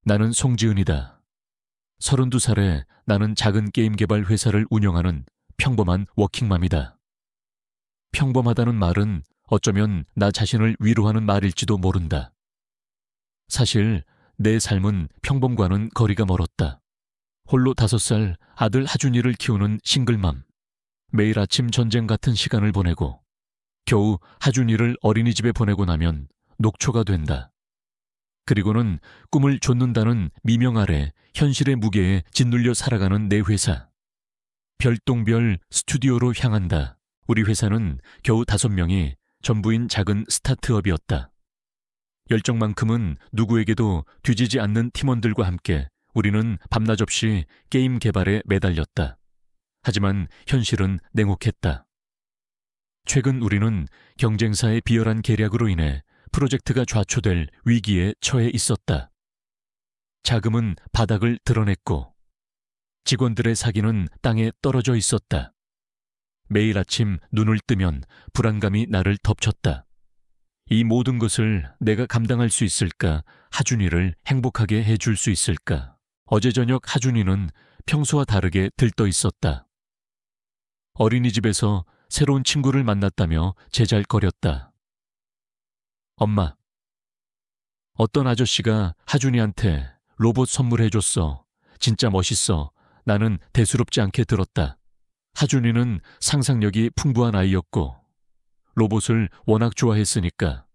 나는 송지은이다. 32살에 나는 작은 게임 개발 회사를 운영하는 평범한 워킹맘이다. 평범하다는 말은 어쩌면 나 자신을 위로하는 말일지도 모른다. 사실 내 삶은 평범과는 거리가 멀었다. 홀로 5살 아들 하준이를 키우는 싱글맘. 매일 아침 전쟁 같은 시간을 보내고 겨우 하준이를 어린이집에 보내고 나면 녹초가 된다. 그리고는 꿈을 좇는다는 미명 아래 현실의 무게에 짓눌려 살아가는 내 회사. 별똥별 스튜디오로 향한다. 우리 회사는 겨우 5명이 전부인 작은 스타트업이었다. 열정만큼은 누구에게도 뒤지지 않는 팀원들과 함께 우리는 밤낮 없이 게임 개발에 매달렸다. 하지만 현실은 냉혹했다. 최근 우리는 경쟁사의 비열한 계략으로 인해 프로젝트가 좌초될 위기에 처해 있었다. 자금은 바닥을 드러냈고 직원들의 사기는 땅에 떨어져 있었다. 매일 아침 눈을 뜨면 불안감이 나를 덮쳤다. 이 모든 것을 내가 감당할 수 있을까? 하준이를 행복하게 해줄 수 있을까? 어제 저녁 하준이는 평소와 다르게 들떠 있었다. 어린이집에서 새로운 친구를 만났다며 제잘거렸다. 엄마, 어떤 아저씨가 하준이한테 로봇 선물해줬어. 진짜 멋있어. 나는 대수롭지 않게 들었다. 하준이는 상상력이 풍부한 아이였고 로봇을 워낙 좋아했으니까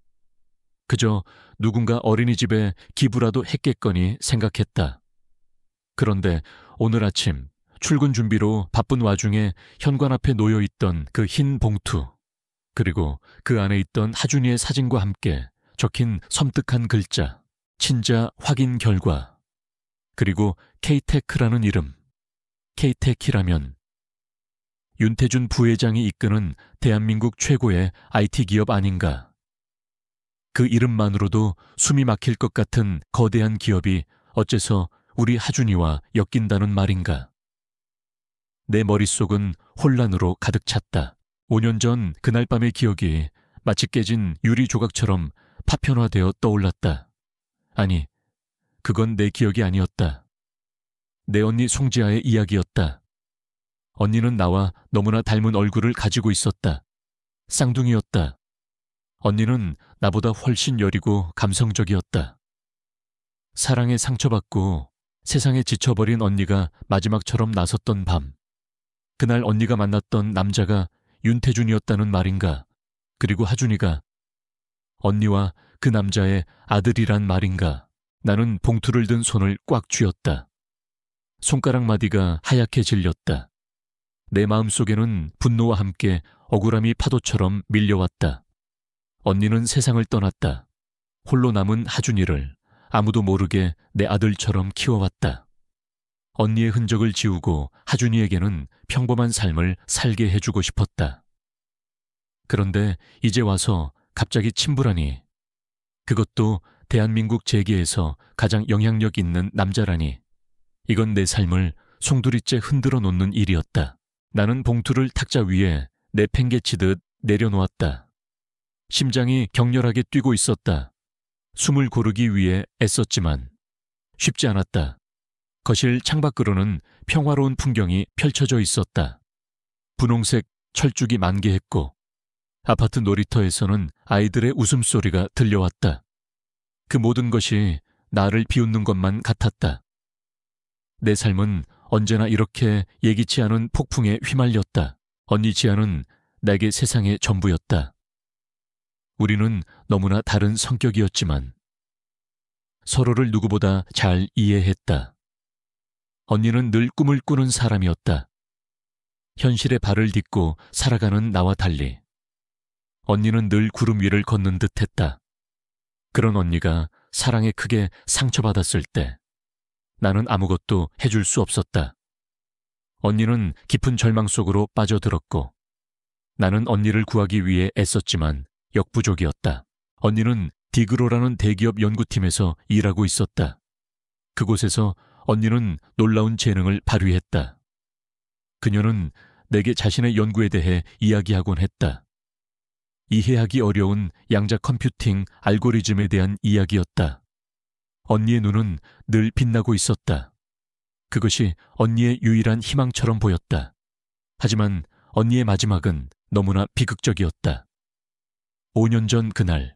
그저 누군가 어린이집에 기부라도 했겠거니 생각했다. 그런데 오늘 아침 출근 준비로 바쁜 와중에 현관 앞에 놓여있던 그 흰 봉투, 그리고 그 안에 있던 하준이의 사진과 함께 적힌 섬뜩한 글자, 친자 확인 결과, 그리고 K-테크라는 이름. K-테크라면 윤태준 부회장이 이끄는 대한민국 최고의 IT 기업 아닌가. 그 이름만으로도 숨이 막힐 것 같은 거대한 기업이 어째서 우리 하준이와 엮인다는 말인가. 내 머릿속은 혼란으로 가득 찼다. 5년 전 그날 밤의 기억이 마치 깨진 유리 조각처럼 파편화되어 떠올랐다. 아니, 그건 내 기억이 아니었다. 내 언니 송지아의 이야기였다. 언니는 나와 너무나 닮은 얼굴을 가지고 있었다. 쌍둥이였다. 언니는 나보다 훨씬 여리고 감성적이었다. 사랑에 상처받고 세상에 지쳐버린 언니가 마지막처럼 나섰던 밤. 그날 언니가 만났던 남자가 윤태준이었다는 말인가? 그리고 하준이가 언니와 그 남자의 아들이란 말인가? 나는 봉투를 든 손을 꽉 쥐었다. 손가락 마디가 하얗게 질렸다. 내 마음속에는 분노와 함께 억울함이 파도처럼 밀려왔다. 언니는 세상을 떠났다. 홀로 남은 하준이를 아무도 모르게 내 아들처럼 키워왔다. 언니의 흔적을 지우고 하준이에게는 평범한 삶을 살게 해주고 싶었다. 그런데 이제 와서 갑자기 침부라니. 그것도 대한민국 재계에서 가장 영향력 있는 남자라니. 이건 내 삶을 송두리째 흔들어 놓는 일이었다. 나는 봉투를 탁자 위에 내팽개치듯 내려놓았다. 심장이 격렬하게 뛰고 있었다. 숨을 고르기 위해 애썼지만 쉽지 않았다. 거실 창밖으로는 평화로운 풍경이 펼쳐져 있었다. 분홍색 철쭉이 만개했고 아파트 놀이터에서는 아이들의 웃음소리가 들려왔다. 그 모든 것이 나를 비웃는 것만 같았다. 내 삶은 언제나 이렇게 예기치 않은 폭풍에 휘말렸다. 언니 지아는 내게 세상의 전부였다. 우리는 너무나 다른 성격이었지만 서로를 누구보다 잘 이해했다. 언니는 늘 꿈을 꾸는 사람이었다. 현실에 발을 딛고 살아가는 나와 달리 언니는 늘 구름 위를 걷는 듯했다. 그런 언니가 사랑에 크게 상처받았을 때 나는 아무것도 해줄 수 없었다. 언니는 깊은 절망 속으로 빠져들었고 나는 언니를 구하기 위해 애썼지만 역부족이었다. 언니는 디그로라는 대기업 연구팀에서 일하고 있었다. 그곳에서 언니는 놀라운 재능을 발휘했다. 그녀는 내게 자신의 연구에 대해 이야기하곤 했다. 이해하기 어려운 양자 컴퓨팅 알고리즘에 대한 이야기였다. 언니의 눈은 늘 빛나고 있었다. 그것이 언니의 유일한 희망처럼 보였다. 하지만 언니의 마지막은 너무나 비극적이었다. 5년 전 그날,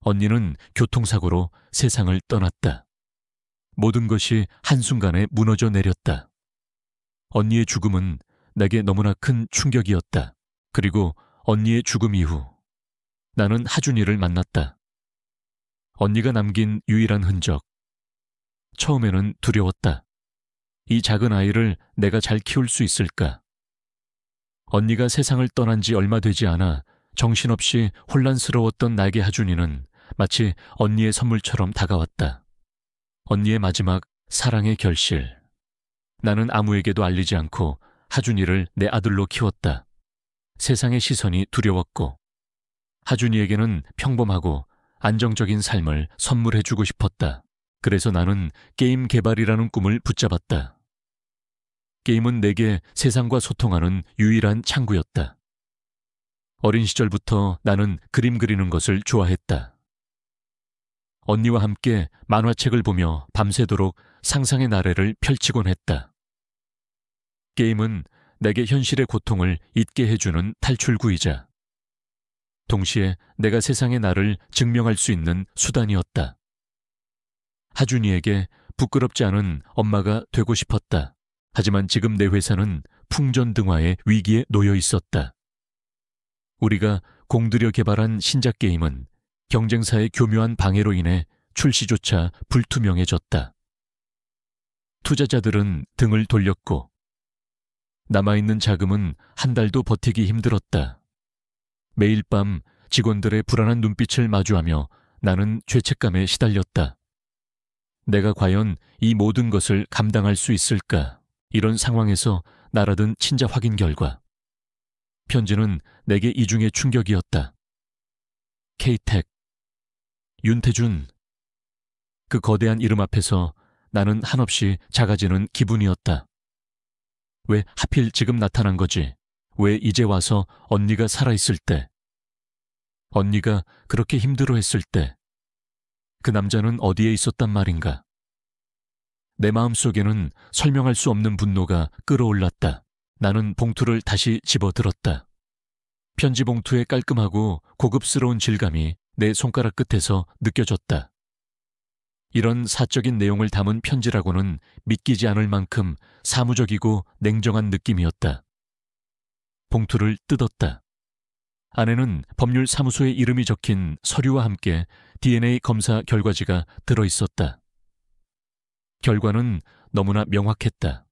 언니는 교통사고로 세상을 떠났다. 모든 것이 한순간에 무너져 내렸다. 언니의 죽음은 내게 너무나 큰 충격이었다. 그리고 언니의 죽음 이후 나는 하준이를 만났다. 언니가 남긴 유일한 흔적. 처음에는 두려웠다. 이 작은 아이를 내가 잘 키울 수 있을까? 언니가 세상을 떠난 지 얼마 되지 않아 정신없이 혼란스러웠던 나에게 하준이는 마치 언니의 선물처럼 다가왔다. 언니의 마지막 사랑의 결실. 나는 아무에게도 알리지 않고 하준이를 내 아들로 키웠다. 세상의 시선이 두려웠고 하준이에게는 평범하고 안정적인 삶을 선물해주고 싶었다. 그래서 나는 게임 개발이라는 꿈을 붙잡았다. 게임은 내게 세상과 소통하는 유일한 창구였다. 어린 시절부터 나는 그림 그리는 것을 좋아했다. 언니와 함께 만화책을 보며 밤새도록 상상의 나래를 펼치곤 했다. 게임은 내게 현실의 고통을 잊게 해주는 탈출구이자 동시에 내가 세상의 나를 증명할 수 있는 수단이었다. 하준이에게 부끄럽지 않은 엄마가 되고 싶었다. 하지만 지금 내 회사는 풍전등화의 위기에 놓여 있었다. 우리가 공들여 개발한 신작 게임은 경쟁사의 교묘한 방해로 인해 출시조차 불투명해졌다. 투자자들은 등을 돌렸고 남아있는 자금은 한 달도 버티기 힘들었다. 매일 밤 직원들의 불안한 눈빛을 마주하며 나는 죄책감에 시달렸다. 내가 과연 이 모든 것을 감당할 수 있을까? 이런 상황에서 날아든 친자 확인 결과. 편지는 내게 이중의 충격이었다. K-tech, 윤태준. 그 거대한 이름 앞에서 나는 한없이 작아지는 기분이었다. 왜 하필 지금 나타난 거지? 왜 이제 와서 언니가 살아있을 때? 언니가 그렇게 힘들어했을 때? 그 남자는 어디에 있었단 말인가? 내 마음속에는 설명할 수 없는 분노가 끓어올랐다. 나는 봉투를 다시 집어들었다. 편지 봉투의 깔끔하고 고급스러운 질감이 내 손가락 끝에서 느껴졌다. 이런 사적인 내용을 담은 편지라고는 믿기지 않을 만큼 사무적이고 냉정한 느낌이었다. 봉투를 뜯었다. 안에는 법률사무소의 이름이 적힌 서류와 함께 DNA 검사 결과지가 들어있었다. 결과는 너무나 명확했다.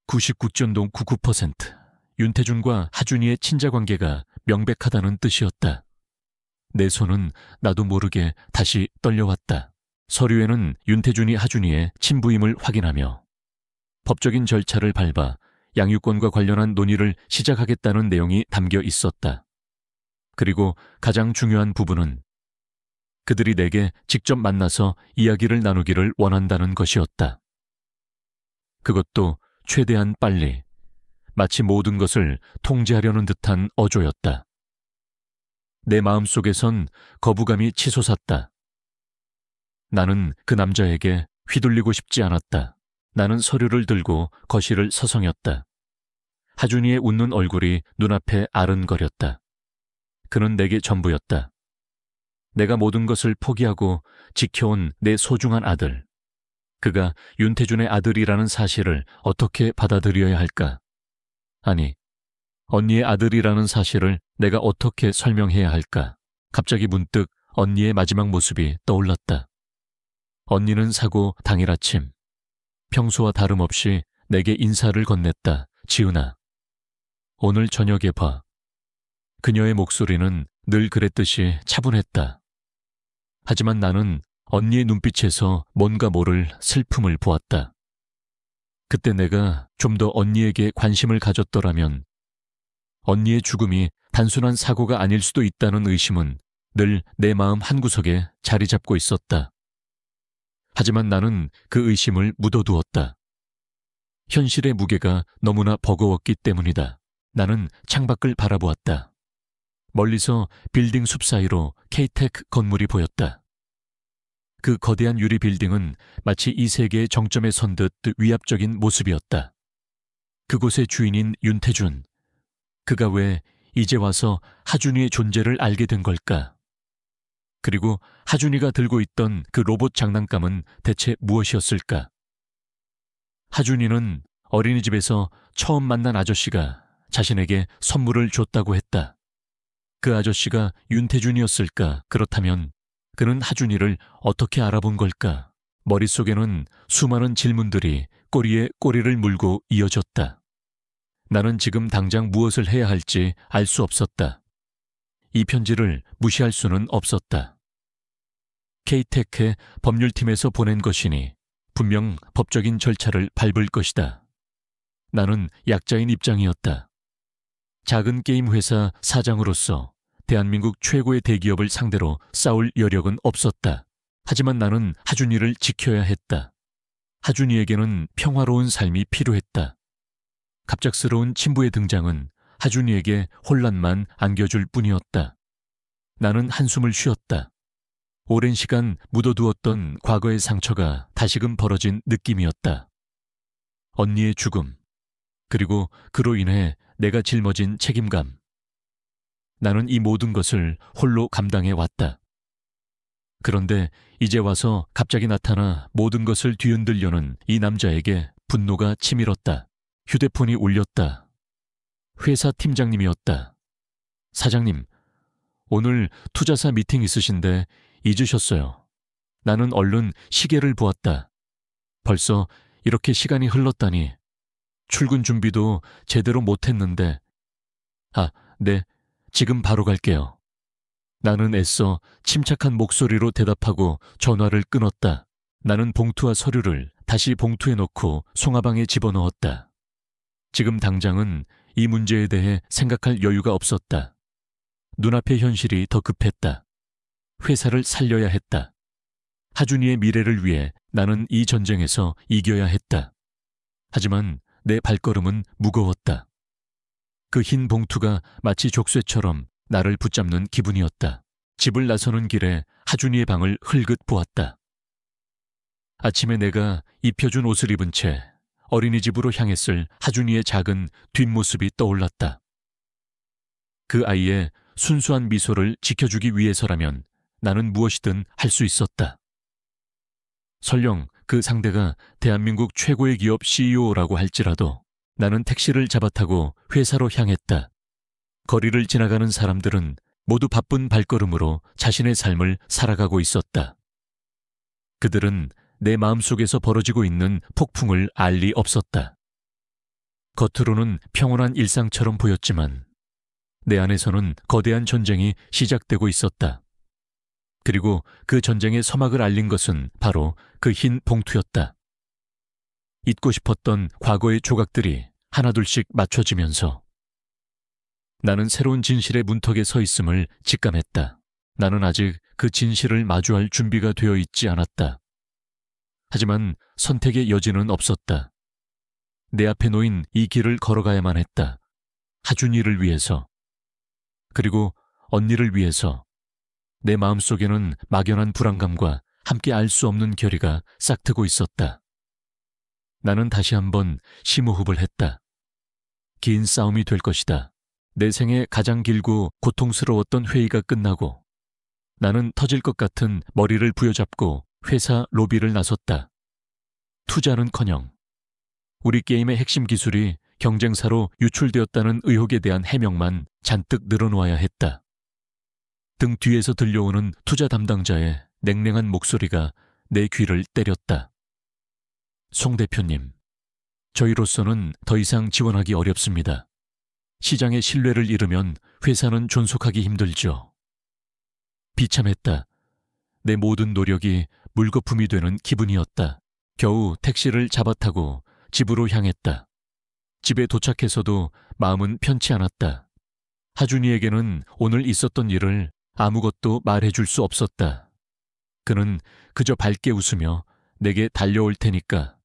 99.99% 윤태준과 하준이의 친자관계가 명백하다는 뜻이었다. 내 손은 나도 모르게 다시 떨려왔다. 서류에는 윤태준이 하준이의 친부임을 확인하며 법적인 절차를 밟아 양육권과 관련한 논의를 시작하겠다는 내용이 담겨 있었다. 그리고 가장 중요한 부분은 그들이 내게 직접 만나서 이야기를 나누기를 원한다는 것이었다. 그것도 최대한 빨리, 마치 모든 것을 통제하려는 듯한 어조였다. 내 마음속에선 거부감이 치솟았다. 나는 그 남자에게 휘둘리고 싶지 않았다. 나는 서류를 들고 거실을 서성였다. 하준이의 웃는 얼굴이 눈앞에 아른거렸다. 그는 내게 전부였다. 내가 모든 것을 포기하고 지켜온 내 소중한 아들. 그가 윤태준의 아들이라는 사실을 어떻게 받아들여야 할까? 아니, 언니의 아들이라는 사실을 내가 어떻게 설명해야 할까? 갑자기 문득 언니의 마지막 모습이 떠올랐다. 언니는 사고 당일 아침, 평소와 다름없이 내게 인사를 건넸다. 지은아, 오늘 저녁에 봐. 그녀의 목소리는 늘 그랬듯이 차분했다. 하지만 나는 언니의 눈빛에서 뭔가 모를 슬픔을 보았다. 그때 내가 좀 더 언니에게 관심을 가졌더라면 언니의 죽음이 단순한 사고가 아닐 수도 있다는 의심은 늘 내 마음 한구석에 자리 잡고 있었다. 하지만 나는 그 의심을 묻어두었다. 현실의 무게가 너무나 버거웠기 때문이다. 나는 창밖을 바라보았다. 멀리서 빌딩 숲 사이로 K-tech 건물이 보였다. 그 거대한 유리 빌딩은 마치 이 세계의 정점에 선 듯 위압적인 모습이었다. 그곳의 주인인 윤태준. 그가 왜 이제 와서 하준이의 존재를 알게 된 걸까? 그리고 하준이가 들고 있던 그 로봇 장난감은 대체 무엇이었을까? 하준이는 어린이집에서 처음 만난 아저씨가 자신에게 선물을 줬다고 했다. 그 아저씨가 윤태준이었을까? 그렇다면 그는 하준이를 어떻게 알아본 걸까? 머릿속에는 수많은 질문들이 꼬리에 꼬리를 물고 이어졌다. 나는 지금 당장 무엇을 해야 할지 알 수 없었다. 이 편지를 무시할 수는 없었다. K-TEC의 법률팀에서 보낸 것이니 분명 법적인 절차를 밟을 것이다. 나는 약자인 입장이었다. 작은 게임 회사 사장으로서 대한민국 최고의 대기업을 상대로 싸울 여력은 없었다. 하지만 나는 하준이를 지켜야 했다. 하준이에게는 평화로운 삶이 필요했다. 갑작스러운 친부의 등장은 하준이에게 혼란만 안겨줄 뿐이었다. 나는 한숨을 쉬었다. 오랜 시간 묻어두었던 과거의 상처가 다시금 벌어진 느낌이었다. 언니의 죽음, 그리고 그로 인해 내가 짊어진 책임감. 나는 이 모든 것을 홀로 감당해 왔다. 그런데 이제 와서 갑자기 나타나 모든 것을 뒤흔들려는 이 남자에게 분노가 치밀었다. 휴대폰이 울렸다. 회사 팀장님이었다. 사장님, 오늘 투자사 미팅 있으신데 잊으셨어요. 나는 얼른 시계를 보았다. 벌써 이렇게 시간이 흘렀다니. 출근 준비도 제대로 못했는데. 아, 네, 지금 바로 갈게요. 나는 애써 침착한 목소리로 대답하고 전화를 끊었다. 나는 봉투와 서류를 다시 봉투에 넣고 송화방에 집어넣었다. 지금 당장은 이 문제에 대해 생각할 여유가 없었다. 눈앞의 현실이 더 급했다. 회사를 살려야 했다. 하준이의 미래를 위해 나는 이 전쟁에서 이겨야 했다. 하지만 내 발걸음은 무거웠다. 그 흰 봉투가 마치 족쇄처럼 나를 붙잡는 기분이었다. 집을 나서는 길에 하준이의 방을 흘긋 보았다. 아침에 내가 입혀준 옷을 입은 채 어린이집으로 향했을 하준이의 작은 뒷모습이 떠올랐다. 그 아이의 순수한 미소를 지켜주기 위해서라면 나는 무엇이든 할 수 있었다. 설령 그 상대가 대한민국 최고의 기업 CEO라고 할지라도 나는 택시를 잡아타고 회사로 향했다. 거리를 지나가는 사람들은 모두 바쁜 발걸음으로 자신의 삶을 살아가고 있었다. 그들은 내 마음속에서 벌어지고 있는 폭풍을 알 리 없었다. 겉으로는 평온한 일상처럼 보였지만 내 안에서는 거대한 전쟁이 시작되고 있었다. 그리고 그 전쟁의 서막을 알린 것은 바로 그 흰 봉투였다. 잊고 싶었던 과거의 조각들이 하나둘씩 맞춰지면서 나는 새로운 진실의 문턱에 서 있음을 직감했다. 나는 아직 그 진실을 마주할 준비가 되어 있지 않았다. 하지만 선택의 여지는 없었다. 내 앞에 놓인 이 길을 걸어가야만 했다. 하준이를 위해서, 그리고 언니를 위해서. 내 마음속에는 막연한 불안감과 함께 알 수 없는 결의가 싹트고 있었다. 나는 다시 한번 심호흡을 했다. 긴 싸움이 될 것이다. 내 생애 가장 길고 고통스러웠던 회의가 끝나고 나는 터질 것 같은 머리를 부여잡고 회사 로비를 나섰다. 투자는커녕 우리 게임의 핵심 기술이 경쟁사로 유출되었다는 의혹에 대한 해명만 잔뜩 늘어놓아야 했다. 등 뒤에서 들려오는 투자 담당자의 냉랭한 목소리가 내 귀를 때렸다. 송 대표님, 저희로서는 더 이상 지원하기 어렵습니다. 시장의 신뢰를 잃으면 회사는 존속하기 힘들죠. 비참했다. 내 모든 노력이 물거품이 되는 기분이었다. 겨우 택시를 잡아타고 집으로 향했다. 집에 도착해서도 마음은 편치 않았다. 하준이에게는 오늘 있었던 일을 아무것도 말해줄 수 없었다. 그는 그저 밝게 웃으며 내게 달려올 테니까.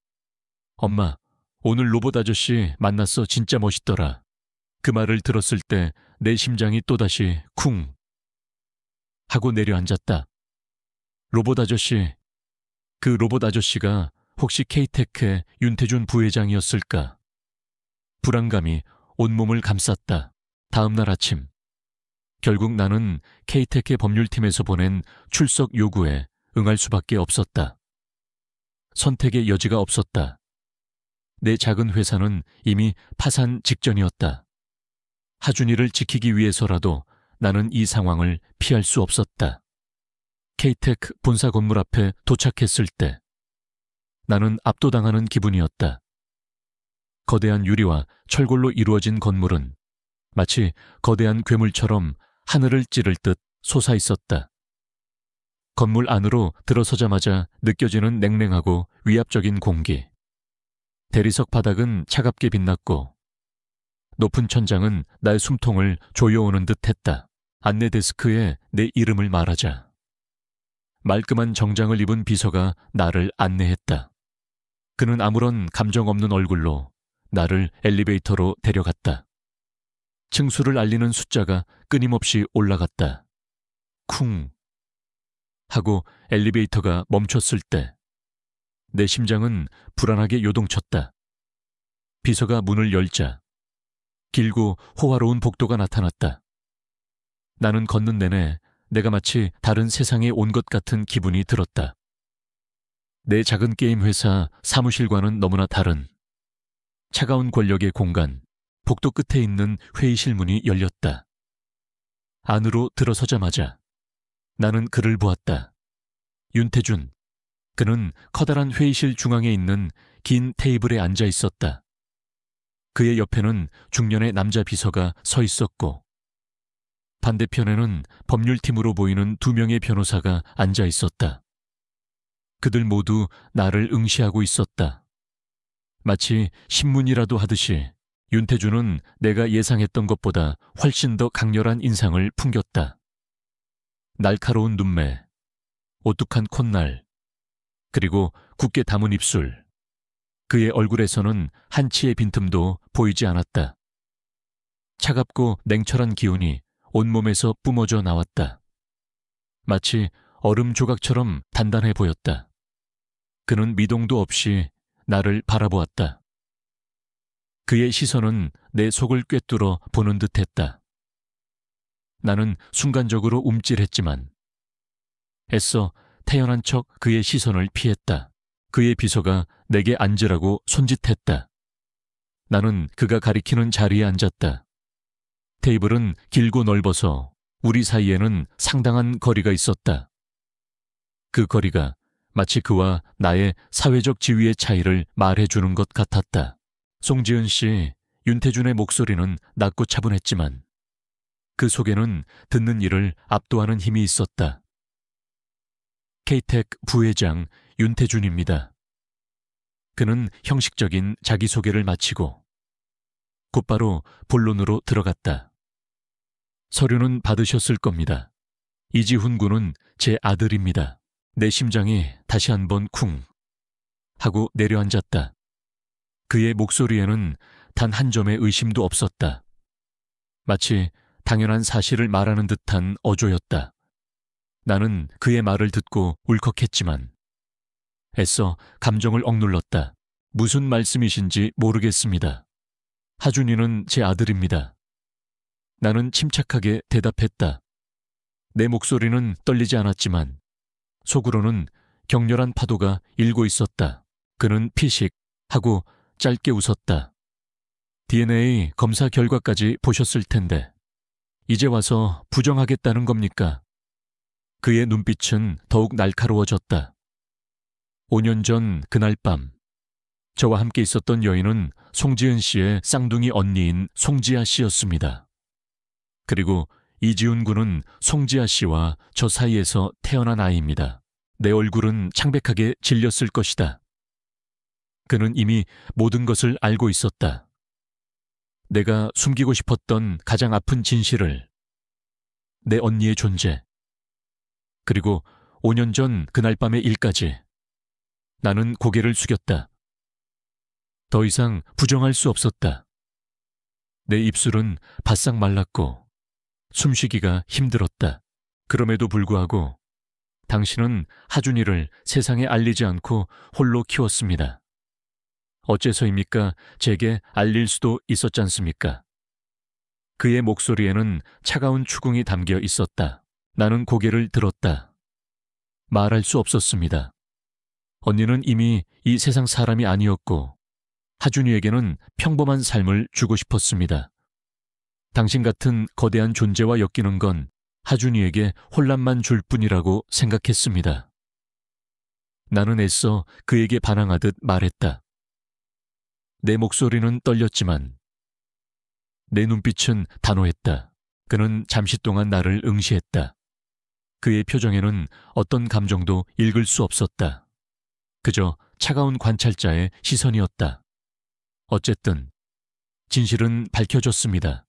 엄마, 오늘 로봇 아저씨 만났어. 진짜 멋있더라. 그 말을 들었을 때 내 심장이 또다시 쿵 하고 내려앉았다. 로봇 아저씨, 그 로봇 아저씨가 혹시 K테크의 윤태준 부회장이었을까? 불안감이 온몸을 감쌌다. 다음 날 아침, 결국 나는 K테크의 법률팀에서 보낸 출석 요구에 응할 수밖에 없었다. 선택의 여지가 없었다. 내 작은 회사는 이미 파산 직전이었다. 하준이를 지키기 위해서라도 나는 이 상황을 피할 수 없었다. K테크 본사 건물 앞에 도착했을 때 나는 압도당하는 기분이었다. 거대한 유리와 철골로 이루어진 건물은 마치 거대한 괴물처럼 하늘을 찌를 듯 솟아 있었다. 건물 안으로 들어서자마자 느껴지는 냉랭하고 위압적인 공기. 대리석 바닥은 차갑게 빛났고 높은 천장은 나의 숨통을 조여오는 듯했다. 안내 데스크에 내 이름을 말하자 말끔한 정장을 입은 비서가 나를 안내했다. 그는 아무런 감정 없는 얼굴로 나를 엘리베이터로 데려갔다. 층수를 알리는 숫자가 끊임없이 올라갔다. 쿵 하고 엘리베이터가 멈췄을 때 내 심장은 불안하게 요동쳤다. 비서가 문을 열자 길고 호화로운 복도가 나타났다. 나는 걷는 내내 내가 마치 다른 세상에 온 것 같은 기분이 들었다. 내 작은 게임 회사 사무실과는 너무나 다른 차가운 권력의 공간, 복도 끝에 있는 회의실 문이 열렸다. 안으로 들어서자마자 나는 그를 보았다. 윤태준. 그는 커다란 회의실 중앙에 있는 긴 테이블에 앉아 있었다. 그의 옆에는 중년의 남자 비서가 서 있었고 반대편에는 법률팀으로 보이는 2명의 변호사가 앉아 있었다. 그들 모두 나를 응시하고 있었다. 마치 신문이라도 하듯이 윤태준은 내가 예상했던 것보다 훨씬 더 강렬한 인상을 풍겼다. 날카로운 눈매, 오뚝한 콧날, 그리고 굳게 담은 입술. 그의 얼굴에서는 한치의 빈틈도 보이지 않았다. 차갑고 냉철한 기운이 온몸에서 뿜어져 나왔다. 마치 얼음 조각처럼 단단해 보였다. 그는 미동도 없이 나를 바라보았다. 그의 시선은 내 속을 꿰뚫어 보는 듯했다. 나는 순간적으로 움찔했지만 애써 태연한 척 그의 시선을 피했다. 그의 비서가 내게 앉으라고 손짓했다. 나는 그가 가리키는 자리에 앉았다. 테이블은 길고 넓어서 우리 사이에는 상당한 거리가 있었다. 그 거리가 마치 그와 나의 사회적 지위의 차이를 말해주는 것 같았다. 송지은 씨, 윤태준의 목소리는 낮고 차분했지만 그 속에는 듣는 이를 압도하는 힘이 있었다. K테크 부회장 윤태준입니다. 그는 형식적인 자기소개를 마치고 곧바로 본론으로 들어갔다. 서류는 받으셨을 겁니다. 이지훈 군은 제 아들입니다. 내 심장이 다시 한번 쿵 하고 내려앉았다. 그의 목소리에는 단 한 점의 의심도 없었다. 마치 당연한 사실을 말하는 듯한 어조였다. 나는 그의 말을 듣고 울컥했지만 애써 감정을 억눌렀다. 무슨 말씀이신지 모르겠습니다. 하준이는 제 아들입니다. 나는 침착하게 대답했다. 내 목소리는 떨리지 않았지만 속으로는 격렬한 파도가 일고 있었다. 그는 피식 하고 짧게 웃었다. DNA 검사 결과까지 보셨을 텐데 이제 와서 부정하겠다는 겁니까? 그의 눈빛은 더욱 날카로워졌다. 5년 전 그날 밤 저와 함께 있었던 여인은 송지은 씨의 쌍둥이 언니인 송지아 씨였습니다. 그리고 이지훈 군은 송지아 씨와 저 사이에서 태어난 아이입니다. 내 얼굴은 창백하게 질렸을 것이다. 그는 이미 모든 것을 알고 있었다. 내가 숨기고 싶었던 가장 아픈 진실을, 내 언니의 존재, 그리고 5년 전 그날 밤의 일까지. 나는 고개를 숙였다. 더 이상 부정할 수 없었다. 내 입술은 바싹 말랐고 숨쉬기가 힘들었다. 그럼에도 불구하고 당신은 하준이를 세상에 알리지 않고 홀로 키웠습니다. 어째서입니까? 제게 알릴 수도 있었지 않습니까? 그의 목소리에는 차가운 추궁이 담겨 있었다. 나는 고개를 들었다. 말할 수 없었습니다. 언니는 이미 이 세상 사람이 아니었고 하준이에게는 평범한 삶을 주고 싶었습니다. 당신 같은 거대한 존재와 엮이는 건 하준이에게 혼란만 줄 뿐이라고 생각했습니다. 나는 애써 그에게 반항하듯 말했다. 내 목소리는 떨렸지만 내 눈빛은 단호했다. 그는 잠시 동안 나를 응시했다. 그의 표정에는 어떤 감정도 읽을 수 없었다. 그저 차가운 관찰자의 시선이었다. 어쨌든 진실은 밝혀졌습니다.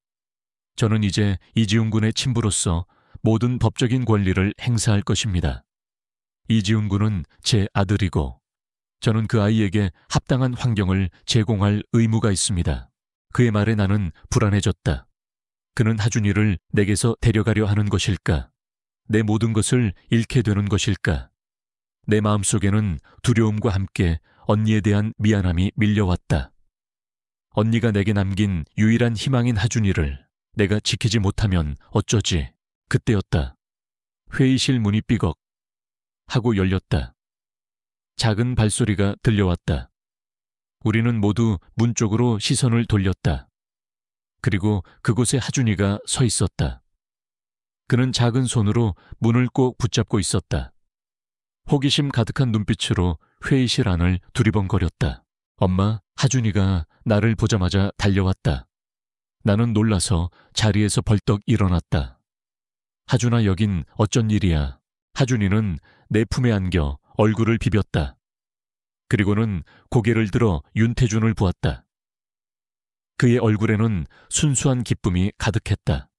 저는 이제 이지훈 군의 친부로서 모든 법적인 권리를 행사할 것입니다. 이지훈 군은 제 아들이고 저는 그 아이에게 합당한 환경을 제공할 의무가 있습니다. 그의 말에 나는 불안해졌다. 그는 하준이를 내게서 데려가려 하는 것일까? 내 모든 것을 잃게 되는 것일까? 내 마음속에는 두려움과 함께 언니에 대한 미안함이 밀려왔다. 언니가 내게 남긴 유일한 희망인 하준이를 내가 지키지 못하면 어쩌지? 그때였다. 회의실 문이 삐걱 하고 열렸다. 작은 발소리가 들려왔다. 우리는 모두 문 쪽으로 시선을 돌렸다. 그리고 그곳에 하준이가 서 있었다. 그는 작은 손으로 문을 꼭 붙잡고 있었다. 호기심 가득한 눈빛으로 회의실 안을 두리번거렸다. 엄마, 하준이가 나를 보자마자 달려왔다. 나는 놀라서 자리에서 벌떡 일어났다. 하준아, 여긴 어쩐 일이야. 하준이는 내 품에 안겨 얼굴을 비볐다. 그리고는 고개를 들어 윤태준을 보았다. 그의 얼굴에는 순수한 기쁨이 가득했다.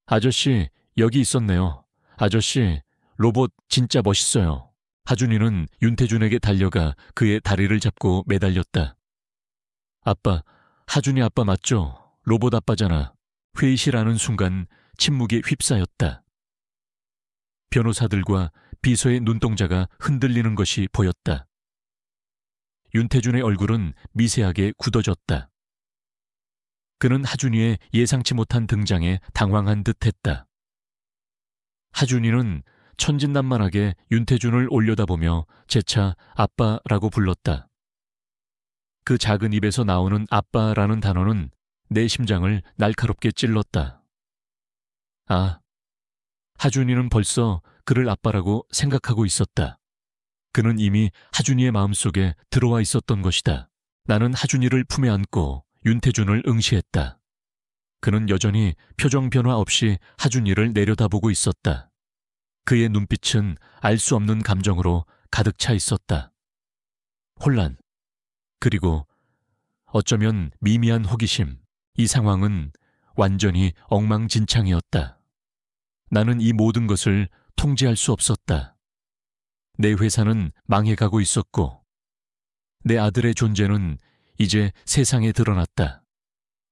아저씨, 여기 있었네요. 아저씨, 로봇 진짜 멋있어요. 하준이는 윤태준에게 달려가 그의 다리를 잡고 매달렸다. 아빠, 하준이 아빠 맞죠? 로봇 아빠잖아. 회의실 안은 순간 침묵에 휩싸였다. 변호사들과 비서의 눈동자가 흔들리는 것이 보였다. 윤태준의 얼굴은 미세하게 굳어졌다. 그는 하준이의 예상치 못한 등장에 당황한 듯했다. 하준이는 천진난만하게 윤태준을 올려다보며 재차 아빠라고 불렀다. 그 작은 입에서 나오는 아빠라는 단어는 내 심장을 날카롭게 찔렀다. 아, 하준이는 벌써 그를 아빠라고 생각하고 있었다. 그는 이미 하준이의 마음속에 들어와 있었던 것이다. 나는 하준이를 품에 안고 윤태준을 응시했다. 그는 여전히 표정 변화 없이 하준이를 내려다보고 있었다. 그의 눈빛은 알 수 없는 감정으로 가득 차 있었다. 혼란, 그리고 어쩌면 미미한 호기심. 이 상황은 완전히 엉망진창이었다. 나는 이 모든 것을 통제할 수 없었다. 내 회사는 망해가고 있었고 내 아들의 존재는 이제 세상에 드러났다.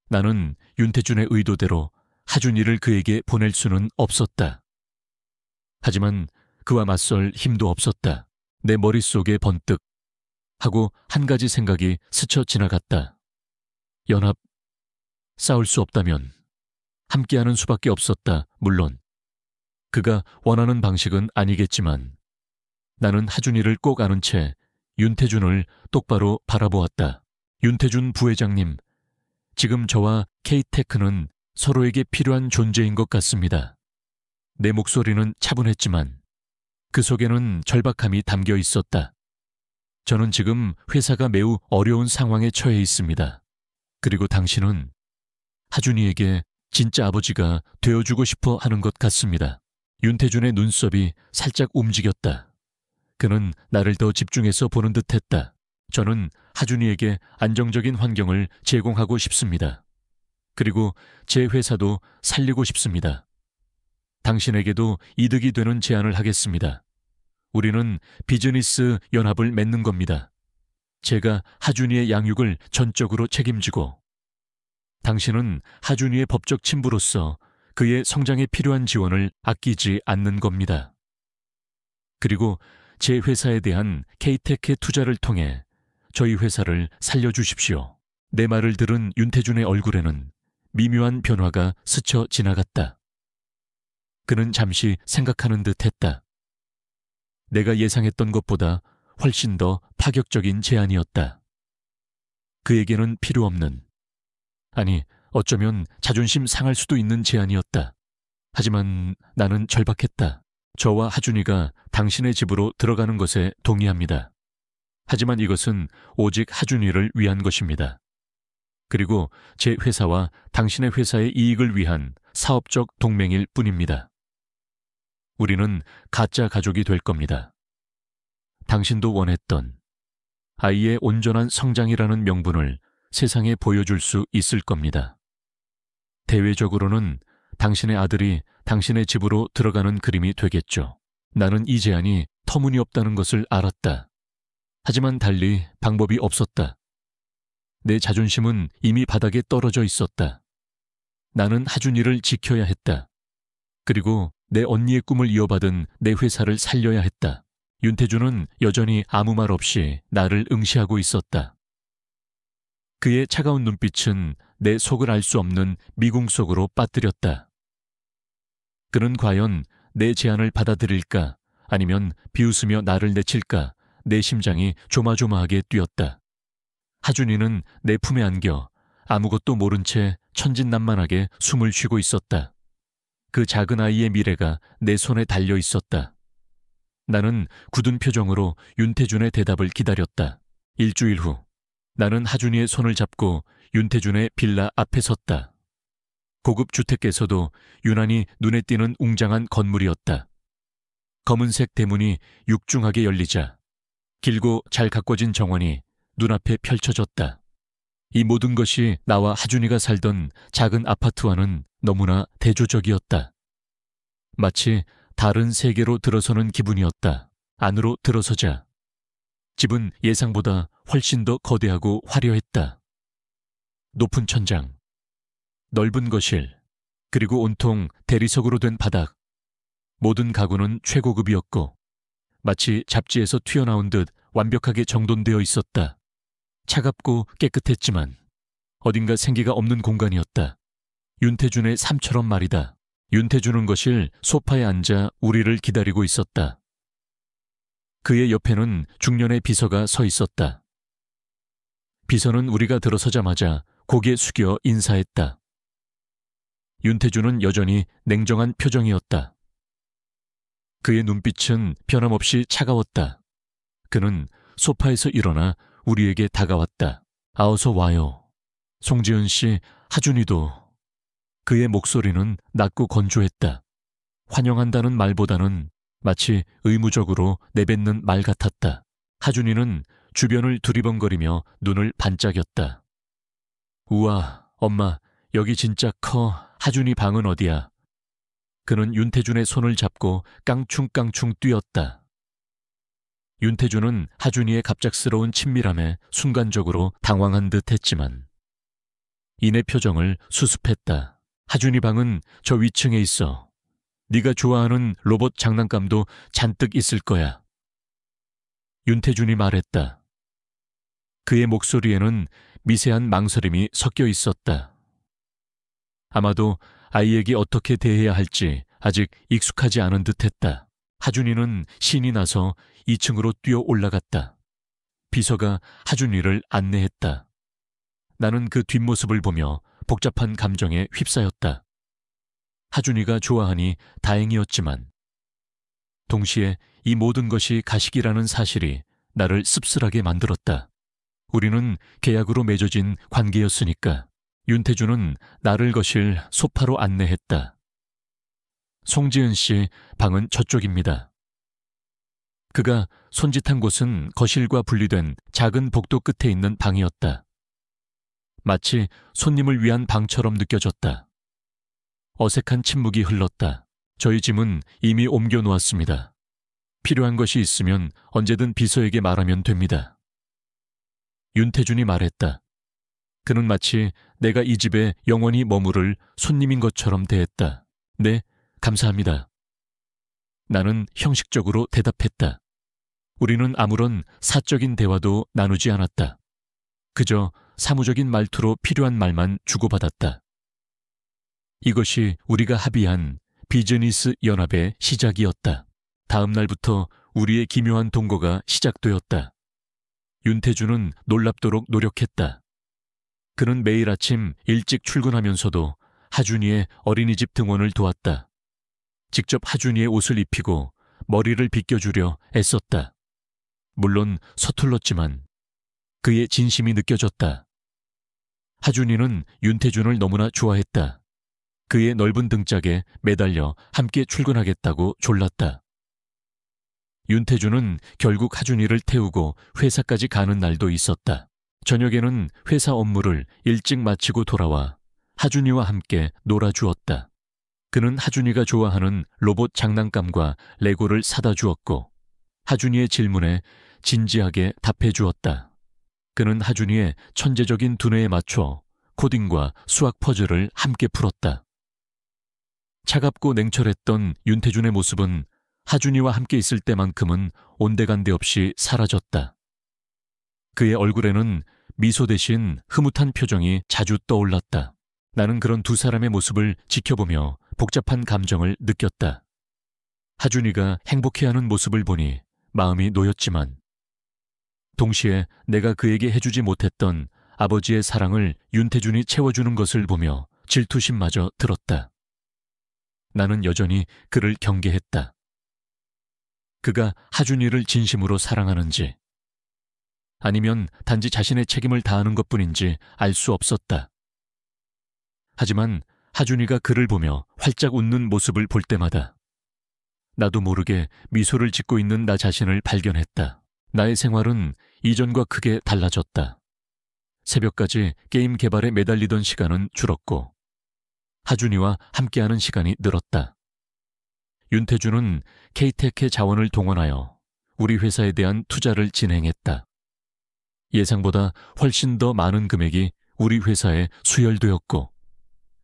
나는 윤태준의 의도대로 하준이를 그에게 보낼 수는 없었다. 하지만 그와 맞설 힘도 없었다. 내 머릿속에 번뜩 하고 한 가지 생각이 스쳐 지나갔다. 연합, 싸울 수 없다면 함께하는 수밖에 없었다. 물론 그가 원하는 방식은 아니겠지만 나는 하준이를 꼭 아는 채 윤태준을 똑바로 바라보았다. 윤태준 부회장님, 지금 저와 K테크는 서로에게 필요한 존재인 것 같습니다. 내 목소리는 차분했지만 그 속에는 절박함이 담겨 있었다. 저는 지금 회사가 매우 어려운 상황에 처해 있습니다. 그리고 당신은 하준이에게 진짜 아버지가 되어주고 싶어 하는 것 같습니다. 윤태준의 눈썹이 살짝 움직였다. 그는 나를 더 집중해서 보는 듯했다. 저는 하준이에게 안정적인 환경을 제공하고 싶습니다. 그리고 제 회사도 살리고 싶습니다. 당신에게도 이득이 되는 제안을 하겠습니다. 우리는 비즈니스 연합을 맺는 겁니다. 제가 하준이의 양육을 전적으로 책임지고 당신은 하준이의 법적 친부로서 그의 성장에 필요한 지원을 아끼지 않는 겁니다. 그리고 제 회사에 대한 K테크의 투자를 통해 저희 회사를 살려주십시오. 내 말을 들은 윤태준의 얼굴에는 미묘한 변화가 스쳐 지나갔다. 그는 잠시 생각하는 듯 했다. 내가 예상했던 것보다 훨씬 더 파격적인 제안이었다. 그에게는 필요 없는, 아니 어쩌면 자존심 상할 수도 있는 제안이었다. 하지만 나는 절박했다. 저와 하준이가 당신의 집으로 들어가는 것에 동의합니다. 하지만 이것은 오직 하준이를 위한 것입니다. 그리고 제 회사와 당신의 회사의 이익을 위한 사업적 동맹일 뿐입니다. 우리는 가짜 가족이 될 겁니다. 당신도 원했던 아이의 온전한 성장이라는 명분을 세상에 보여줄 수 있을 겁니다. 대외적으로는 당신의 아들이 당신의 집으로 들어가는 그림이 되겠죠. 나는 이 제안이 터무니없다는 것을 알았다. 하지만 달리 방법이 없었다. 내 자존심은 이미 바닥에 떨어져 있었다. 나는 하준이를 지켜야 했다. 그리고 내 언니의 꿈을 이어받은 내 회사를 살려야 했다. 윤태준은 여전히 아무 말 없이 나를 응시하고 있었다. 그의 차가운 눈빛은 내 속을 알 수 없는 미궁 속으로 빠뜨렸다. 그는 과연 내 제안을 받아들일까 아니면 비웃으며 나를 내칠까 내 심장이 조마조마하게 뛰었다. 하준이는 내 품에 안겨 아무것도 모른 채 천진난만하게 숨을 쉬고 있었다. 그 작은 아이의 미래가 내 손에 달려 있었다. 나는 굳은 표정으로 윤태준의 대답을 기다렸다. 일주일 후 나는 하준이의 손을 잡고 윤태준의 빌라 앞에 섰다. 고급 주택에서도 유난히 눈에 띄는 웅장한 건물이었다. 검은색 대문이 육중하게 열리자 길고 잘 가꿔진 정원이 눈앞에 펼쳐졌다. 이 모든 것이 나와 하준이가 살던 작은 아파트와는 너무나 대조적이었다. 마치 다른 세계로 들어서는 기분이었다. 안으로 들어서자 집은 예상보다 훨씬 더 거대하고 화려했다. 높은 천장, 넓은 거실, 그리고 온통 대리석으로 된 바닥. 모든 가구는 최고급이었고 마치 잡지에서 튀어나온 듯 완벽하게 정돈되어 있었다. 차갑고 깨끗했지만 어딘가 생기가 없는 공간이었다. 윤태준의 삶처럼 말이다. 윤태준은 거실 소파에 앉아 우리를 기다리고 있었다. 그의 옆에는 중년의 비서가 서 있었다. 비서는 우리가 들어서자마자 고개 숙여 인사했다. 윤태준은 여전히 냉정한 표정이었다. 그의 눈빛은 변함없이 차가웠다. 그는 소파에서 일어나 우리에게 다가왔다. 어서 와요. 송지은 씨, 하준이도. 그의 목소리는 낮고 건조했다. 환영한다는 말보다는 마치 의무적으로 내뱉는 말 같았다. 하준이는 주변을 두리번거리며 눈을 반짝였다. 우와, 엄마, 여기 진짜 커. 하준이 방은 어디야? 그는 윤태준의 손을 잡고 깡충깡충 뛰었다. 윤태준은 하준이의 갑작스러운 친밀함에 순간적으로 당황한 듯 했지만 이내 표정을 수습했다. 하준이 방은 저 위층에 있어. 네가 좋아하는 로봇 장난감도 잔뜩 있을 거야. 윤태준이 말했다. 그의 목소리에는 미세한 망설임이 섞여 있었다. 아마도 아이에게 어떻게 대해야 할지 아직 익숙하지 않은 듯했다. 하준이는 신이 나서 2층으로 뛰어 올라갔다. 비서가 하준이를 안내했다. 나는 그 뒷모습을 보며 복잡한 감정에 휩싸였다. 하준이가 좋아하니 다행이었지만 동시에 이 모든 것이 가식이라는 사실이 나를 씁쓸하게 만들었다. 우리는 계약으로 맺어진 관계였으니까. 윤태준은 나를 거실 소파로 안내했다. 송지은 씨 방은 저쪽입니다. 그가 손짓한 곳은 거실과 분리된 작은 복도 끝에 있는 방이었다. 마치 손님을 위한 방처럼 느껴졌다. 어색한 침묵이 흘렀다. 저희 짐은 이미 옮겨 놓았습니다. 필요한 것이 있으면 언제든 비서에게 말하면 됩니다. 윤태준이 말했다. 그는 마치 내가 이 집에 영원히 머무를 손님인 것처럼 대했다. 네, 감사합니다. 나는 형식적으로 대답했다. 우리는 아무런 사적인 대화도 나누지 않았다. 그저 사무적인 말투로 필요한 말만 주고받았다. 이것이 우리가 합의한 비즈니스 연합의 시작이었다. 다음 날부터 우리의 기묘한 동거가 시작되었다. 윤태주는 놀랍도록 노력했다. 그는 매일 아침 일찍 출근하면서도 하준이의 어린이집 등원을 도왔다. 직접 하준이의 옷을 입히고 머리를 빗겨주려 애썼다. 물론 서툴렀지만 그의 진심이 느껴졌다. 하준이는 윤태준을 너무나 좋아했다. 그의 넓은 등짝에 매달려 함께 출근하겠다고 졸랐다. 윤태준은 결국 하준이를 태우고 회사까지 가는 날도 있었다. 저녁에는 회사 업무를 일찍 마치고 돌아와 하준이와 함께 놀아주었다. 그는 하준이가 좋아하는 로봇 장난감과 레고를 사다 주었고 하준이의 질문에 진지하게 답해 주었다. 그는 하준이의 천재적인 두뇌에 맞춰 코딩과 수학 퍼즐을 함께 풀었다. 차갑고 냉철했던 윤태준의 모습은 하준이와 함께 있을 때만큼은 온데간데 없이 사라졌다. 그의 얼굴에는 미소 대신 흐뭇한 표정이 자주 떠올랐다. 나는 그런 두 사람의 모습을 지켜보며 복잡한 감정을 느꼈다. 하준이가 행복해하는 모습을 보니 마음이 놓였지만 동시에 내가 그에게 해주지 못했던 아버지의 사랑을 윤태준이 채워주는 것을 보며 질투심마저 들었다. 나는 여전히 그를 경계했다. 그가 하준이를 진심으로 사랑하는지 아니면 단지 자신의 책임을 다하는 것뿐인지 알 수 없었다. 하지만 하준이가 그를 보며 활짝 웃는 모습을 볼 때마다 나도 모르게 미소를 짓고 있는 나 자신을 발견했다. 나의 생활은 이전과 크게 달라졌다. 새벽까지 게임 개발에 매달리던 시간은 줄었고 하준이와 함께하는 시간이 늘었다. 윤태준은 K-Tech의 자원을 동원하여 우리 회사에 대한 투자를 진행했다. 예상보다 훨씬 더 많은 금액이 우리 회사에 수혈되었고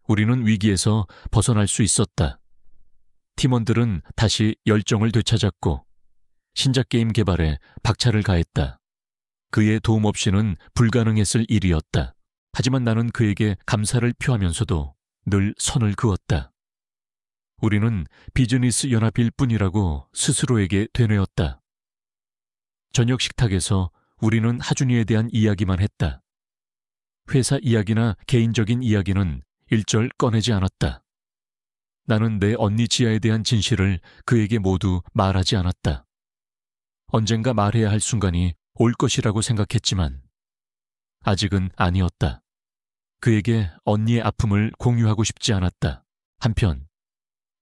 우리는 위기에서 벗어날 수 있었다. 팀원들은 다시 열정을 되찾았고 신작 게임 개발에 박차를 가했다. 그의 도움 없이는 불가능했을 일이었다. 하지만 나는 그에게 감사를 표하면서도 늘 선을 그었다. 우리는 비즈니스 연합일 뿐이라고 스스로에게 되뇌었다. 저녁 식탁에서 우리는 하준이에 대한 이야기만 했다. 회사 이야기나 개인적인 이야기는 일절 꺼내지 않았다. 나는 내 언니 지아에 대한 진실을 그에게 모두 말하지 않았다. 언젠가 말해야 할 순간이 올 것이라고 생각했지만 아직은 아니었다. 그에게 언니의 아픔을 공유하고 싶지 않았다. 한편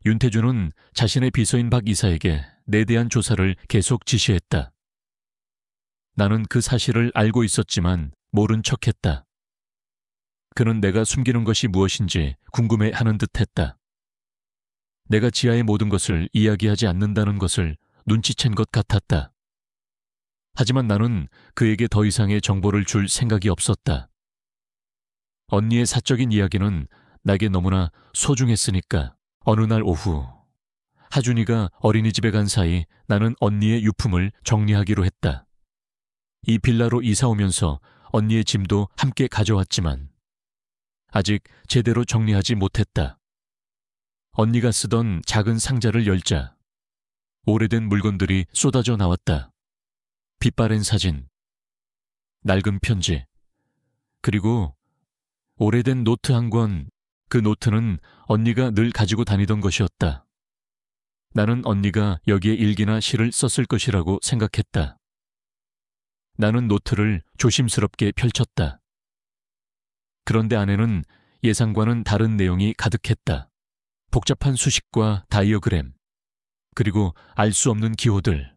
윤태준은 자신의 비서인 박 이사에게 내 대한 조사를 계속 지시했다. 나는 그 사실을 알고 있었지만 모른 척했다. 그는 내가 숨기는 것이 무엇인지 궁금해하는 듯했다. 내가 지아의 모든 것을 이야기하지 않는다는 것을 눈치챈 것 같았다. 하지만 나는 그에게 더 이상의 정보를 줄 생각이 없었다. 언니의 사적인 이야기는 나에게 너무나 소중했으니까. 어느 날 오후 하준이가 어린이집에 간 사이 나는 언니의 유품을 정리하기로 했다. 이 빌라로 이사 오면서 언니의 짐도 함께 가져왔지만 아직 제대로 정리하지 못했다. 언니가 쓰던 작은 상자를 열자 오래된 물건들이 쏟아져 나왔다. 빛바랜 사진, 낡은 편지, 그리고 오래된 노트 한 권. 그 노트는 언니가 늘 가지고 다니던 것이었다. 나는 언니가 여기에 일기나 시를 썼을 것이라고 생각했다. 나는 노트를 조심스럽게 펼쳤다. 그런데 안에는 예상과는 다른 내용이 가득했다. 복잡한 수식과 다이어그램, 그리고 알 수 없는 기호들.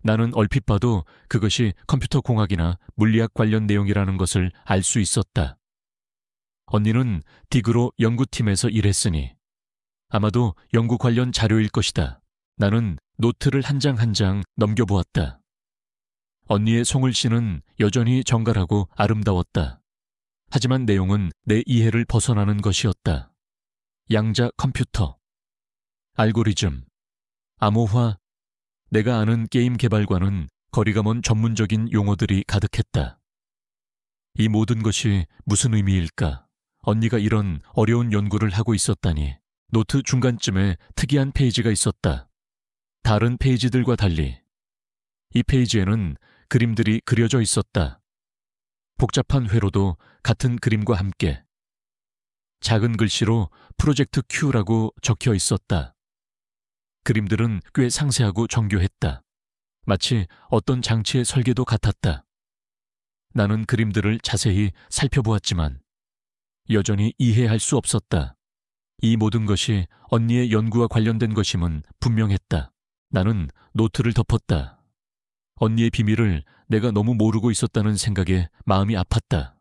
나는 얼핏 봐도 그것이 컴퓨터 공학이나 물리학 관련 내용이라는 것을 알 수 있었다. 언니는 디그로 연구팀에서 일했으니 아마도 연구 관련 자료일 것이다. 나는 노트를 한 장 한 장 넘겨보았다. 언니의 송글씨는 여전히 정갈하고 아름다웠다. 하지만 내용은 내 이해를 벗어나는 것이었다. 양자 컴퓨터, 알고리즘, 암호화, 내가 아는 게임 개발과는 거리가 먼 전문적인 용어들이 가득했다. 이 모든 것이 무슨 의미일까? 언니가 이런 어려운 연구를 하고 있었다니. 노트 중간쯤에 특이한 페이지가 있었다. 다른 페이지들과 달리 이 페이지에는 그림들이 그려져 있었다. 복잡한 회로도 같은 그림과 함께. 작은 글씨로 프로젝트 Q라고 적혀 있었다. 그림들은 꽤 상세하고 정교했다. 마치 어떤 장치의 설계도 같았다. 나는 그림들을 자세히 살펴보았지만 여전히 이해할 수 없었다. 이 모든 것이 언니의 연구와 관련된 것임은 분명했다. 나는 노트를 덮었다. 언니의 비밀을 내가 너무 모르고 있었다는 생각에 마음이 아팠다.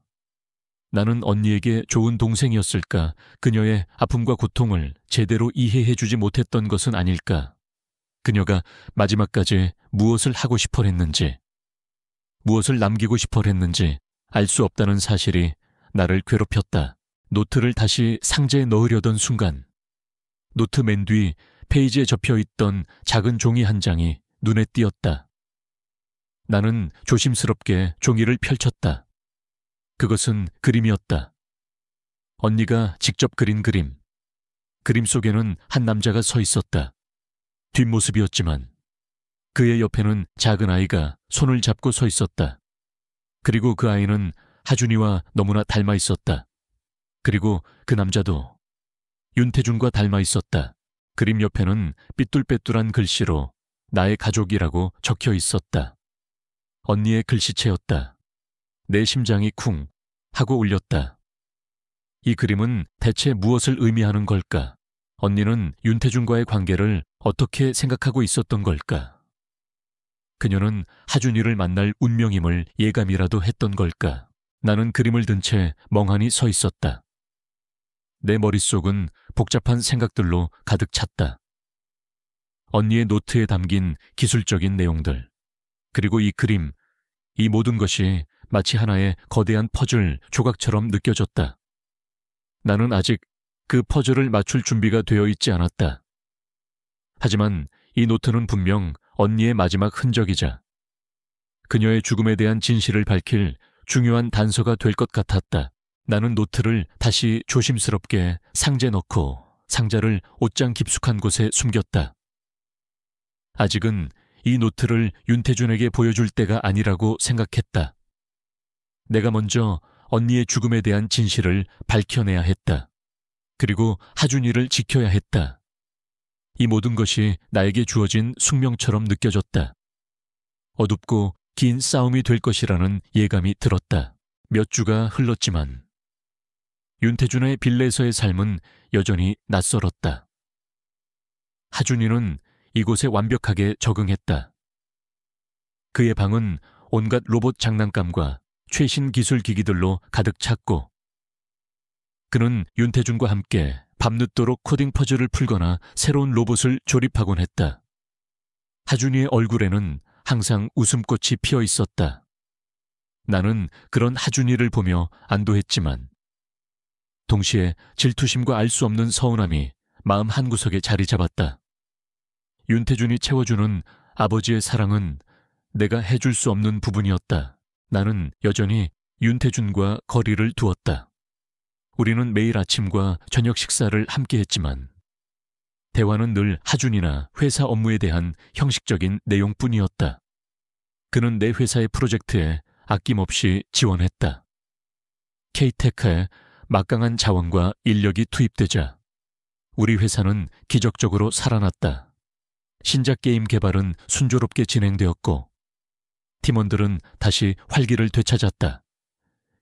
나는 언니에게 좋은 동생이었을까? 그녀의 아픔과 고통을 제대로 이해해주지 못했던 것은 아닐까? 그녀가 마지막까지 무엇을 하고 싶어 했는지, 무엇을 남기고 싶어 했는지 알 수 없다는 사실이 나를 괴롭혔다. 노트를 다시 상자에 넣으려던 순간 노트 맨 뒤 페이지에 접혀있던 작은 종이 한 장이 눈에 띄었다. 나는 조심스럽게 종이를 펼쳤다. 그것은 그림이었다. 언니가 직접 그린 그림. 그림 속에는 한 남자가 서 있었다. 뒷모습이었지만 그의 옆에는 작은 아이가 손을 잡고 서 있었다. 그리고 그 아이는 하준이와 너무나 닮아 있었다. 그리고 그 남자도 윤태준과 닮아 있었다. 그림 옆에는 삐뚤빼뚤한 글씨로 나의 가족이라고 적혀 있었다. 언니의 글씨체였다. 내 심장이 쿵 하고 울렸다. 이 그림은 대체 무엇을 의미하는 걸까? 언니는 윤태준과의 관계를 어떻게 생각하고 있었던 걸까? 그녀는 하준이를 만날 운명임을 예감이라도 했던 걸까? 나는 그림을 든 채 멍하니 서 있었다. 내 머릿속은 복잡한 생각들로 가득 찼다. 언니의 노트에 담긴 기술적인 내용들, 그리고 이 그림, 이 모든 것이 마치 하나의 거대한 퍼즐 조각처럼 느껴졌다. 나는 아직 그 퍼즐을 맞출 준비가 되어 있지 않았다. 하지만 이 노트는 분명 언니의 마지막 흔적이자 그녀의 죽음에 대한 진실을 밝힐 중요한 단서가 될 것 같았다. 나는 노트를 다시 조심스럽게 상자에 넣고 상자를 옷장 깊숙한 곳에 숨겼다. 아직은 이 노트를 윤태준에게 보여줄 때가 아니라고 생각했다. 내가 먼저 언니의 죽음에 대한 진실을 밝혀내야 했다. 그리고 하준이를 지켜야 했다. 이 모든 것이 나에게 주어진 숙명처럼 느껴졌다. 어둡고 긴 싸움이 될 것이라는 예감이 들었다. 몇 주가 흘렀지만 윤태준의 빌레에서의 삶은 여전히 낯설었다. 하준이는 이곳에 완벽하게 적응했다. 그의 방은 온갖 로봇 장난감과 최신 기술 기기들로 가득 찼고 그는 윤태준과 함께 밤늦도록 코딩 퍼즐을 풀거나 새로운 로봇을 조립하곤 했다. 하준이의 얼굴에는 항상 웃음꽃이 피어 있었다. 나는 그런 하준이를 보며 안도했지만 동시에 질투심과 알 수 없는 서운함이 마음 한구석에 자리 잡았다. 윤태준이 채워주는 아버지의 사랑은 내가 해줄 수 없는 부분이었다. 나는 여전히 윤태준과 거리를 두었다. 우리는 매일 아침과 저녁 식사를 함께 했지만 대화는 늘 하준이나 회사 업무에 대한 형식적인 내용뿐이었다. 그는 내 회사의 프로젝트에 아낌없이 지원했다. K테크에 막강한 자원과 인력이 투입되자 우리 회사는 기적적으로 살아났다. 신작 게임 개발은 순조롭게 진행되었고 팀원들은 다시 활기를 되찾았다.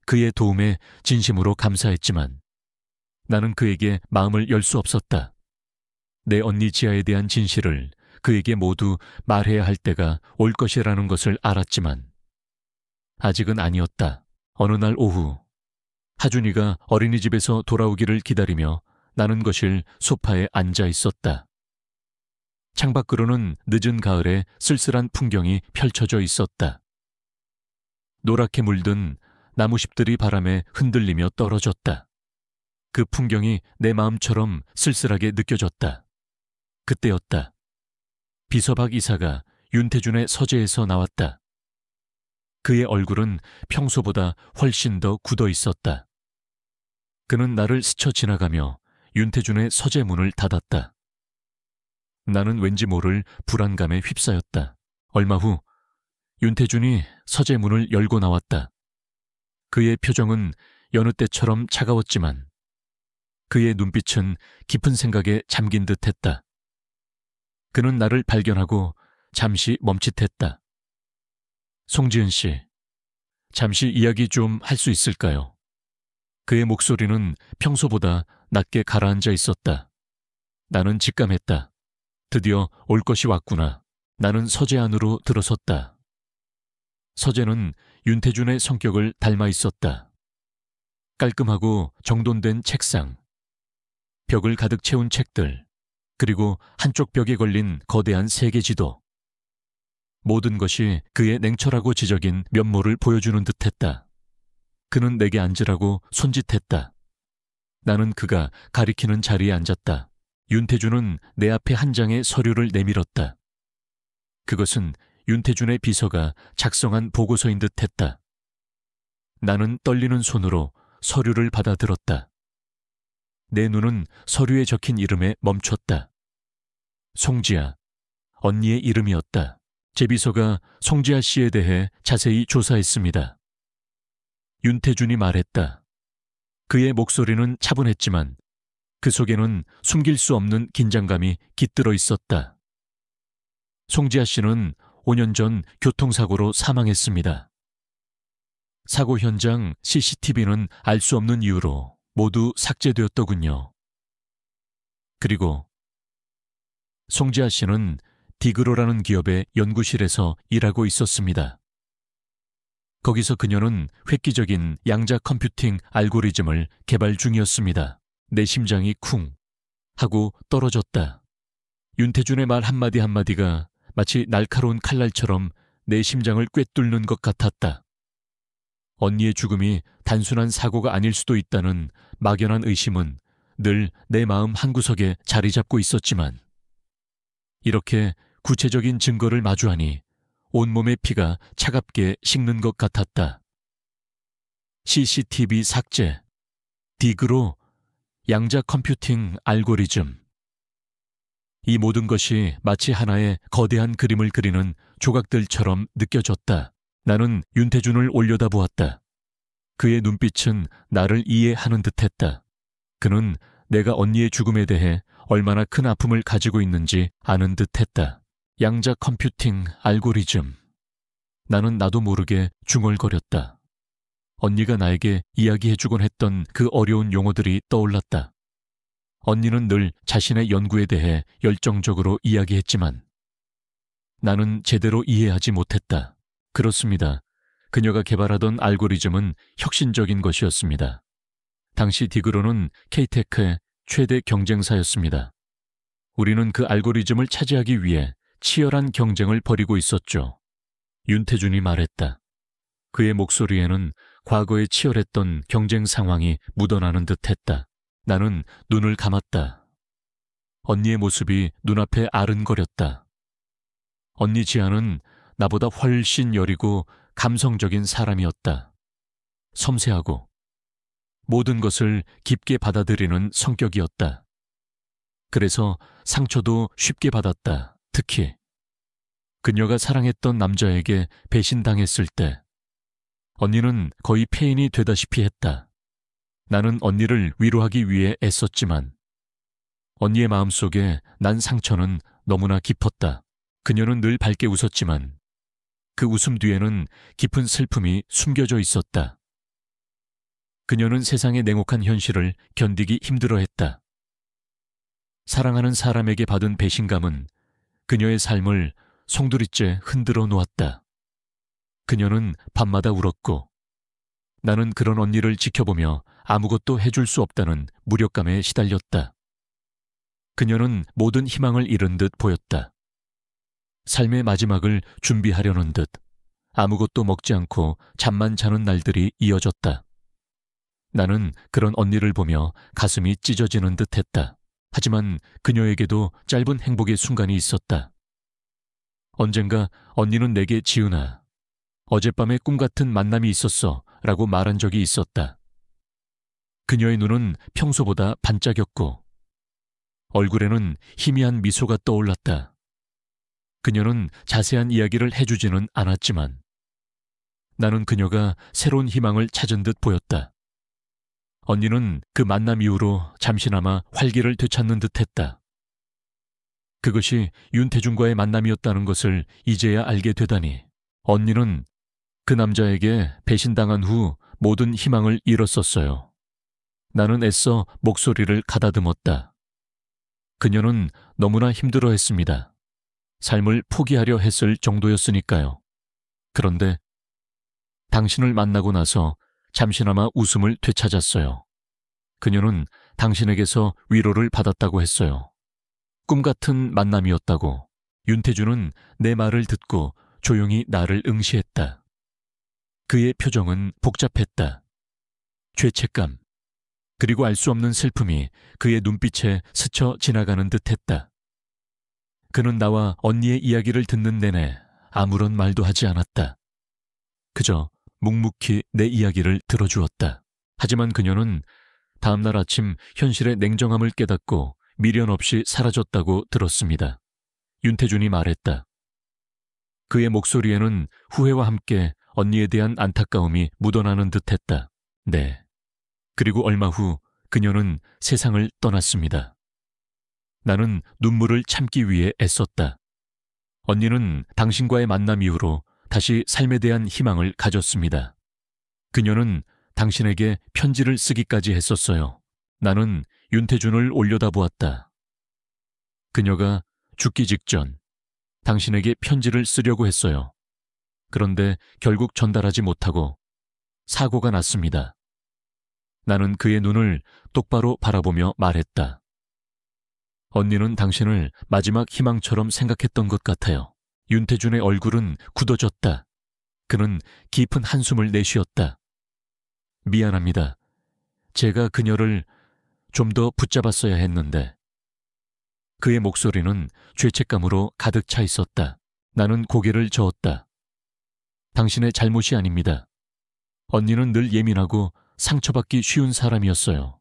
그의 도움에 진심으로 감사했지만 나는 그에게 마음을 열 수 없었다. 내 언니 지아에 대한 진실을 그에게 모두 말해야 할 때가 올 것이라는 것을 알았지만 아직은 아니었다. 어느 날 오후 하준이가 어린이집에서 돌아오기를 기다리며 나는 거실 소파에 앉아 있었다. 창밖으로는 늦은 가을에 쓸쓸한 풍경이 펼쳐져 있었다. 노랗게 물든 나무잎들이 바람에 흔들리며 떨어졌다. 그 풍경이 내 마음처럼 쓸쓸하게 느껴졌다. 그때였다. 비서박 이사가 윤태준의 서재에서 나왔다. 그의 얼굴은 평소보다 훨씬 더 굳어 있었다. 그는 나를 스쳐 지나가며 윤태준의 서재 문을 닫았다. 나는 왠지 모를 불안감에 휩싸였다. 얼마 후 윤태준이 서재 문을 열고 나왔다. 그의 표정은 여느 때처럼 차가웠지만 그의 눈빛은 깊은 생각에 잠긴 듯했다. 그는 나를 발견하고 잠시 멈칫했다. 송지은 씨, 잠시 이야기 좀 할 수 있을까요? 그의 목소리는 평소보다 낮게 가라앉아 있었다. 나는 직감했다. 드디어 올 것이 왔구나. 나는 서재 안으로 들어섰다. 서재는 윤태준의 성격을 닮아 있었다. 깔끔하고 정돈된 책상, 벽을 가득 채운 책들, 그리고 한쪽 벽에 걸린 거대한 세계지도. 모든 것이 그의 냉철하고 지적인 면모를 보여주는 듯했다. 그는 내게 앉으라고 손짓했다. 나는 그가 가리키는 자리에 앉았다. 윤태준은 내 앞에 한 장의 서류를 내밀었다. 그것은 윤태준의 비서가 작성한 보고서인 듯했다. 나는 떨리는 손으로 서류를 받아들었다. 내 눈은 서류에 적힌 이름에 멈췄다. 송지아, 언니의 이름이었다. 제 비서가 송지아 씨에 대해 자세히 조사했습니다. 윤태준이 말했다. 그의 목소리는 차분했지만 그 속에는 숨길 수 없는 긴장감이 깃들어 있었다. 송지아 씨는 5년 전 교통사고로 사망했습니다. 사고 현장 CCTV는 알 수 없는 이유로 모두 삭제되었더군요. 그리고 송지아 씨는 디그로라는 기업의 연구실에서 일하고 있었습니다. 거기서 그녀는 획기적인 양자 컴퓨팅 알고리즘을 개발 중이었습니다. 내 심장이 쿵 하고 떨어졌다. 윤태준의 말 한마디 한마디가 마치 날카로운 칼날처럼 내 심장을 꿰뚫는 것 같았다. 언니의 죽음이 단순한 사고가 아닐 수도 있다는 막연한 의심은 늘 내 마음 한구석에 자리 잡고 있었지만 이렇게 구체적인 증거를 마주하니 온몸의 피가 차갑게 식는 것 같았다. CCTV 삭제, 디그로, 양자 컴퓨팅 알고리즘. 이 모든 것이 마치 하나의 거대한 그림을 그리는 조각들처럼 느껴졌다. 나는 윤태준을 올려다보았다. 그의 눈빛은 나를 이해하는 듯했다. 그는 내가 언니의 죽음에 대해 얼마나 큰 아픔을 가지고 있는지 아는 듯했다. 양자 컴퓨팅 알고리즘. 나는 나도 모르게 중얼거렸다. 언니가 나에게 이야기해주곤 했던 그 어려운 용어들이 떠올랐다. 언니는 늘 자신의 연구에 대해 열정적으로 이야기했지만 나는 제대로 이해하지 못했다. 그렇습니다. 그녀가 개발하던 알고리즘은 혁신적인 것이었습니다. 당시 디그로는 K테크의 최대 경쟁사였습니다. 우리는 그 알고리즘을 차지하기 위해 치열한 경쟁을 벌이고 있었죠. 윤태준이 말했다. 그의 목소리에는 과거에 치열했던 경쟁 상황이 묻어나는 듯했다. 나는 눈을 감았다. 언니의 모습이 눈앞에 아른거렸다. 언니 지아는 나보다 훨씬 여리고 감성적인 사람이었다. 섬세하고 모든 것을 깊게 받아들이는 성격이었다. 그래서 상처도 쉽게 받았다. 특히 그녀가 사랑했던 남자에게 배신당했을 때 언니는 거의 폐인이 되다시피 했다. 나는 언니를 위로하기 위해 애썼지만 언니의 마음속에 난 상처는 너무나 깊었다. 그녀는 늘 밝게 웃었지만 그 웃음 뒤에는 깊은 슬픔이 숨겨져 있었다. 그녀는 세상의 냉혹한 현실을 견디기 힘들어했다. 사랑하는 사람에게 받은 배신감은 그녀의 삶을 송두리째 흔들어 놓았다. 그녀는 밤마다 울었고 나는 그런 언니를 지켜보며 아무것도 해줄 수 없다는 무력감에 시달렸다. 그녀는 모든 희망을 잃은 듯 보였다. 삶의 마지막을 준비하려는 듯 아무것도 먹지 않고 잠만 자는 날들이 이어졌다. 나는 그런 언니를 보며 가슴이 찢어지는 듯했다. 하지만 그녀에게도 짧은 행복의 순간이 있었다. 언젠가 언니는 내게 지은아, 어젯밤에 꿈 같은 만남이 있었어 라고 말한 적이 있었다. 그녀의 눈은 평소보다 반짝였고 얼굴에는 희미한 미소가 떠올랐다. 그녀는 자세한 이야기를 해주지는 않았지만 나는 그녀가 새로운 희망을 찾은 듯 보였다. 언니는 그 만남 이후로 잠시나마 활기를 되찾는 듯했다. 그것이 윤태준과의 만남이었다는 것을 이제야 알게 되다니 언니는 그 남자에게 배신당한 후 모든 희망을 잃었었어요. 나는 애써 목소리를 가다듬었다. 그녀는 너무나 힘들어했습니다. 삶을 포기하려 했을 정도였으니까요. 그런데 당신을 만나고 나서 잠시나마 웃음을 되찾았어요. 그녀는 당신에게서 위로를 받았다고 했어요. 꿈 같은 만남이었다고. 윤태준은 내 말을 듣고 조용히 나를 응시했다. 그의 표정은 복잡했다. 죄책감, 그리고 알 수 없는 슬픔이 그의 눈빛에 스쳐 지나가는 듯했다. 그는 나와 언니의 이야기를 듣는 내내 아무런 말도 하지 않았다. 그저 묵묵히 내 이야기를 들어주었다. 하지만 그녀는 다음날 아침 현실의 냉정함을 깨닫고 미련 없이 사라졌다고 들었습니다. 윤태준이 말했다. 그의 목소리에는 후회와 함께 언니에 대한 안타까움이 묻어나는 듯했다. 네. 그리고 얼마 후 그녀는 세상을 떠났습니다. 나는 눈물을 참기 위해 애썼다. 언니는 당신과의 만남 이후로 다시 삶에 대한 희망을 가졌습니다. 그녀는 당신에게 편지를 쓰기까지 했었어요. 나는 윤태준을 올려다보았다. 그녀가 죽기 직전 당신에게 편지를 쓰려고 했어요. 그런데 결국 전달하지 못하고 사고가 났습니다. 나는 그의 눈을 똑바로 바라보며 말했다. 언니는 당신을 마지막 희망처럼 생각했던 것 같아요. 윤태준의 얼굴은 굳어졌다. 그는 깊은 한숨을 내쉬었다. 미안합니다. 제가 그녀를 좀 더 붙잡았어야 했는데. 그의 목소리는 죄책감으로 가득 차 있었다. 나는 고개를 저었다. 당신의 잘못이 아닙니다. 언니는 늘 예민하고 상처받기 쉬운 사람이었어요.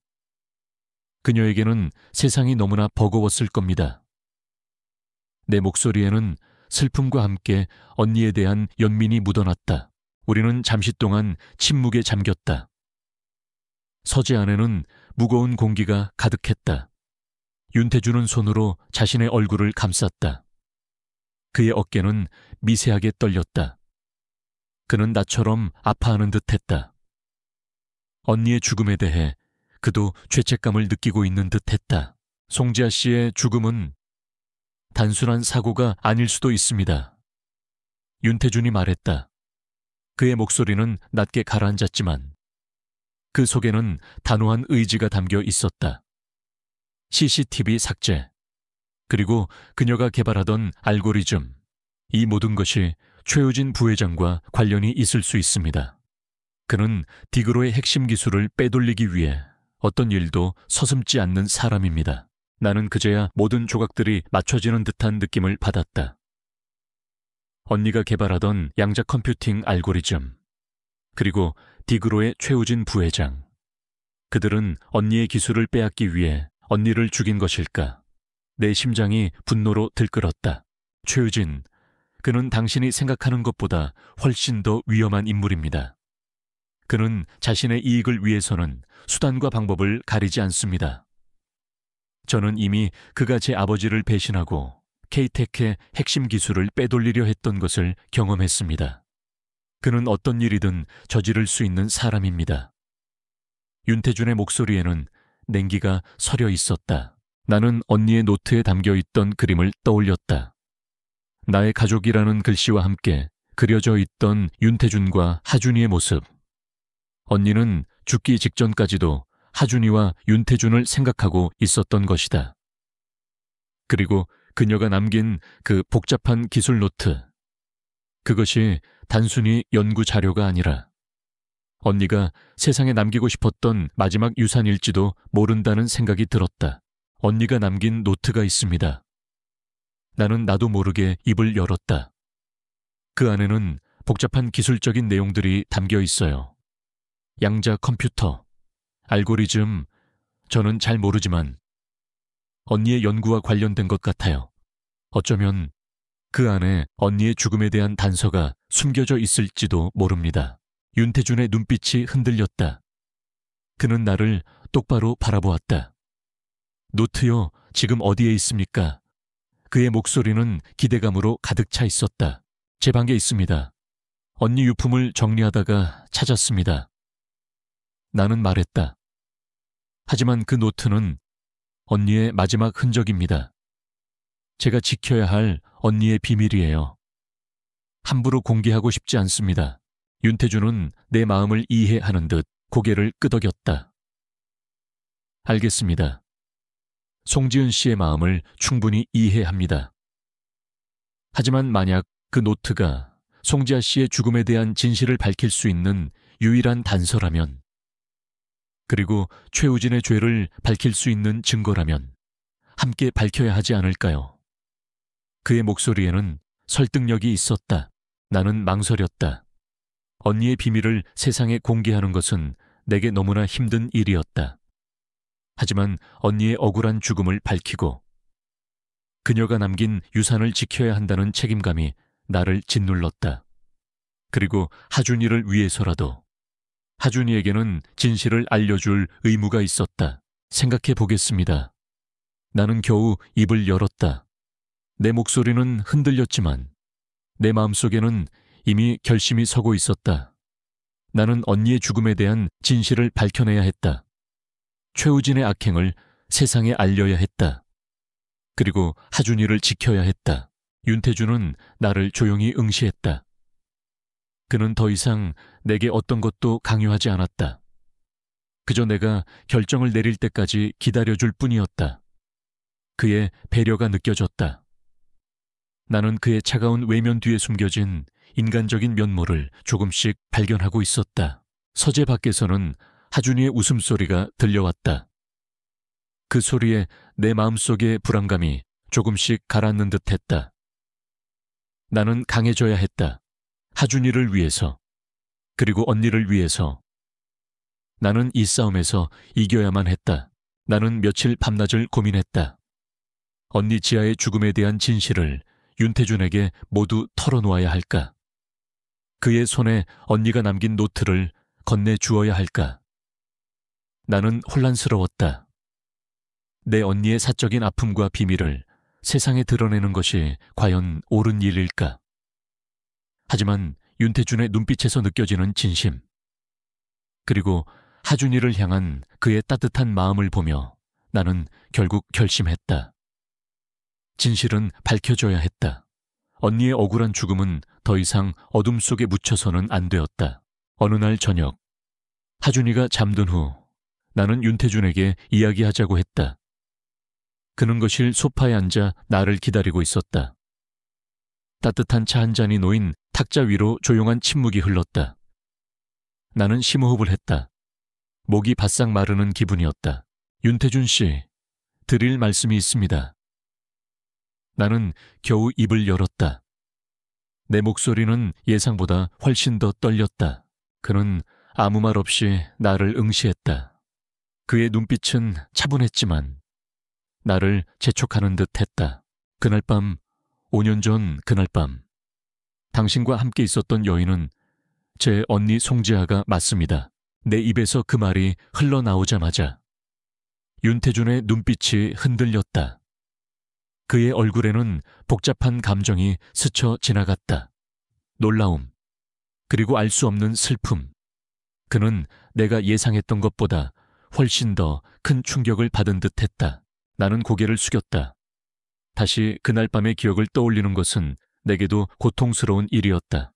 그녀에게는 세상이 너무나 버거웠을 겁니다. 내 목소리에는 슬픔과 함께 언니에 대한 연민이 묻어났다. 우리는 잠시 동안 침묵에 잠겼다. 서재 안에는 무거운 공기가 가득했다. 윤태준은 손으로 자신의 얼굴을 감쌌다. 그의 어깨는 미세하게 떨렸다. 그는 나처럼 아파하는 듯했다. 언니의 죽음에 대해 그도 죄책감을 느끼고 있는 듯했다. 송지아 씨의 죽음은 단순한 사고가 아닐 수도 있습니다. 윤태준이 말했다. 그의 목소리는 낮게 가라앉았지만 그 속에는 단호한 의지가 담겨 있었다. CCTV 삭제, 그리고 그녀가 개발하던 알고리즘, 이 모든 것이 최우진 부회장과 관련이 있을 수 있습니다. 그는 디그로의 핵심 기술을 빼돌리기 위해 어떤 일도 서슴지 않는 사람입니다. 나는 그제야 모든 조각들이 맞춰지는 듯한 느낌을 받았다. 언니가 개발하던 양자 컴퓨팅 알고리즘, 그리고 디그로의 최우진 부회장. 그들은 언니의 기술을 빼앗기 위해 언니를 죽인 것일까? 내 심장이 분노로 들끓었다. 최우진, 그는 당신이 생각하는 것보다 훨씬 더 위험한 인물입니다. 그는 자신의 이익을 위해서는 수단과 방법을 가리지 않습니다. 저는 이미 그가 제 아버지를 배신하고 K-텍의 핵심 기술을 빼돌리려 했던 것을 경험했습니다. 그는 어떤 일이든 저지를 수 있는 사람입니다. 윤태준의 목소리에는 냉기가 서려 있었다. 나는 언니의 노트에 담겨있던 그림을 떠올렸다. 나의 가족이라는 글씨와 함께 그려져 있던 윤태준과 하준이의 모습. 언니는 죽기 직전까지도 하준이와 윤태준을 생각하고 있었던 것이다. 그리고 그녀가 남긴 그 복잡한 기술 노트. 그것이 단순히 연구 자료가 아니라 언니가 세상에 남기고 싶었던 마지막 유산일지도 모른다는 생각이 들었다. 언니가 남긴 노트가 있습니다. 나는 나도 모르게 입을 열었다. 그 안에는 복잡한 기술적인 내용들이 담겨 있어요. 양자 컴퓨터, 알고리즘, 저는 잘 모르지만 언니의 연구와 관련된 것 같아요. 어쩌면 그 안에 언니의 죽음에 대한 단서가 숨겨져 있을지도 모릅니다. 윤태준의 눈빛이 흔들렸다. 그는 나를 똑바로 바라보았다. 노트요, 지금 어디에 있습니까? 그의 목소리는 기대감으로 가득 차 있었다. 제 방에 있습니다. 언니 유품을 정리하다가 찾았습니다. 나는 말했다. 하지만 그 노트는 언니의 마지막 흔적입니다. 제가 지켜야 할 언니의 비밀이에요. 함부로 공개하고 싶지 않습니다. 윤태준은 내 마음을 이해하는 듯 고개를 끄덕였다. 알겠습니다. 송지은 씨의 마음을 충분히 이해합니다. 하지만 만약 그 노트가 송지아 씨의 죽음에 대한 진실을 밝힐 수 있는 유일한 단서라면, 그리고 최우진의 죄를 밝힐 수 있는 증거라면 함께 밝혀야 하지 않을까요? 그의 목소리에는 설득력이 있었다. 나는 망설였다. 언니의 비밀을 세상에 공개하는 것은 내게 너무나 힘든 일이었다. 하지만 언니의 억울한 죽음을 밝히고 그녀가 남긴 유산을 지켜야 한다는 책임감이 나를 짓눌렀다. 그리고 하준이를 위해서라도 하준이에게는 진실을 알려줄 의무가 있었다. 생각해 보겠습니다. 나는 겨우 입을 열었다. 내 목소리는 흔들렸지만 내 마음속에는 이미 결심이 서고 있었다. 나는 언니의 죽음에 대한 진실을 밝혀내야 했다. 최우진의 악행을 세상에 알려야 했다. 그리고 하준이를 지켜야 했다. 윤태준은 나를 조용히 응시했다. 그는 더 이상 내게 어떤 것도 강요하지 않았다. 그저 내가 결정을 내릴 때까지 기다려줄 뿐이었다. 그의 배려가 느껴졌다. 나는 그의 차가운 외면 뒤에 숨겨진 인간적인 면모를 조금씩 발견하고 있었다. 서재 밖에서는 하준이의 웃음소리가 들려왔다. 그 소리에 내 마음속의 불안감이 조금씩 가라앉는 듯했다. 나는 강해져야 했다. 하준이를 위해서, 그리고 언니를 위해서. 나는 이 싸움에서 이겨야만 했다. 나는 며칠 밤낮을 고민했다. 언니 지아의 죽음에 대한 진실을 윤태준에게 모두 털어놓아야 할까? 그의 손에 언니가 남긴 노트를 건네주어야 할까? 나는 혼란스러웠다. 내 언니의 사적인 아픔과 비밀을 세상에 드러내는 것이 과연 옳은 일일까? 하지만 윤태준의 눈빛에서 느껴지는 진심, 그리고 하준이를 향한 그의 따뜻한 마음을 보며 나는 결국 결심했다. 진실은 밝혀져야 했다. 언니의 억울한 죽음은 더 이상 어둠 속에 묻혀서는 안 되었다. 어느 날 저녁, 하준이가 잠든 후 나는 윤태준에게 이야기하자고 했다. 그는 거실 소파에 앉아 나를 기다리고 있었다. 따뜻한 차 한 잔이 놓인 탁자 위로 조용한 침묵이 흘렀다. 나는 심호흡을 했다. 목이 바싹 마르는 기분이었다. 윤태준 씨, 드릴 말씀이 있습니다. 나는 겨우 입을 열었다. 내 목소리는 예상보다 훨씬 더 떨렸다. 그는 아무 말 없이 나를 응시했다. 그의 눈빛은 차분했지만 나를 재촉하는 듯 했다. 그날 밤, 5년 전 그날 밤, 당신과 함께 있었던 여인은 제 언니 송지아가 맞습니다. 내 입에서 그 말이 흘러나오자마자 윤태준의 눈빛이 흔들렸다. 그의 얼굴에는 복잡한 감정이 스쳐 지나갔다. 놀라움, 그리고 알 수 없는 슬픔. 그는 내가 예상했던 것보다 훨씬 더 큰 충격을 받은 듯했다. 나는 고개를 숙였다. 다시 그날 밤의 기억을 떠올리는 것은 내게도 고통스러운 일이었다.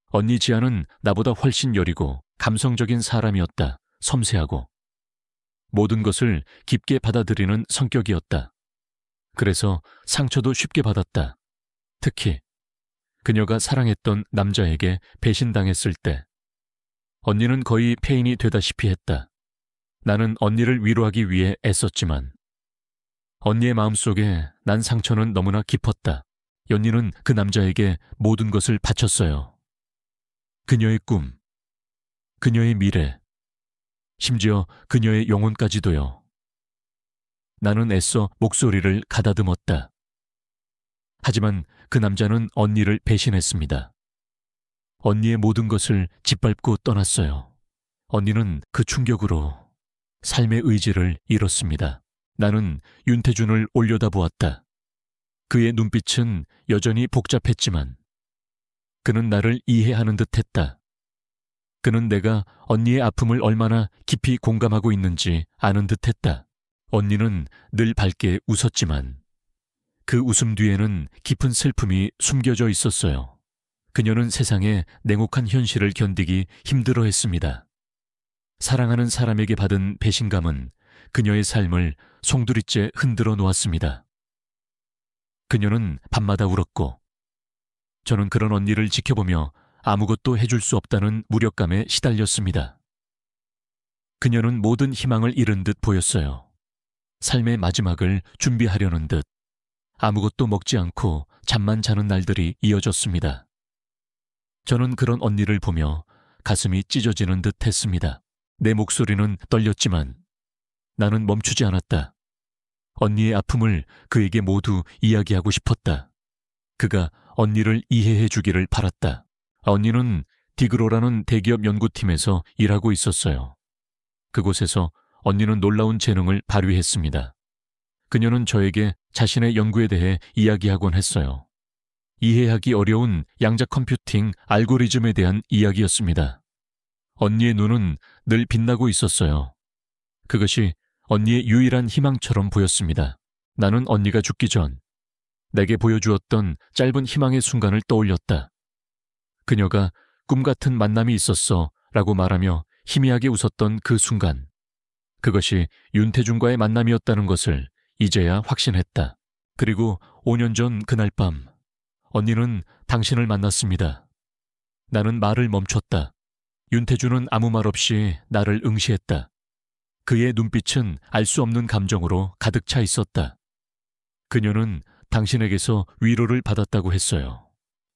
언니 지아는 나보다 훨씬 여리고 감성적인 사람이었다. 섬세하고 모든 것을 깊게 받아들이는 성격이었다. 그래서 상처도 쉽게 받았다. 특히 그녀가 사랑했던 남자에게 배신당했을 때 언니는 거의 폐인이 되다시피 했다. 나는 언니를 위로하기 위해 애썼지만 언니의 마음속에 난 상처는 너무나 깊었다. 연희는 그 남자에게 모든 것을 바쳤어요. 그녀의 꿈, 그녀의 미래, 심지어 그녀의 영혼까지도요. 나는 애써 목소리를 가다듬었다. 하지만 그 남자는 언니를 배신했습니다. 언니의 모든 것을 짓밟고 떠났어요. 언니는 그 충격으로 삶의 의지를 잃었습니다. 나는 윤태준을 올려다보았다. 그의 눈빛은 여전히 복잡했지만 그는 나를 이해하는 듯했다. 그는 내가 언니의 아픔을 얼마나 깊이 공감하고 있는지 아는 듯했다. 언니는 늘 밝게 웃었지만 그 웃음 뒤에는 깊은 슬픔이 숨겨져 있었어요. 그녀는 세상의 냉혹한 현실을 견디기 힘들어했습니다. 사랑하는 사람에게 받은 배신감은 그녀의 삶을 송두리째 흔들어 놓았습니다. 그녀는 밤마다 울었고 저는 그런 언니를 지켜보며 아무것도 해줄 수 없다는 무력감에 시달렸습니다. 그녀는 모든 희망을 잃은 듯 보였어요. 삶의 마지막을 준비하려는 듯 아무것도 먹지 않고 잠만 자는 날들이 이어졌습니다. 저는 그런 언니를 보며 가슴이 찢어지는 듯 했습니다. 내 목소리는 떨렸지만 나는 멈추지 않았다. 언니의 아픔을 그에게 모두 이야기하고 싶었다. 그가 언니를 이해해 주기를 바랐다. 언니는 디그로라는 대기업 연구팀에서 일하고 있었어요. 그곳에서 언니는 놀라운 재능을 발휘했습니다. 그녀는 저에게 자신의 연구에 대해 이야기하곤 했어요. 이해하기 어려운 양자 컴퓨팅 알고리즘에 대한 이야기였습니다. 언니의 눈은 늘 빛나고 있었어요. 그것이 언니의 유일한 희망처럼 보였습니다. 나는 언니가 죽기 전 내게 보여주었던 짧은 희망의 순간을 떠올렸다. 그녀가 꿈 같은 만남이 있었어 라고 말하며 희미하게 웃었던 그 순간. 그것이 윤태준과의 만남이었다는 것을 이제야 확신했다. 그리고 5년 전 그날 밤 언니는 당신을 만났습니다. 나는 말을 멈췄다. 윤태준은 아무 말 없이 나를 응시했다. 그의 눈빛은 알 수 없는 감정으로 가득 차 있었다. 그녀는 당신에게서 위로를 받았다고 했어요.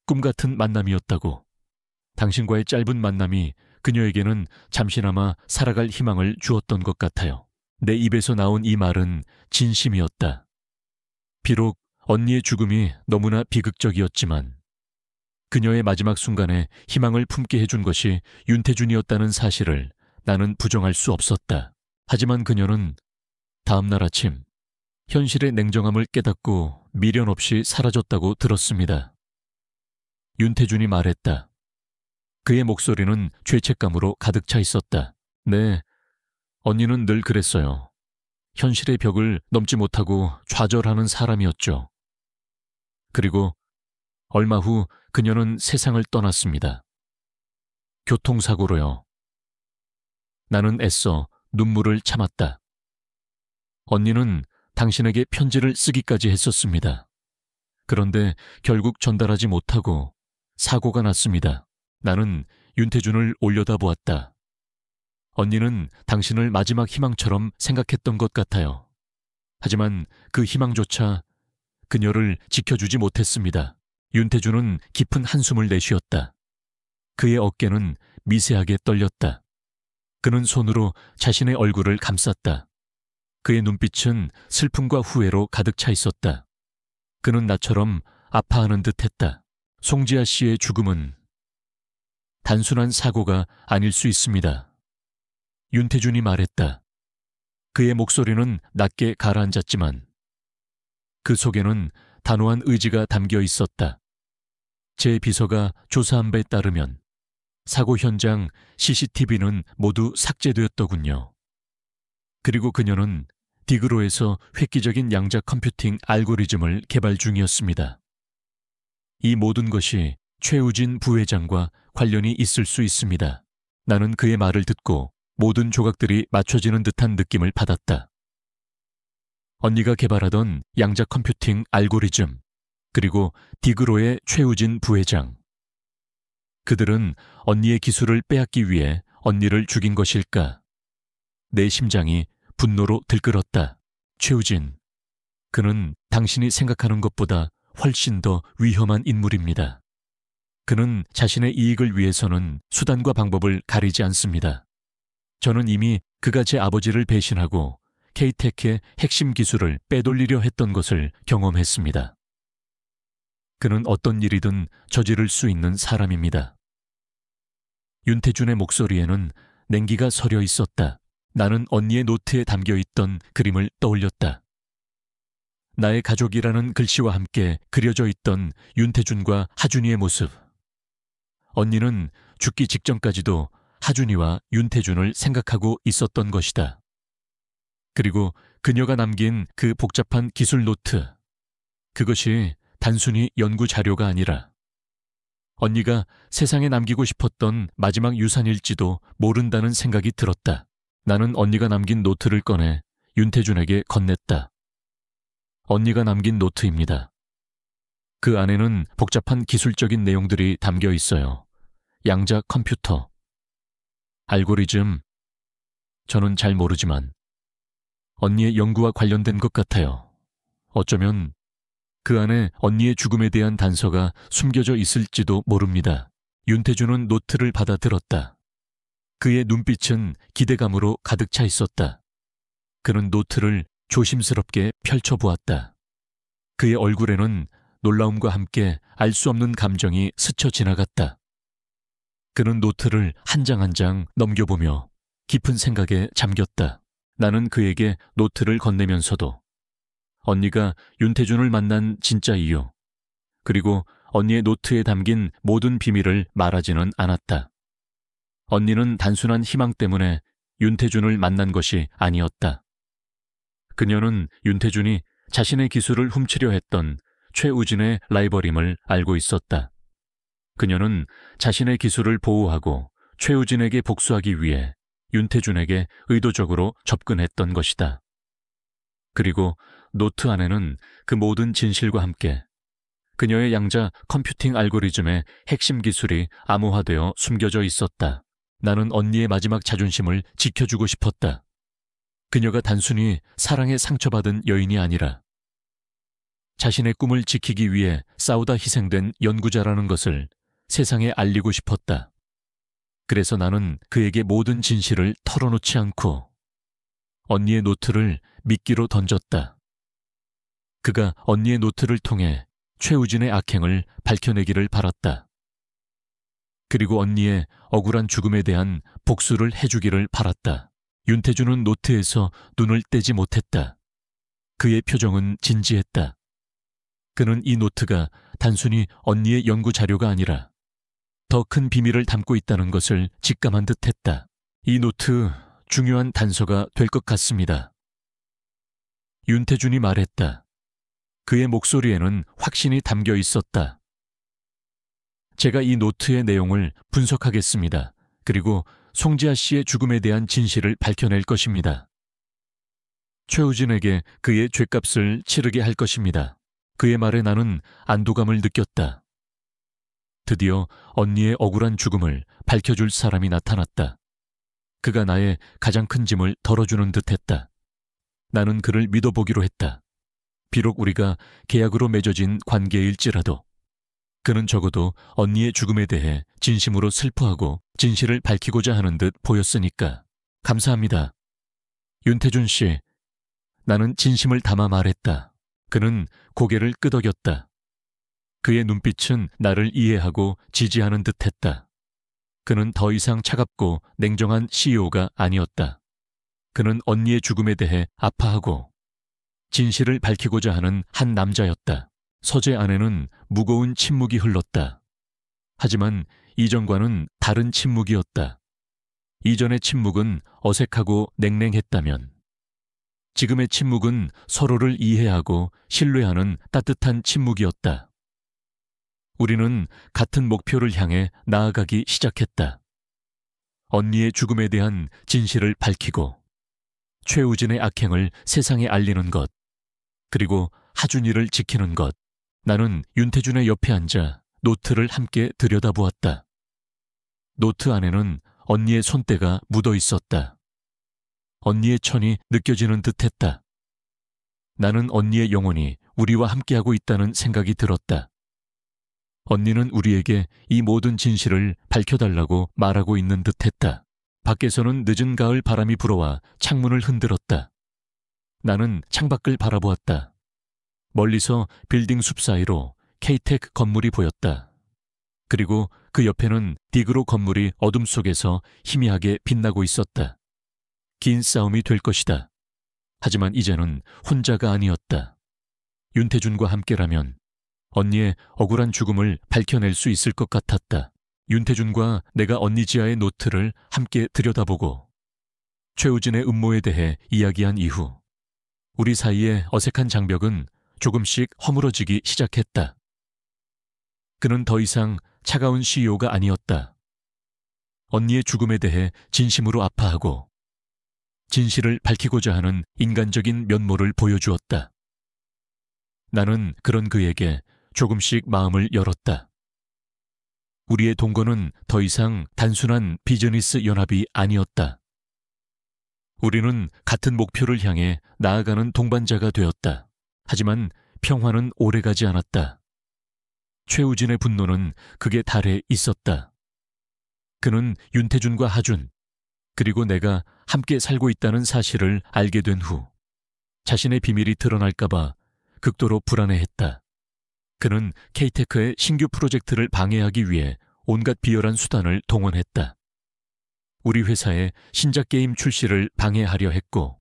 꿈 같은 만남이었다고. 당신과의 짧은 만남이 그녀에게는 잠시나마 살아갈 희망을 주었던 것 같아요. 내 입에서 나온 이 말은 진심이었다. 비록 언니의 죽음이 너무나 비극적이었지만 그녀의 마지막 순간에 희망을 품게 해준 것이 윤태준이었다는 사실을 나는 부정할 수 없었다. 하지만 그녀는 다음 날 아침 현실의 냉정함을 깨닫고 미련 없이 사라졌다고 들었습니다. 윤태준이 말했다. 그의 목소리는 죄책감으로 가득 차 있었다. 네, 언니는 늘 그랬어요. 현실의 벽을 넘지 못하고 좌절하는 사람이었죠. 그리고 얼마 후 그녀는 세상을 떠났습니다. 교통사고로요. 나는 애써 눈물을 참았다. 언니는 당신에게 편지를 쓰기까지 했었습니다. 그런데 결국 전달하지 못하고 사고가 났습니다. 나는 윤태준을 올려다보았다. 언니는 당신을 마지막 희망처럼 생각했던 것 같아요. 하지만 그 희망조차 그녀를 지켜주지 못했습니다. 윤태준은 깊은 한숨을 내쉬었다. 그의 어깨는 미세하게 떨렸다. 그는 손으로 자신의 얼굴을 감쌌다. 그의 눈빛은 슬픔과 후회로 가득 차 있었다. 그는 나처럼 아파하는 듯했다. 송지아 씨의 죽음은 단순한 사고가 아닐 수 있습니다. 윤태준이 말했다. 그의 목소리는 낮게 가라앉았지만 그 속에는 단호한 의지가 담겨 있었다. 제 비서가 조사한 바에 따르면 사고 현장 CCTV는 모두 삭제되었더군요. 그리고 그녀는 디그로에서 획기적인 양자 컴퓨팅 알고리즘을 개발 중이었습니다. 이 모든 것이 최우진 부회장과 관련이 있을 수 있습니다. 나는 그의 말을 듣고 모든 조각들이 맞춰지는 듯한 느낌을 받았다. 언니가 개발하던 양자 컴퓨팅 알고리즘, 그리고 디그로의 최우진 부회장. 그들은 언니의 기술을 빼앗기 위해 언니를 죽인 것일까? 내 심장이 분노로 들끓었다. 최우진, 그는 당신이 생각하는 것보다 훨씬 더 위험한 인물입니다. 그는 자신의 이익을 위해서는 수단과 방법을 가리지 않습니다. 저는 이미 그가 제 아버지를 배신하고 K-TEC의 핵심 기술을 빼돌리려 했던 것을 경험했습니다. 그는 어떤 일이든 저지를 수 있는 사람입니다. 윤태준의 목소리에는 냉기가 서려 있었다. 나는 언니의 노트에 담겨있던 그림을 떠올렸다. 나의 가족이라는 글씨와 함께 그려져 있던 윤태준과 하준이의 모습. 언니는 죽기 직전까지도 하준이와 윤태준을 생각하고 있었던 것이다. 그리고 그녀가 남긴 그 복잡한 기술 노트. 그것이 단순히 연구 자료가 아니라 언니가 세상에 남기고 싶었던 마지막 유산일지도 모른다는 생각이 들었다. 나는 언니가 남긴 노트를 꺼내 윤태준에게 건넸다. 언니가 남긴 노트입니다. 그 안에는 복잡한 기술적인 내용들이 담겨 있어요. 양자 컴퓨터, 알고리즘, 저는 잘 모르지만 언니의 연구와 관련된 것 같아요. 어쩌면 그 안에 언니의 죽음에 대한 단서가 숨겨져 있을지도 모릅니다. 윤태준은 노트를 받아들었다. 그의 눈빛은 기대감으로 가득 차 있었다. 그는 노트를 조심스럽게 펼쳐보았다. 그의 얼굴에는 놀라움과 함께 알 수 없는 감정이 스쳐 지나갔다. 그는 노트를 한 장 한 장 넘겨보며 깊은 생각에 잠겼다. 나는 그에게 노트를 건네면서도 언니가 윤태준을 만난 진짜 이유, 그리고 언니의 노트에 담긴 모든 비밀을 말하지는 않았다. 언니는 단순한 희망 때문에 윤태준을 만난 것이 아니었다. 그녀는 윤태준이 자신의 기술을 훔치려 했던 최우진의 라이벌임을 알고 있었다. 그녀는 자신의 기술을 보호하고 최우진에게 복수하기 위해 윤태준에게 의도적으로 접근했던 것이다. 그리고 노트 안에는 그 모든 진실과 함께 그녀의 양자 컴퓨팅 알고리즘의 핵심 기술이 암호화되어 숨겨져 있었다. 나는 언니의 마지막 자존심을 지켜주고 싶었다. 그녀가 단순히 사랑에 상처받은 여인이 아니라 자신의 꿈을 지키기 위해 싸우다 희생된 연구자라는 것을 세상에 알리고 싶었다. 그래서 나는 그에게 모든 진실을 털어놓지 않고 언니의 노트를 미끼로 던졌다. 그가 언니의 노트를 통해 최우진의 악행을 밝혀내기를 바랐다. 그리고 언니의 억울한 죽음에 대한 복수를 해주기를 바랐다. 윤태준은 노트에서 눈을 떼지 못했다. 그의 표정은 진지했다. 그는 이 노트가 단순히 언니의 연구 자료가 아니라 더 큰 비밀을 담고 있다는 것을 직감한 듯했다. 이 노트 중요한 단서가 될 것 같습니다. 윤태준이 말했다. 그의 목소리에는 확신이 담겨 있었다. 제가 이 노트의 내용을 분석하겠습니다. 그리고 송지아 씨의 죽음에 대한 진실을 밝혀낼 것입니다. 최우진에게 그의 죗값을 치르게 할 것입니다. 그의 말에 나는 안도감을 느꼈다. 드디어 언니의 억울한 죽음을 밝혀줄 사람이 나타났다. 그가 나의 가장 큰 짐을 덜어주는 듯했다. 나는 그를 믿어보기로 했다. 비록 우리가 계약으로 맺어진 관계일지라도 그는 적어도 언니의 죽음에 대해 진심으로 슬퍼하고 진실을 밝히고자 하는 듯 보였으니까. 감사합니다. 윤태준 씨, 나는 진심을 담아 말했다. 그는 고개를 끄덕였다. 그의 눈빛은 나를 이해하고 지지하는 듯했다. 그는 더 이상 차갑고 냉정한 CEO가 아니었다. 그는 언니의 죽음에 대해 아파하고 진실을 밝히고자 하는 한 남자였다. 서재 안에는 무거운 침묵이 흘렀다. 하지만 이전과는 다른 침묵이었다. 이전의 침묵은 어색하고 냉랭했다면 지금의 침묵은 서로를 이해하고 신뢰하는 따뜻한 침묵이었다. 우리는 같은 목표를 향해 나아가기 시작했다. 언니의 죽음에 대한 진실을 밝히고 최우진의 악행을 세상에 알리는 것, 그리고 하준이를 지키는 것. 나는 윤태준의 옆에 앉아 노트를 함께 들여다보았다. 노트 안에는 언니의 손때가 묻어 있었다. 언니의 천이 느껴지는 듯했다. 나는 언니의 영혼이 우리와 함께하고 있다는 생각이 들었다. 언니는 우리에게 이 모든 진실을 밝혀달라고 말하고 있는 듯했다. 밖에서는 늦은 가을 바람이 불어와 창문을 흔들었다. 나는 창밖을 바라보았다. 멀리서 빌딩 숲 사이로 K-Tech 건물이 보였다. 그리고 그 옆에는 디그로 건물이 어둠 속에서 희미하게 빛나고 있었다. 긴 싸움이 될 것이다. 하지만 이제는 혼자가 아니었다. 윤태준과 함께라면 언니의 억울한 죽음을 밝혀낼 수 있을 것 같았다. 윤태준과 내가 언니 지아의 노트를 함께 들여다보고 최우진의 음모에 대해 이야기한 이후 우리 사이의 어색한 장벽은 조금씩 허물어지기 시작했다. 그는 더 이상 차가운 CEO가 아니었다. 언니의 죽음에 대해 진심으로 아파하고 진실을 밝히고자 하는 인간적인 면모를 보여주었다. 나는 그런 그에게 조금씩 마음을 열었다. 우리의 동거는 더 이상 단순한 비즈니스 연합이 아니었다. 우리는 같은 목표를 향해 나아가는 동반자가 되었다. 하지만 평화는 오래가지 않았다. 최우진의 분노는 극에 달해 있었다. 그는 윤태준과 하준, 그리고 내가 함께 살고 있다는 사실을 알게 된 후 자신의 비밀이 드러날까봐 극도로 불안해했다. 그는 K-Tech의 신규 프로젝트를 방해하기 위해 온갖 비열한 수단을 동원했다. 우리 회사의 신작 게임 출시를 방해하려 했고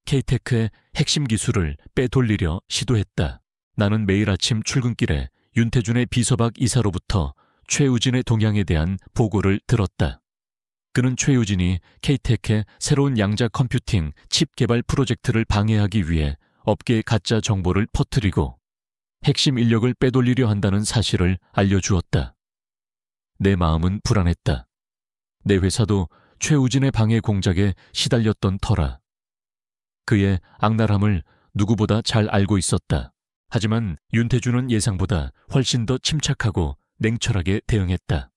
K-Tech의 핵심 기술을 빼돌리려 시도했다. 나는 매일 아침 출근길에 윤태준의 비서박 이사로부터 최우진의 동향에 대한 보고를 들었다. 그는 최우진이 K-Tech의 새로운 양자 컴퓨팅 칩 개발 프로젝트를 방해하기 위해 업계에 가짜 정보를 퍼뜨리고 핵심 인력을 빼돌리려 한다는 사실을 알려주었다. 내 마음은 불안했다. 내 회사도 최우진의 방해 공작에 시달렸던 터라. 그의 악랄함을 누구보다 잘 알고 있었다. 하지만 윤태준은 예상보다 훨씬 더 침착하고 냉철하게 대응했다.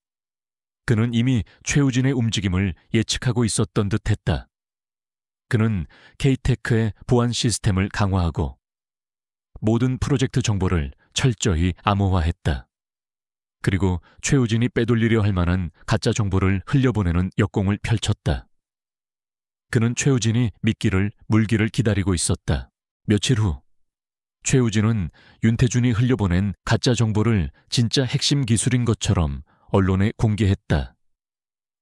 그는 이미 최우진의 움직임을 예측하고 있었던 듯했다. 그는 K-Tech의 보안 시스템을 강화하고 모든 프로젝트 정보를 철저히 암호화했다. 그리고 최우진이 빼돌리려 할 만한 가짜 정보를 흘려보내는 역공을 펼쳤다. 그는 최우진이 미끼를 물기를 기다리고 있었다. 며칠 후 최우진은 윤태준이 흘려보낸 가짜 정보를 진짜 핵심 기술인 것처럼 언론에 공개했다.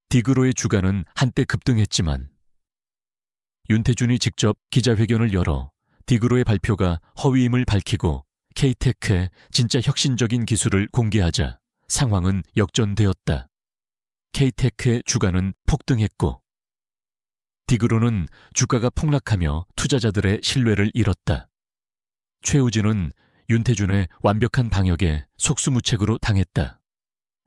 디그로의 주가는 한때 급등했지만 윤태준이 직접 기자회견을 열어 디그로의 발표가 허위임을 밝히고 K-Tech의 진짜 혁신적인 기술을 공개하자 상황은 역전되었다. K-Tech의 주가는 폭등했고 디그로는 주가가 폭락하며 투자자들의 신뢰를 잃었다. 최우진은 윤태준의 완벽한 방역에 속수무책으로 당했다.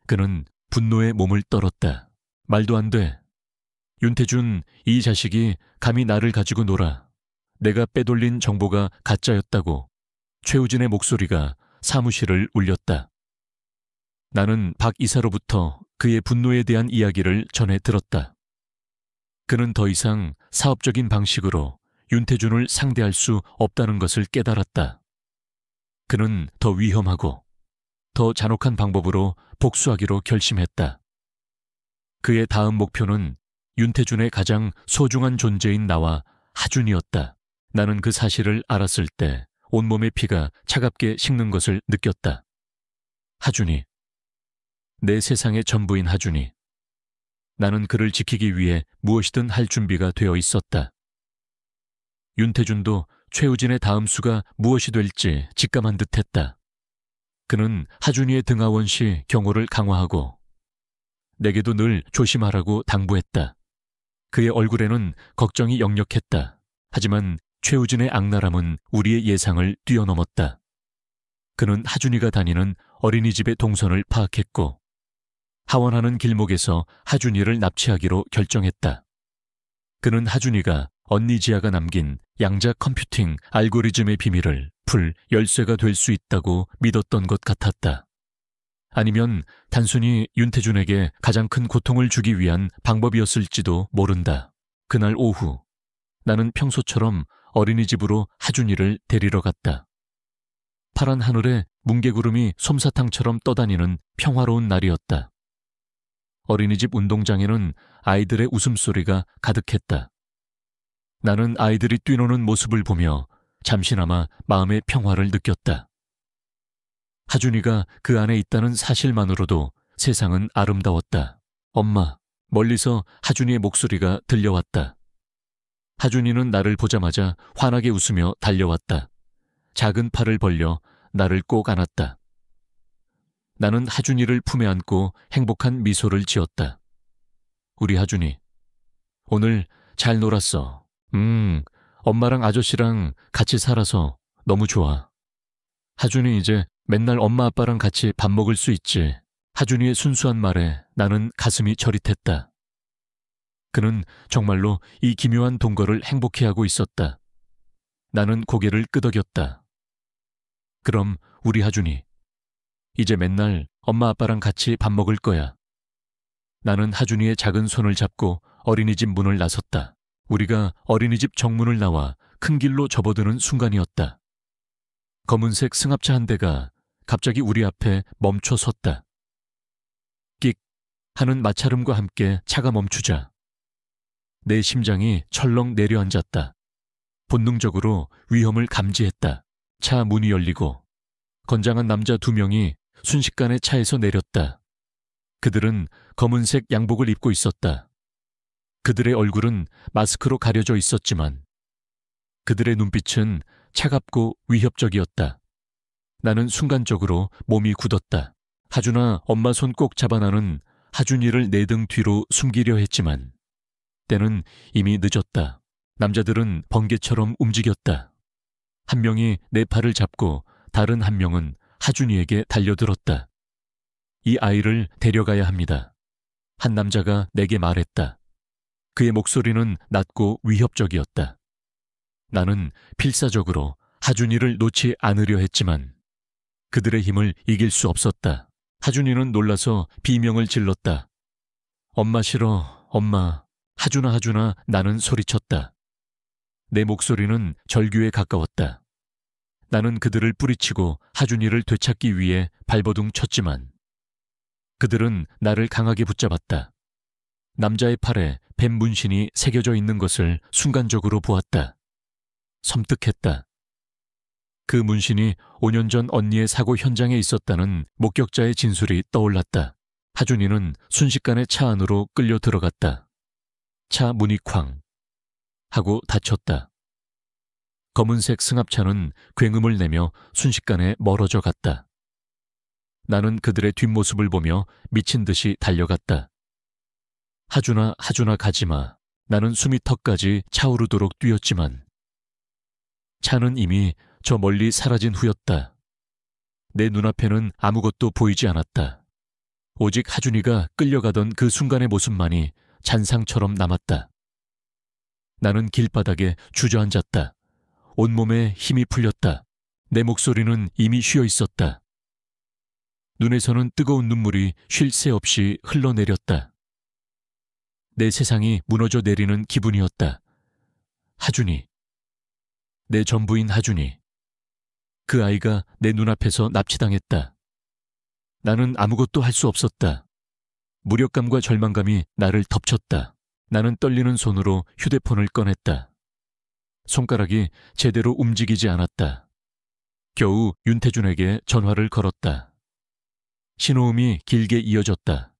그는 분노에 몸을 떨었다. 말도 안 돼. 윤태준, 이 자식이 감히 나를 가지고 놀아. 내가 빼돌린 정보가 가짜였다고 최우진의 목소리가 사무실을 울렸다. 나는 박 이사로부터 그의 분노에 대한 이야기를 전해 들었다. 그는 더 이상 사업적인 방식으로 윤태준을 상대할 수 없다는 것을 깨달았다. 그는 더 위험하고 더 잔혹한 방법으로 복수하기로 결심했다. 그의 다음 목표는 윤태준의 가장 소중한 존재인 나와 하준이었다. 나는 그 사실을 알았을 때 온몸의 피가 차갑게 식는 것을 느꼈다. 하준이. 내 세상의 전부인 하준이. 나는 그를 지키기 위해 무엇이든 할 준비가 되어 있었다. 윤태준도 최우진의 다음 수가 무엇이 될지 직감한 듯했다. 그는 하준이의 등하원 시 경호를 강화하고 내게도 늘 조심하라고 당부했다. 그의 얼굴에는 걱정이 역력했다. 하지만 최우진의 악랄함은 우리의 예상을 뛰어넘었다. 그는 하준이가 다니는 어린이집의 동선을 파악했고 하원하는 길목에서 하준이를 납치하기로 결정했다. 그는 하준이가 언니 지아가 남긴 양자 컴퓨팅 알고리즘의 비밀을 풀 열쇠가 될 수 있다고 믿었던 것 같았다. 아니면 단순히 윤태준에게 가장 큰 고통을 주기 위한 방법이었을지도 모른다. 그날 오후 나는 평소처럼 어린이집으로 하준이를 데리러 갔다. 파란 하늘에 뭉게구름이 솜사탕처럼 떠다니는 평화로운 날이었다. 어린이집 운동장에는 아이들의 웃음소리가 가득했다. 나는 아이들이 뛰노는 모습을 보며 잠시나마 마음의 평화를 느꼈다. 하준이가 그 안에 있다는 사실만으로도 세상은 아름다웠다. 엄마, 멀리서 하준이의 목소리가 들려왔다. 하준이는 나를 보자마자 환하게 웃으며 달려왔다. 작은 팔을 벌려 나를 꼭 안았다. 나는 하준이를 품에 안고 행복한 미소를 지었다. 우리 하준이, 오늘 잘 놀았어. 엄마랑 아저씨랑 같이 살아서 너무 좋아. 하준이 이제 맨날 엄마 아빠랑 같이 밥 먹을 수 있지. 하준이의 순수한 말에 나는 가슴이 저릿했다. 그는 정말로 이 기묘한 동거를 행복해하고 있었다. 나는 고개를 끄덕였다. 그럼 우리 하준이, 이제 맨날 엄마 아빠랑 같이 밥 먹을 거야. 나는 하준이의 작은 손을 잡고 어린이집 문을 나섰다. 우리가 어린이집 정문을 나와 큰 길로 접어드는 순간이었다. 검은색 승합차 한 대가 갑자기 우리 앞에 멈춰 섰다. 끽 하는 마찰음과 함께 차가 멈추자 내 심장이 철렁 내려앉았다. 본능적으로 위험을 감지했다. 차 문이 열리고 건장한 남자 2명이 순식간에 차에서 내렸다. 그들은 검은색 양복을 입고 있었다. 그들의 얼굴은 마스크로 가려져 있었지만 그들의 눈빛은 차갑고 위협적이었다. 나는 순간적으로 몸이 굳었다. 하준아, 엄마 손 꼭 잡아. 나는 하준이를 내 등 뒤로 숨기려 했지만 때는 이미 늦었다. 남자들은 번개처럼 움직였다. 한 명이 내 팔을 잡고 다른 한 명은 하준이에게 달려들었다. 이 아이를 데려가야 합니다. 한 남자가 내게 말했다. 그의 목소리는 낮고 위협적이었다. 나는 필사적으로 하준이를 놓지 않으려 했지만 그들의 힘을 이길 수 없었다. 하준이는 놀라서 비명을 질렀다. 엄마 싫어, 엄마. 하준아, 하준아. 나는 소리쳤다. 내 목소리는 절규에 가까웠다. 나는 그들을 뿌리치고 하준이를 되찾기 위해 발버둥 쳤지만 그들은 나를 강하게 붙잡았다. 남자의 팔에 뱀 문신이 새겨져 있는 것을 순간적으로 보았다. 섬뜩했다. 그 문신이 5년 전 언니의 사고 현장에 있었다는 목격자의 진술이 떠올랐다. 하준이는 순식간에 차 안으로 끌려 들어갔다. 차 문이 쾅 하고 닫혔다. 검은색 승합차는 굉음을 내며 순식간에 멀어져 갔다. 나는 그들의 뒷모습을 보며 미친 듯이 달려갔다. 하준아, 하준아, 가지마. 나는 숨이 턱까지 차오르도록 뛰었지만 차는 이미 저 멀리 사라진 후였다. 내 눈앞에는 아무것도 보이지 않았다. 오직 하준이가 끌려가던 그 순간의 모습만이 잔상처럼 남았다. 나는 길바닥에 주저앉았다. 온몸에 힘이 풀렸다. 내 목소리는 이미 쉬어 있었다. 눈에서는 뜨거운 눈물이 쉴 새 없이 흘러내렸다. 내 세상이 무너져 내리는 기분이었다. 하준이. 내 전부인 하준이. 그 아이가 내 눈앞에서 납치당했다. 나는 아무것도 할 수 없었다. 무력감과 절망감이 나를 덮쳤다. 나는 떨리는 손으로 휴대폰을 꺼냈다. 손가락이 제대로 움직이지 않았다. 겨우 윤태준에게 전화를 걸었다. 신호음이 길게 이어졌다.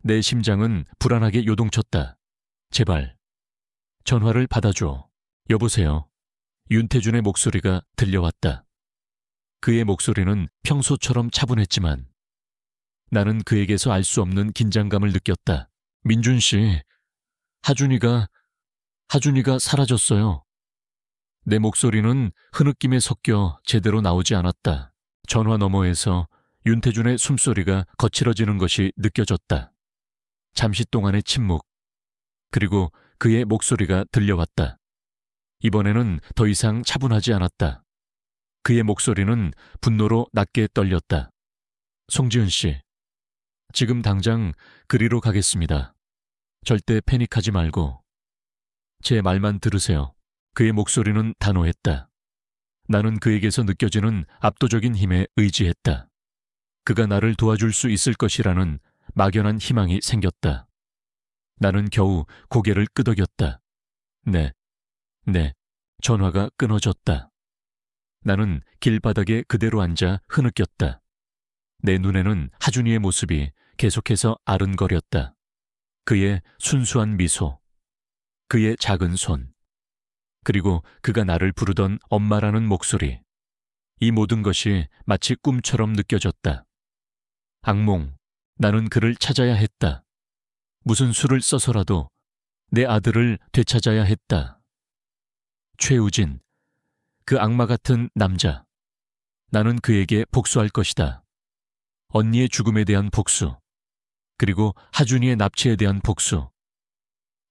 내 심장은 불안하게 요동쳤다. 제발, 전화를 받아줘. 여보세요. 윤태준의 목소리가 들려왔다. 그의 목소리는 평소처럼 차분했지만 나는 그에게서 알 수 없는 긴장감을 느꼈다. 민준 씨, 하준이가 사라졌어요. 내 목소리는 흐느낌에 섞여 제대로 나오지 않았다. 전화 너머에서 윤태준의 숨소리가 거칠어지는 것이 느껴졌다. 잠시 동안의 침묵, 그리고 그의 목소리가 들려왔다. 이번에는 더 이상 차분하지 않았다. 그의 목소리는 분노로 낮게 떨렸다. 송지은 씨, 지금 당장 그리로 가겠습니다. 절대 패닉하지 말고 제 말만 들으세요. 그의 목소리는 단호했다. 나는 그에게서 느껴지는 압도적인 힘에 의지했다. 그가 나를 도와줄 수 있을 것이라는 막연한 희망이 생겼다. 나는 겨우 고개를 끄덕였다. 네. 전화가 끊어졌다. 나는 길바닥에 그대로 앉아 흐느꼈다. 내 눈에는 하준이의 모습이 계속해서 아른거렸다. 그의 순수한 미소, 그의 작은 손, 그리고 그가 나를 부르던 엄마라는 목소리. 이 모든 것이 마치 꿈처럼 느껴졌다. 악몽, 나는 그를 찾아야 했다. 무슨 수를 써서라도 내 아들을 되찾아야 했다. 최우진, 그 악마 같은 남자. 나는 그에게 복수할 것이다. 언니의 죽음에 대한 복수, 그리고 하준이의 납치에 대한 복수.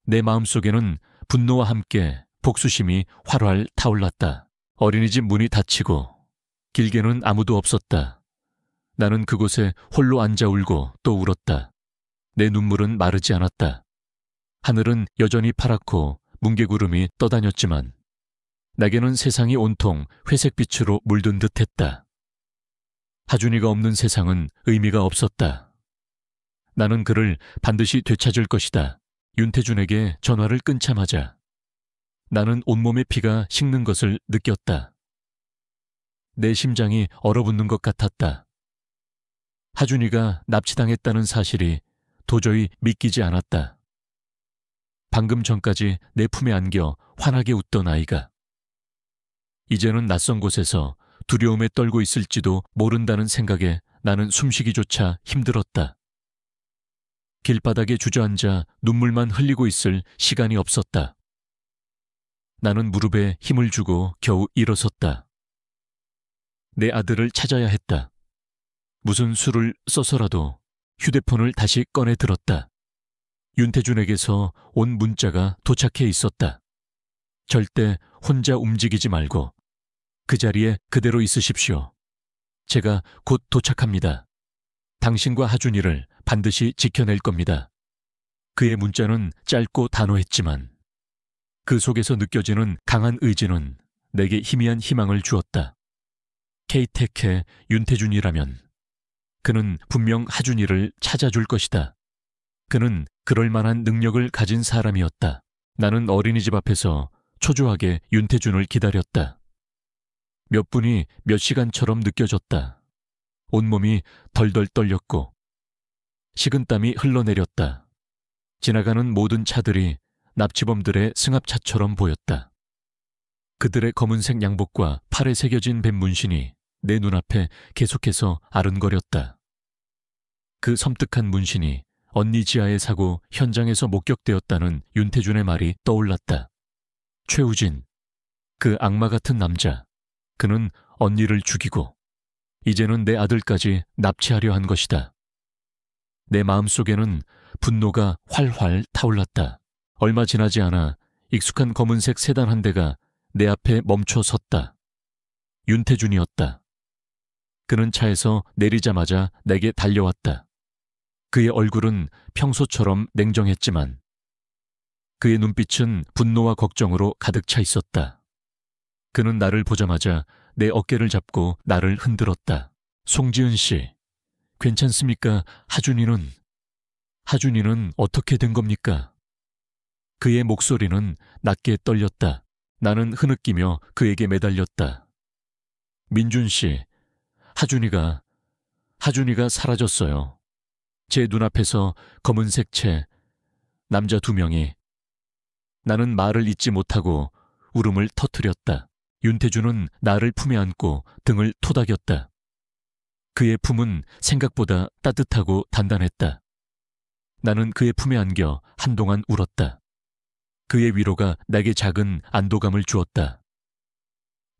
내 마음속에는 분노와 함께 복수심이 활활 타올랐다. 어린이집 문이 닫히고 길게는 아무도 없었다. 나는 그곳에 홀로 앉아 울고 또 울었다. 내 눈물은 마르지 않았다. 하늘은 여전히 파랗고 뭉게구름이 떠다녔지만 내게는 세상이 온통 회색빛으로 물든 듯했다. 하준이가 없는 세상은 의미가 없었다. 나는 그를 반드시 되찾을 것이다. 윤태준에게 전화를 끊자마자 나는 온몸의 피가 식는 것을 느꼈다. 내 심장이 얼어붙는 것 같았다. 하준이가 납치당했다는 사실이 도저히 믿기지 않았다. 방금 전까지 내 품에 안겨 환하게 웃던 아이가 이제는 낯선 곳에서 두려움에 떨고 있을지도 모른다는 생각에 나는 숨쉬기조차 힘들었다. 길바닥에 주저앉아 눈물만 흘리고 있을 시간이 없었다. 나는 무릎에 힘을 주고 겨우 일어섰다. 내 아들을 찾아야 했다. 무슨 수를 써서라도 휴대폰을 다시 꺼내 들었다. 윤태준에게서 온 문자가 도착해 있었다. 절대 혼자 움직이지 말고 그 자리에 그대로 있으십시오. 제가 곧 도착합니다. 당신과 하준이를 반드시 지켜낼 겁니다. 그의 문자는 짧고 단호했지만 그 속에서 느껴지는 강한 의지는 내게 희미한 희망을 주었다. 케이테크의 윤태준이라면 그는 분명 하준이를 찾아줄 것이다. 그는 그럴 만한 능력을 가진 사람이었다. 나는 어린이집 앞에서 초조하게 윤태준을 기다렸다. 몇 분이 몇 시간처럼 느껴졌다. 온몸이 덜덜 떨렸고 식은땀이 흘러내렸다. 지나가는 모든 차들이 납치범들의 승합차처럼 보였다. 그들의 검은색 양복과 팔에 새겨진 뱀 문신이 내 눈앞에 계속해서 아른거렸다. 그 섬뜩한 문신이 언니 지아의 사고 현장에서 목격되었다는 윤태준의 말이 떠올랐다. 최우진, 그 악마 같은 남자, 그는 언니를 죽이고 이제는 내 아들까지 납치하려 한 것이다. 내 마음속에는 분노가 활활 타올랐다. 얼마 지나지 않아 익숙한 검은색 세단 한 대가 내 앞에 멈춰 섰다. 윤태준이었다. 그는 차에서 내리자마자 내게 달려왔다. 그의 얼굴은 평소처럼 냉정했지만 그의 눈빛은 분노와 걱정으로 가득 차 있었다. 그는 나를 보자마자 내 어깨를 잡고 나를 흔들었다. 송지은 씨, 괜찮습니까? 하준이는 어떻게 된 겁니까? 그의 목소리는 낮게 떨렸다. 나는 흐느끼며 그에게 매달렸다. 민준 씨, 하준이가 사라졌어요. 제 눈앞에서 검은색 채, 남자 2명이. 나는 말을 잇지 못하고 울음을 터뜨렸다. 윤태준은 나를 품에 안고 등을 토닥였다. 그의 품은 생각보다 따뜻하고 단단했다. 나는 그의 품에 안겨 한동안 울었다. 그의 위로가 내게 작은 안도감을 주었다.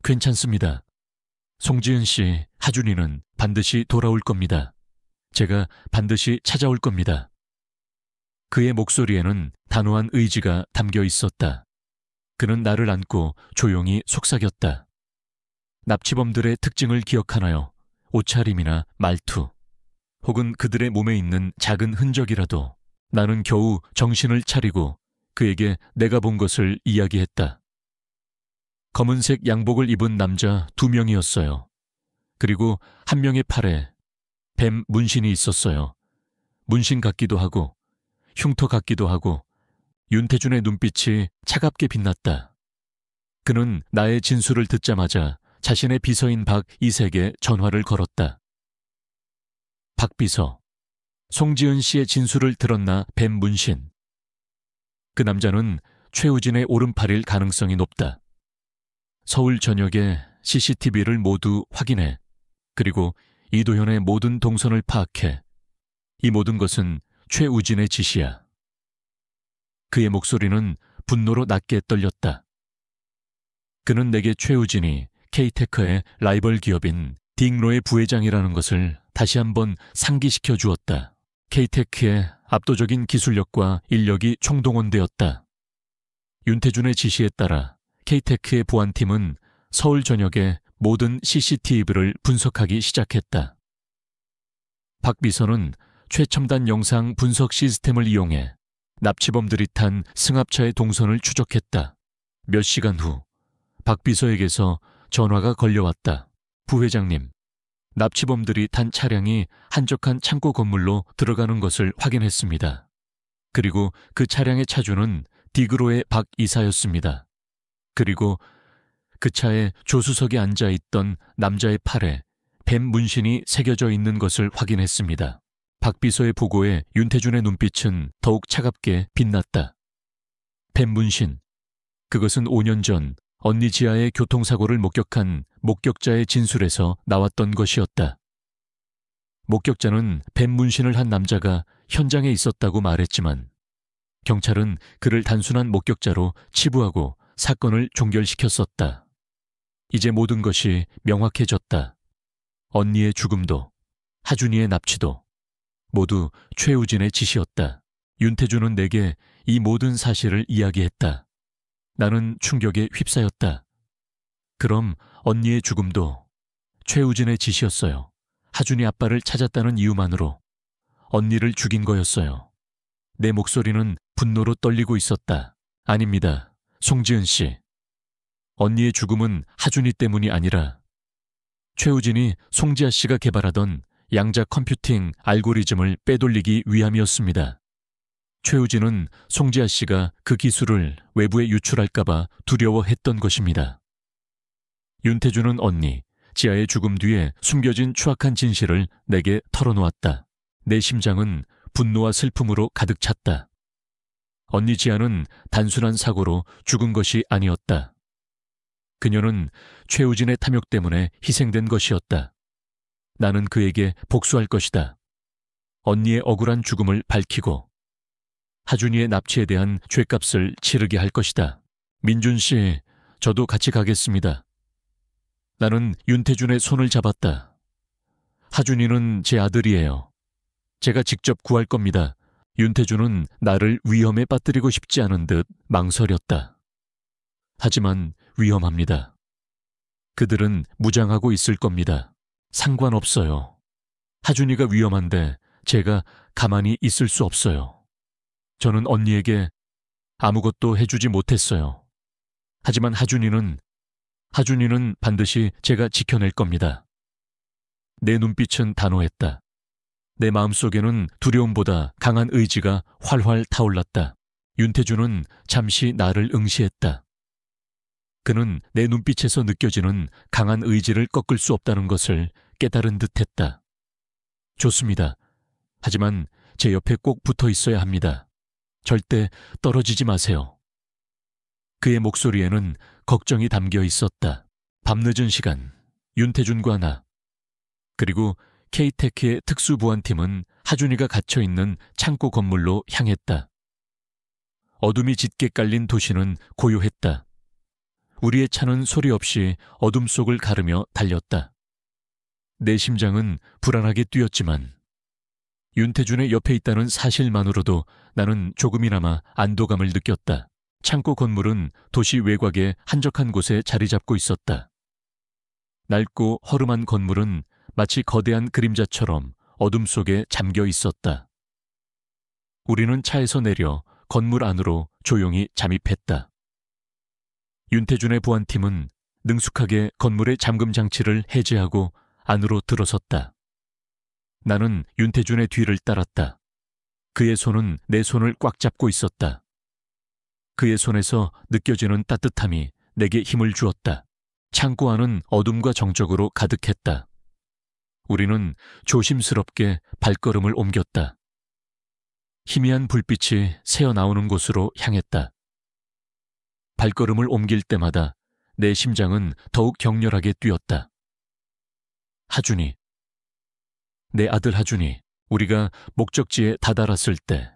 괜찮습니다. 송지은 씨, 하준이는 반드시 돌아올 겁니다. 제가 반드시 찾아올 겁니다. 그의 목소리에는 단호한 의지가 담겨 있었다. 그는 나를 안고 조용히 속삭였다. 납치범들의 특징을 기억하나요? 옷차림이나 말투, 혹은 그들의 몸에 있는 작은 흔적이라도. 나는 겨우 정신을 차리고 그에게 내가 본 것을 이야기했다. 검은색 양복을 입은 남자 2명이었어요. 그리고 한 명의 팔에 뱀 문신이 있었어요. 문신 같기도 하고 흉터 같기도 하고 윤태준의 눈빛이 차갑게 빛났다. 그는 나의 진술을 듣자마자 자신의 비서인 박이색에 전화를 걸었다. 박 비서, 송지은 씨의 진술을 들었나 뱀 문신. 그 남자는 최우진의 오른팔일 가능성이 높다. 서울 전역의 CCTV를 모두 확인해. 그리고 이도현의 모든 동선을 파악해. 이 모든 것은 최우진의 지시야. 그의 목소리는 분노로 낮게 떨렸다. 그는 내게 최우진이 K테크의 라이벌 기업인 딩로의 부회장이라는 것을 다시 한번 상기시켜 주었다. K테크의 압도적인 기술력과 인력이 총동원되었다. 윤태준의 지시에 따라 K테크의 보안팀은 서울 전역의 모든 CCTV를 분석하기 시작했다. 박 비서는 최첨단 영상 분석 시스템을 이용해 납치범들이 탄 승합차의 동선을 추적했다. 몇 시간 후 박 비서에게서 전화가 걸려왔다. 부회장님, 납치범들이 탄 차량이 한적한 창고 건물로 들어가는 것을 확인했습니다. 그리고 그 차량의 차주는 디그로의 박 이사였습니다. 그리고 그 차에 조수석에 앉아있던 남자의 팔에 뱀 문신이 새겨져 있는 것을 확인했습니다. 박 비서의 보고에 윤태준의 눈빛은 더욱 차갑게 빛났다. 뱀 문신. 그것은 5년 전 언니 지아의 교통사고를 목격한 목격자의 진술에서 나왔던 것이었다. 목격자는 뱀 문신을 한 남자가 현장에 있었다고 말했지만 경찰은 그를 단순한 목격자로 치부하고 사건을 종결시켰었다. 이제 모든 것이 명확해졌다. 언니의 죽음도, 하준이의 납치도 모두 최우진의 지시였다. 윤태준은 내게 이 모든 사실을 이야기했다. 나는 충격에 휩싸였다. 그럼 언니의 죽음도 최우진의 지시였어요. 하준이 아빠를 찾았다는 이유만으로 언니를 죽인 거였어요. 내 목소리는 분노로 떨리고 있었다. 아닙니다, 송지은 씨. 언니의 죽음은 하준이 때문이 아니라 최우진이 송지아 씨가 개발하던 양자 컴퓨팅 알고리즘을 빼돌리기 위함이었습니다. 최우진은 송지아 씨가 그 기술을 외부에 유출할까봐 두려워했던 것입니다. 윤태준은 언니, 지아의 죽음 뒤에 숨겨진 추악한 진실을 내게 털어놓았다. 내 심장은 분노와 슬픔으로 가득 찼다. 언니 지아는 단순한 사고로 죽은 것이 아니었다. 그녀는 최우진의 탐욕 때문에 희생된 것이었다. 나는 그에게 복수할 것이다. 언니의 억울한 죽음을 밝히고 하준이의 납치에 대한 죗값을 치르게 할 것이다. 민준 씨, 저도 같이 가겠습니다. 나는 윤태준의 손을 잡았다. 하준이는 제 아들이에요. 제가 직접 구할 겁니다. 윤태준은 나를 위험에 빠뜨리고 싶지 않은 듯 망설였다. 하지만 위험합니다. 그들은 무장하고 있을 겁니다. 상관없어요. 하준이가 위험한데 제가 가만히 있을 수 없어요. 저는 언니에게 아무것도 해주지 못했어요. 하지만 하준이는 반드시 제가 지켜낼 겁니다. 내 눈빛은 단호했다. 내 마음속에는 두려움보다 강한 의지가 활활 타올랐다. 윤태준은 잠시 나를 응시했다. 그는 내 눈빛에서 느껴지는 강한 의지를 꺾을 수 없다는 것을 깨달은 듯했다. 좋습니다. 하지만 제 옆에 꼭 붙어 있어야 합니다. 절대 떨어지지 마세요. 그의 목소리에는 걱정이 담겨 있었다. 밤늦은 시간, 윤태준과 나, 그리고 K테크의 특수보안팀은 하준이가 갇혀있는 창고 건물로 향했다. 어둠이 짙게 깔린 도시는 고요했다. 우리의 차는 소리 없이 어둠 속을 가르며 달렸다. 내 심장은 불안하게 뛰었지만 윤태준의 옆에 있다는 사실만으로도 나는 조금이나마 안도감을 느꼈다. 창고 건물은 도시 외곽의 한적한 곳에 자리 잡고 있었다. 낡고 허름한 건물은 마치 거대한 그림자처럼 어둠 속에 잠겨 있었다. 우리는 차에서 내려 건물 안으로 조용히 잠입했다. 윤태준의 보안팀은 능숙하게 건물의 잠금 장치를 해제하고 안으로 들어섰다. 나는 윤태준의 뒤를 따랐다. 그의 손은 내 손을 꽉 잡고 있었다. 그의 손에서 느껴지는 따뜻함이 내게 힘을 주었다. 창고 안은 어둠과 정적으로 가득했다. 우리는 조심스럽게 발걸음을 옮겼다. 희미한 불빛이 새어나오는 곳으로 향했다. 발걸음을 옮길 때마다 내 심장은 더욱 격렬하게 뛰었다. 하준이, 내 아들 하준이, 우리가 목적지에 다다랐을 때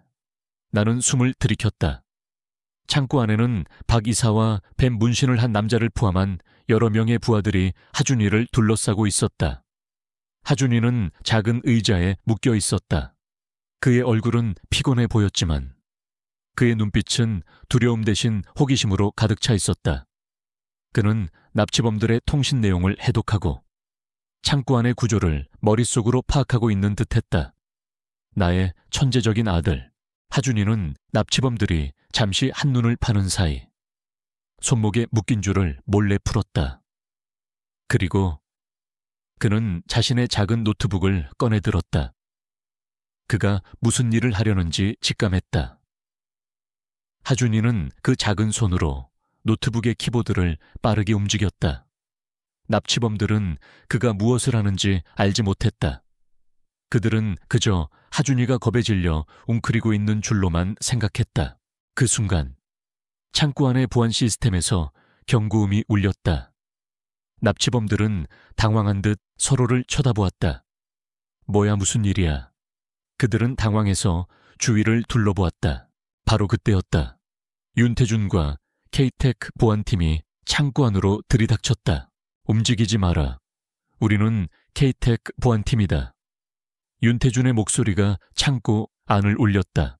나는 숨을 들이켰다. 창고 안에는 박 이사와 뱀 문신을 한 남자를 포함한 여러 명의 부하들이 하준이를 둘러싸고 있었다. 하준이는 작은 의자에 묶여 있었다. 그의 얼굴은 피곤해 보였지만 그의 눈빛은 두려움 대신 호기심으로 가득 차 있었다. 그는 납치범들의 통신 내용을 해독하고 창고 안의 구조를 머릿속으로 파악하고 있는 듯했다. 나의 천재적인 아들 하준이는 납치범들이 잠시 한눈을 파는 사이 손목에 묶인 줄을 몰래 풀었다. 그리고 그는 자신의 작은 노트북을 꺼내 들었다. 그가 무슨 일을 하려는지 직감했다. 하준이는 그 작은 손으로 노트북의 키보드를 빠르게 움직였다. 납치범들은 그가 무엇을 하는지 알지 못했다. 그들은 그저 하준이가 겁에 질려 웅크리고 있는 줄로만 생각했다. 그 순간 창고 안의 보안 시스템에서 경고음이 울렸다. 납치범들은 당황한 듯 서로를 쳐다보았다. 뭐야, 무슨 일이야? 그들은 당황해서 주위를 둘러보았다. 바로 그때였다. 윤태준과 K-테크 보안팀이 창고 안으로 들이닥쳤다. 움직이지 마라. 우리는 K-테크 보안팀이다. 윤태준의 목소리가 창고 안을 울렸다.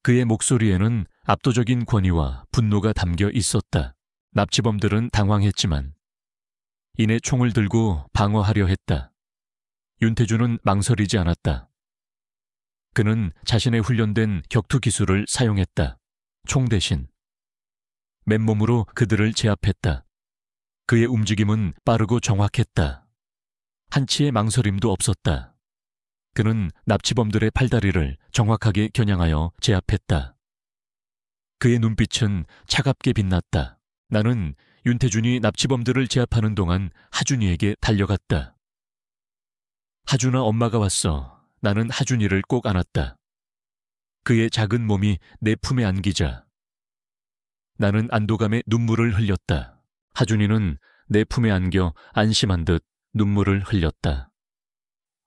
그의 목소리에는 압도적인 권위와 분노가 담겨 있었다. 납치범들은 당황했지만 이내 총을 들고 방어하려 했다. 윤태준은 망설이지 않았다. 그는 자신의 훈련된 격투 기술을 사용했다. 총 대신 맨몸으로 그들을 제압했다. 그의 움직임은 빠르고 정확했다. 한치의 망설임도 없었다. 그는 납치범들의 팔다리를 정확하게 겨냥하여 제압했다. 그의 눈빛은 차갑게 빛났다. 나는 윤태준이 납치범들을 제압하는 동안 하준이에게 달려갔다. 하준아, 엄마가 왔어. 나는 하준이를 꼭 안았다. 그의 작은 몸이 내 품에 안기자 나는 안도감에 눈물을 흘렸다. 하준이는 내 품에 안겨 안심한 듯 눈물을 흘렸다.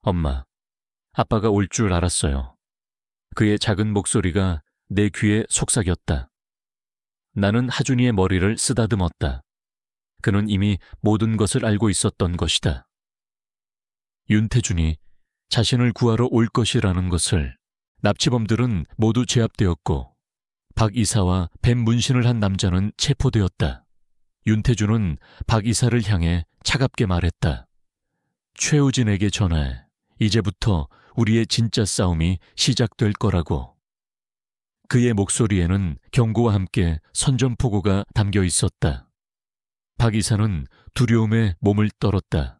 엄마, 아빠가 올 줄 알았어요. 그의 작은 목소리가 내 귀에 속삭였다. 나는 하준이의 머리를 쓰다듬었다. 그는 이미 모든 것을 알고 있었던 것이다. 윤태준이 자신을 구하러 올 것이라는 것을. 납치범들은 모두 제압되었고 박 이사와 뱀 문신을 한 남자는 체포되었다. 윤태준은 박 이사를 향해 차갑게 말했다. 최우진에게 전해. 이제부터 우리의 진짜 싸움이 시작될 거라고. 그의 목소리에는 경고와 함께 선전포고가 담겨 있었다. 박 이사는 두려움에 몸을 떨었다.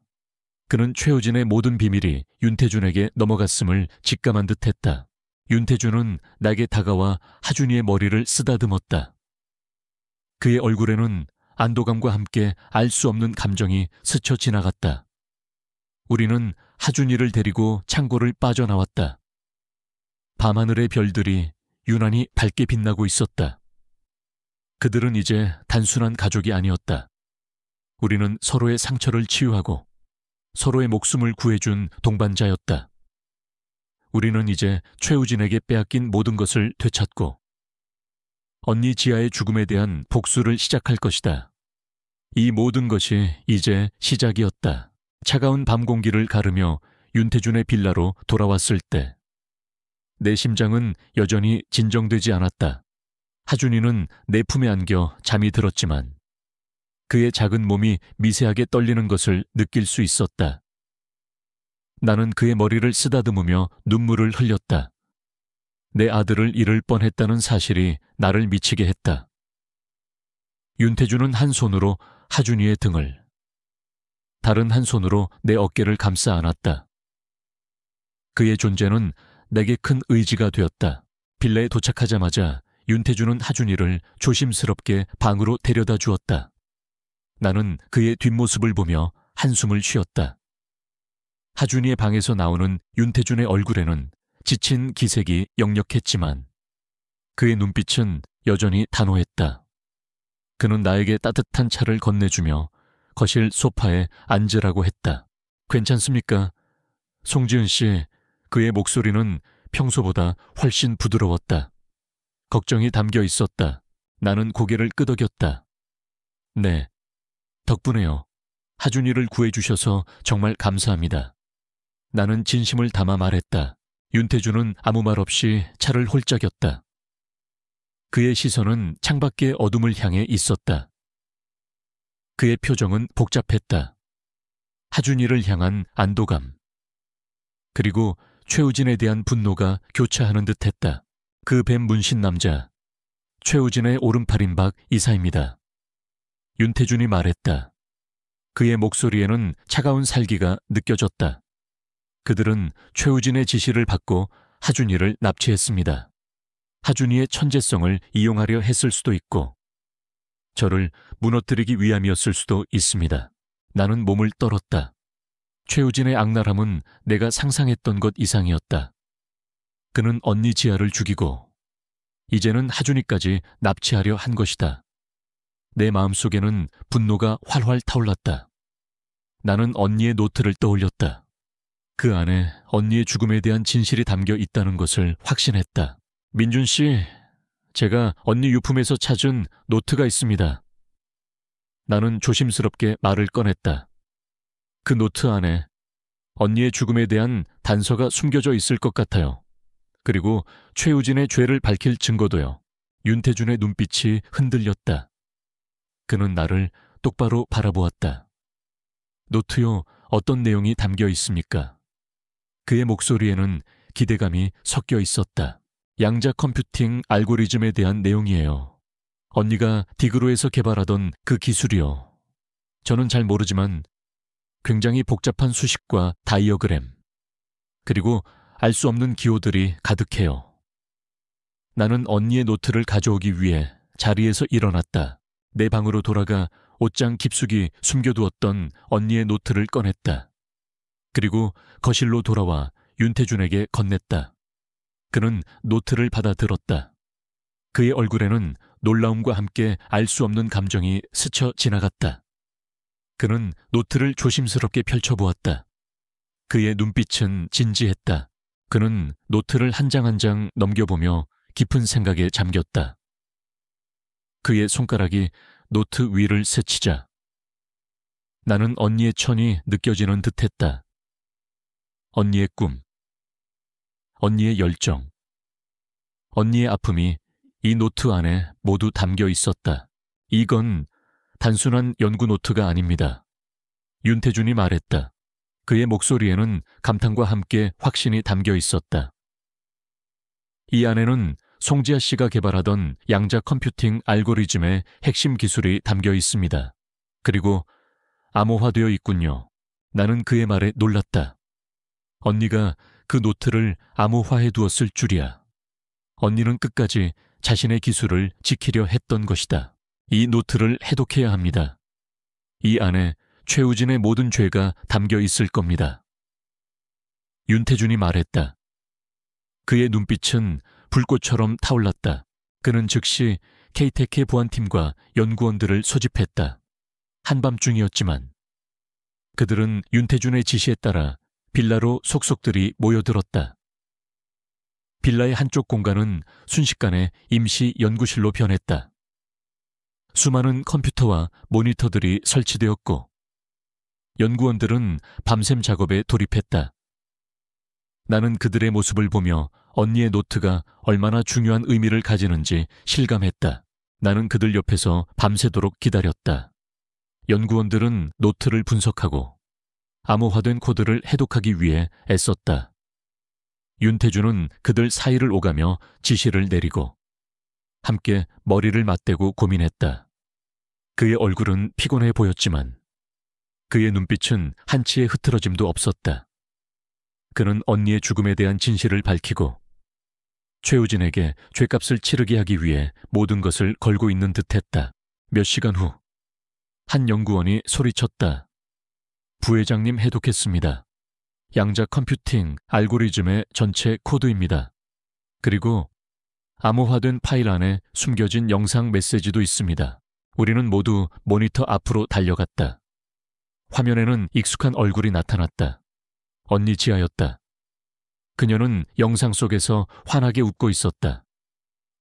그는 최우진의 모든 비밀이 윤태준에게 넘어갔음을 직감한 듯했다. 윤태준은 나에게 다가와 하준이의 머리를 쓰다듬었다. 그의 얼굴에는 안도감과 함께 알 수 없는 감정이 스쳐 지나갔다. 우리는 하준이를 데리고 창고를 빠져나왔다. 밤하늘의 별들이 유난히 밝게 빛나고 있었다. 그들은 이제 단순한 가족이 아니었다. 우리는 서로의 상처를 치유하고 서로의 목숨을 구해준 동반자였다. 우리는 이제 최우진에게 빼앗긴 모든 것을 되찾고 언니 지아의 죽음에 대한 복수를 시작할 것이다. 이 모든 것이 이제 시작이었다. 차가운 밤 공기를 가르며 윤태준의 빌라로 돌아왔을 때 내 심장은 여전히 진정되지 않았다. 하준이는 내 품에 안겨 잠이 들었지만 그의 작은 몸이 미세하게 떨리는 것을 느낄 수 있었다. 나는 그의 머리를 쓰다듬으며 눈물을 흘렸다. 내 아들을 잃을 뻔했다는 사실이 나를 미치게 했다. 윤태주는 한 손으로 하준이의 등을, 다른 한 손으로 내 어깨를 감싸 안았다. 그의 존재는 내게 큰 의지가 되었다. 빌라에 도착하자마자 윤태주는 하준이를 조심스럽게 방으로 데려다 주었다. 나는 그의 뒷모습을 보며 한숨을 쉬었다. 하준이의 방에서 나오는 윤태준의 얼굴에는 지친 기색이 역력했지만 그의 눈빛은 여전히 단호했다. 그는 나에게 따뜻한 차를 건네주며 거실 소파에 앉으라고 했다. 괜찮습니까? 송지은 씨, 그의 목소리는 평소보다 훨씬 부드러웠다. 걱정이 담겨 있었다. 나는 고개를 끄덕였다. 네, 덕분에요. 하준이를 구해주셔서 정말 감사합니다. 나는 진심을 담아 말했다. 윤태주는 아무 말 없이 차를 홀짝였다. 그의 시선은 창밖의 어둠을 향해 있었다. 그의 표정은 복잡했다. 하준이를 향한 안도감, 그리고 최우진에 대한 분노가 교차하는 듯했다. 그 뱀 문신 남자, 최우진의 오른팔인 박 이사입니다. 윤태준이 말했다. 그의 목소리에는 차가운 살기가 느껴졌다. 그들은 최우진의 지시를 받고 하준이를 납치했습니다. 하준이의 천재성을 이용하려 했을 수도 있고 저를 무너뜨리기 위함이었을 수도 있습니다. 나는 몸을 떨었다. 최우진의 악랄함은 내가 상상했던 것 이상이었다. 그는 언니 지아를 죽이고 이제는 하준이까지 납치하려 한 것이다. 내 마음속에는 분노가 활활 타올랐다. 나는 언니의 노트를 떠올렸다. 그 안에 언니의 죽음에 대한 진실이 담겨 있다는 것을 확신했다. 민준 씨, 제가 언니 유품에서 찾은 노트가 있습니다. 나는 조심스럽게 말을 꺼냈다. 그 노트 안에 언니의 죽음에 대한 단서가 숨겨져 있을 것 같아요. 그리고 최우진의 죄를 밝힐 증거도요. 윤태준의 눈빛이 흔들렸다. 그는 나를 똑바로 바라보았다. 노트요, 어떤 내용이 담겨 있습니까? 그의 목소리에는 기대감이 섞여 있었다. 양자 컴퓨팅 알고리즘에 대한 내용이에요. 언니가 디그로에서 개발하던 그 기술이요. 저는 잘 모르지만 굉장히 복잡한 수식과 다이어그램, 그리고 알 수 없는 기호들이 가득해요. 나는 언니의 노트를 가져오기 위해 자리에서 일어났다. 내 방으로 돌아가 옷장 깊숙이 숨겨두었던 언니의 노트를 꺼냈다. 그리고 거실로 돌아와 윤태준에게 건넸다. 그는 노트를 받아 들었다. 그의 얼굴에는 놀라움과 함께 알 수 없는 감정이 스쳐 지나갔다. 그는 노트를 조심스럽게 펼쳐보았다. 그의 눈빛은 진지했다. 그는 노트를 한 장 한 장 넘겨보며 깊은 생각에 잠겼다. 그의 손가락이 노트 위를 스치자 나는 언니의 천이 느껴지는 듯했다. 언니의 꿈, 언니의 열정, 언니의 아픔이 이 노트 안에 모두 담겨 있었다. 이건 단순한 연구 노트가 아닙니다. 윤태준이 말했다. 그의 목소리에는 감탄과 함께 확신이 담겨 있었다. 이 안에는 송지아 씨가 개발하던 양자 컴퓨팅 알고리즘의 핵심 기술이 담겨 있습니다. 그리고 암호화되어 있군요. 나는 그의 말에 놀랐다. 언니가 그 노트를 암호화해 두었을 줄이야. 언니는 끝까지 자신의 기술을 지키려 했던 것이다. 이 노트를 해독해야 합니다. 이 안에 최우진의 모든 죄가 담겨 있을 겁니다. 윤태준이 말했다. 그의 눈빛은 불꽃처럼 타올랐다. 그는 즉시 K-테크의 보안팀과 연구원들을 소집했다. 한밤중이었지만 그들은 윤태준의 지시에 따라 빌라로 속속들이 모여들었다. 빌라의 한쪽 공간은 순식간에 임시 연구실로 변했다. 수많은 컴퓨터와 모니터들이 설치되었고 연구원들은 밤샘 작업에 돌입했다. 나는 그들의 모습을 보며 언니의 노트가 얼마나 중요한 의미를 가지는지 실감했다. 나는 그들 옆에서 밤새도록 기다렸다. 연구원들은 노트를 분석하고 암호화된 코드를 해독하기 위해 애썼다. 윤태준은 그들 사이를 오가며 지시를 내리고 함께 머리를 맞대고 고민했다. 그의 얼굴은 피곤해 보였지만 그의 눈빛은 한치의 흐트러짐도 없었다. 그는 언니의 죽음에 대한 진실을 밝히고 최우진에게 죗값을 치르게 하기 위해 모든 것을 걸고 있는 듯했다. 몇 시간 후 한 연구원이 소리쳤다. 부회장님 해독했습니다. 양자 컴퓨팅 알고리즘의 전체 코드입니다. 그리고 암호화된 파일 안에 숨겨진 영상 메시지도 있습니다. 우리는 모두 모니터 앞으로 달려갔다. 화면에는 익숙한 얼굴이 나타났다. 언니 지아였다. 그녀는 영상 속에서 환하게 웃고 있었다.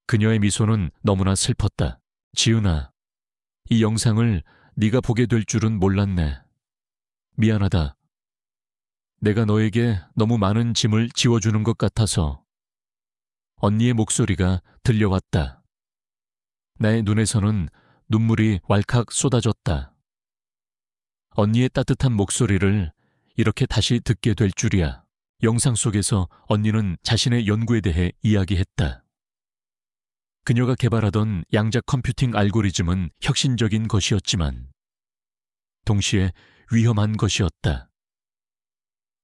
그녀의 미소는 너무나 슬펐다. 지은아, 이 영상을 네가 보게 될 줄은 몰랐네. 미안하다. 내가 너에게 너무 많은 짐을 지워주는 것 같아서. 언니의 목소리가 들려왔다. 나의 눈에서는 눈물이 왈칵 쏟아졌다. 언니의 따뜻한 목소리를 이렇게 다시 듣게 될 줄이야. 영상 속에서 언니는 자신의 연구에 대해 이야기했다. 그녀가 개발하던 양자 컴퓨팅 알고리즘은 혁신적인 것이었지만 동시에 위험한 것이었다.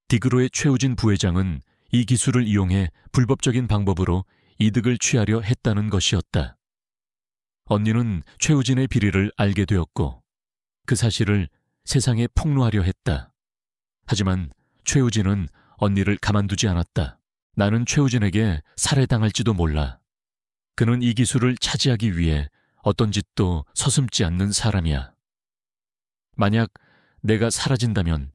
디그로의 최우진 부회장은 이 기술을 이용해 불법적인 방법으로 이득을 취하려 했다는 것이었다. 언니는 최우진의 비리를 알게 되었고 그 사실을 세상에 폭로하려 했다. 하지만 최우진은 언니를 가만두지 않았다. 나는 최우진에게 살해당할지도 몰라. 그는 이 기술을 차지하기 위해 어떤 짓도 서슴지 않는 사람이야. 만약 내가 사라진다면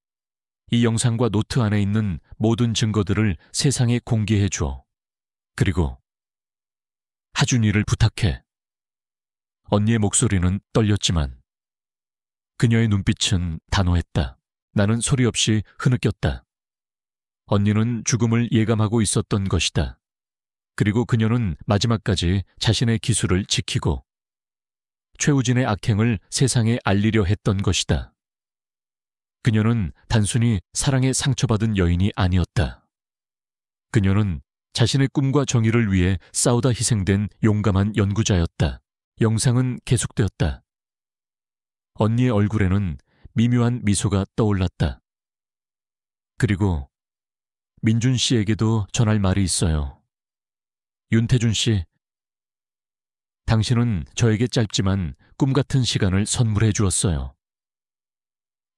이 영상과 노트 안에 있는 모든 증거들을 세상에 공개해 줘. 그리고 하준이를 부탁해. 언니의 목소리는 떨렸지만 그녀의 눈빛은 단호했다. 나는 소리 없이 흐느꼈다. 언니는 죽음을 예감하고 있었던 것이다. 그리고 그녀는 마지막까지 자신의 기술을 지키고 최우진의 악행을 세상에 알리려 했던 것이다. 그녀는 단순히 사랑에 상처받은 여인이 아니었다. 그녀는 자신의 꿈과 정의를 위해 싸우다 희생된 용감한 연구자였다. 영상은 계속되었다. 언니의 얼굴에는 미묘한 미소가 떠올랐다. 그리고 민준 씨에게도 전할 말이 있어요. 윤태준 씨, 당신은 저에게 짧지만 꿈 같은 시간을 선물해 주었어요.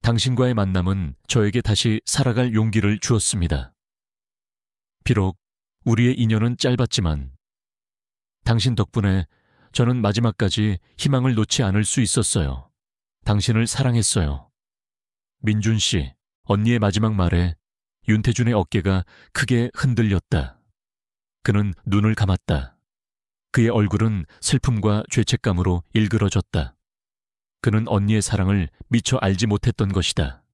당신과의 만남은 저에게 다시 살아갈 용기를 주었습니다. 비록 우리의 인연은 짧았지만 당신 덕분에 저는 마지막까지 희망을 놓지 않을 수 있었어요. 당신을 사랑했어요. 민준 씨, 언니의 마지막 말에 윤태준의 어깨가 크게 흔들렸다. 그는 눈을 감았다. 그의 얼굴은 슬픔과 죄책감으로 일그러졌다. 그는 언니의 사랑을 미처 알지 못했던 것이다.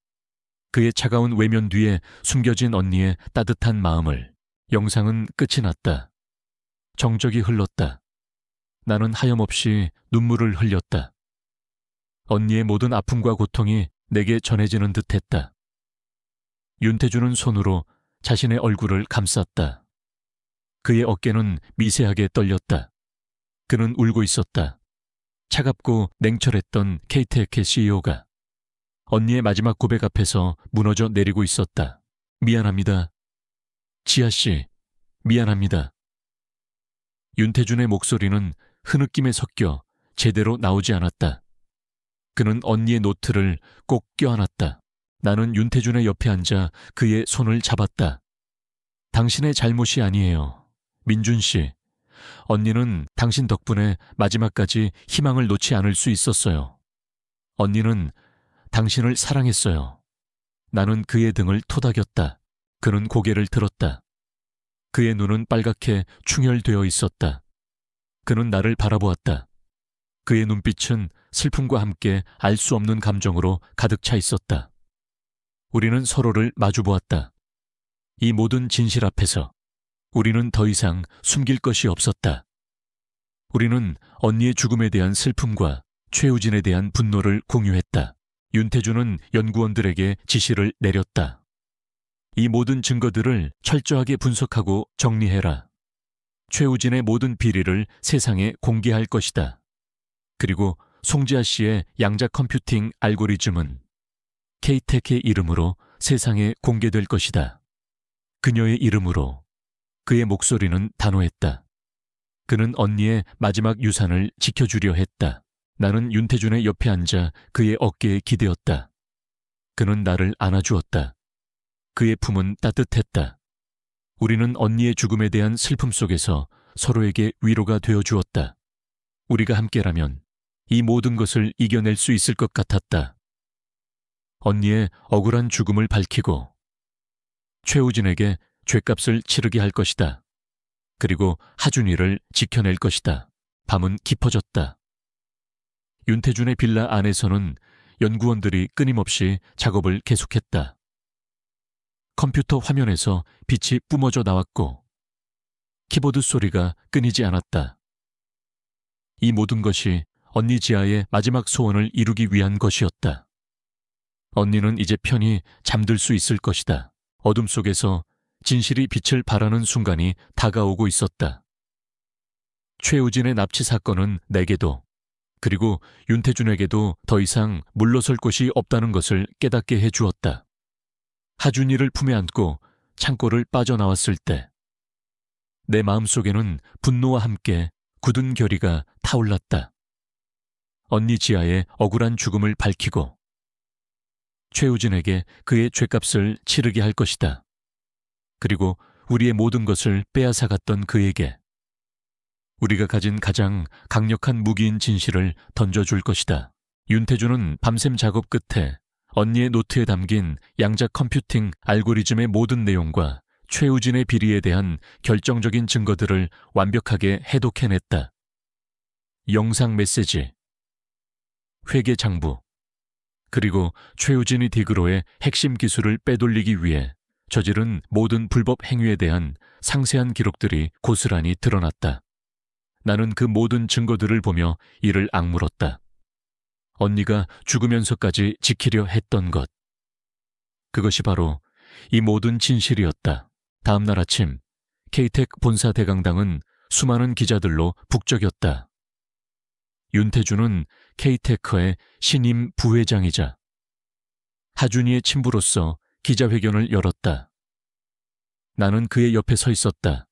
그의 차가운 외면 뒤에 숨겨진 언니의 따뜻한 마음을. 영상은 끝이 났다. 정적이 흘렀다. 나는 하염없이 눈물을 흘렸다. 언니의 모든 아픔과 고통이 내게 전해지는 듯했다. 윤태준은 손으로 자신의 얼굴을 감쌌다. 그의 어깨는 미세하게 떨렸다. 그는 울고 있었다. 차갑고 냉철했던 KTEC CEO가 언니의 마지막 고백 앞에서 무너져 내리고 있었다. 미안합니다. 지아씨, 미안합니다. 윤태준의 목소리는 흐느낌에 섞여 제대로 나오지 않았다. 그는 언니의 노트를 꼭 껴안았다. 나는 윤태준의 옆에 앉아 그의 손을 잡았다. 당신의 잘못이 아니에요. 민준 씨, 언니는 당신 덕분에 마지막까지 희망을 놓지 않을 수 있었어요. 언니는 당신을 사랑했어요. 나는 그의 등을 토닥였다. 그는 고개를 들었다. 그의 눈은 빨갛게 충혈되어 있었다. 그는 나를 바라보았다. 그의 눈빛은 슬픔과 함께 알 수 없는 감정으로 가득 차 있었다. 우리는 서로를 마주보았다. 이 모든 진실 앞에서 우리는 더 이상 숨길 것이 없었다. 우리는 언니의 죽음에 대한 슬픔과 최우진에 대한 분노를 공유했다. 윤태준은 연구원들에게 지시를 내렸다. 이 모든 증거들을 철저하게 분석하고 정리해라. 최우진의 모든 비리를 세상에 공개할 것이다. 그리고 송지아 씨의 양자 컴퓨팅 알고리즘은 K-TEC의 이름으로 세상에 공개될 것이다. 그녀의 이름으로. 그의 목소리는 단호했다. 그는 언니의 마지막 유산을 지켜주려 했다. 나는 윤태준의 옆에 앉아 그의 어깨에 기대었다. 그는 나를 안아주었다. 그의 품은 따뜻했다. 우리는 언니의 죽음에 대한 슬픔 속에서 서로에게 위로가 되어주었다. 우리가 함께라면 이 모든 것을 이겨낼 수 있을 것 같았다. 언니의 억울한 죽음을 밝히고 최우진에게 죗값을 치르게 할 것이다. 그리고 하준이를 지켜낼 것이다. 밤은 깊어졌다. 윤태준의 빌라 안에서는 연구원들이 끊임없이 작업을 계속했다. 컴퓨터 화면에서 빛이 뿜어져 나왔고 키보드 소리가 끊이지 않았다. 이 모든 것이 언니 지아의 마지막 소원을 이루기 위한 것이었다. 언니는 이제 편히 잠들 수 있을 것이다. 어둠 속에서 진실이 빛을 발하는 순간이 다가오고 있었다. 최우진의 납치 사건은 내게도 그리고 윤태준에게도 더 이상 물러설 곳이 없다는 것을 깨닫게 해주었다. 하준이를 품에 안고 창고를 빠져나왔을 때 내 마음속에는 분노와 함께 굳은 결의가 타올랐다. 언니 지아의 억울한 죽음을 밝히고 최우진에게 그의 죗값을 치르게 할 것이다. 그리고 우리의 모든 것을 빼앗아갔던 그에게 우리가 가진 가장 강력한 무기인 진실을 던져줄 것이다. 윤태준은 밤샘 작업 끝에 언니의 노트에 담긴 양자 컴퓨팅 알고리즘의 모든 내용과 최우진의 비리에 대한 결정적인 증거들을 완벽하게 해독해냈다. 영상 메시지, 회계 장부, 그리고 최우진이 디그로의 핵심 기술을 빼돌리기 위해 저지른 모든 불법 행위에 대한 상세한 기록들이 고스란히 드러났다. 나는 그 모든 증거들을 보며 이를 악물었다. 언니가 죽으면서까지 지키려 했던 것. 그것이 바로 이 모든 진실이었다. 다음 날 아침 K-TEC 본사 대강당은 수많은 기자들로 북적였다. 윤태준은 K-TEC의 신임 부회장이자 하준이의 친부로서 기자회견을 열었다. 나는 그의 옆에 서 있었다.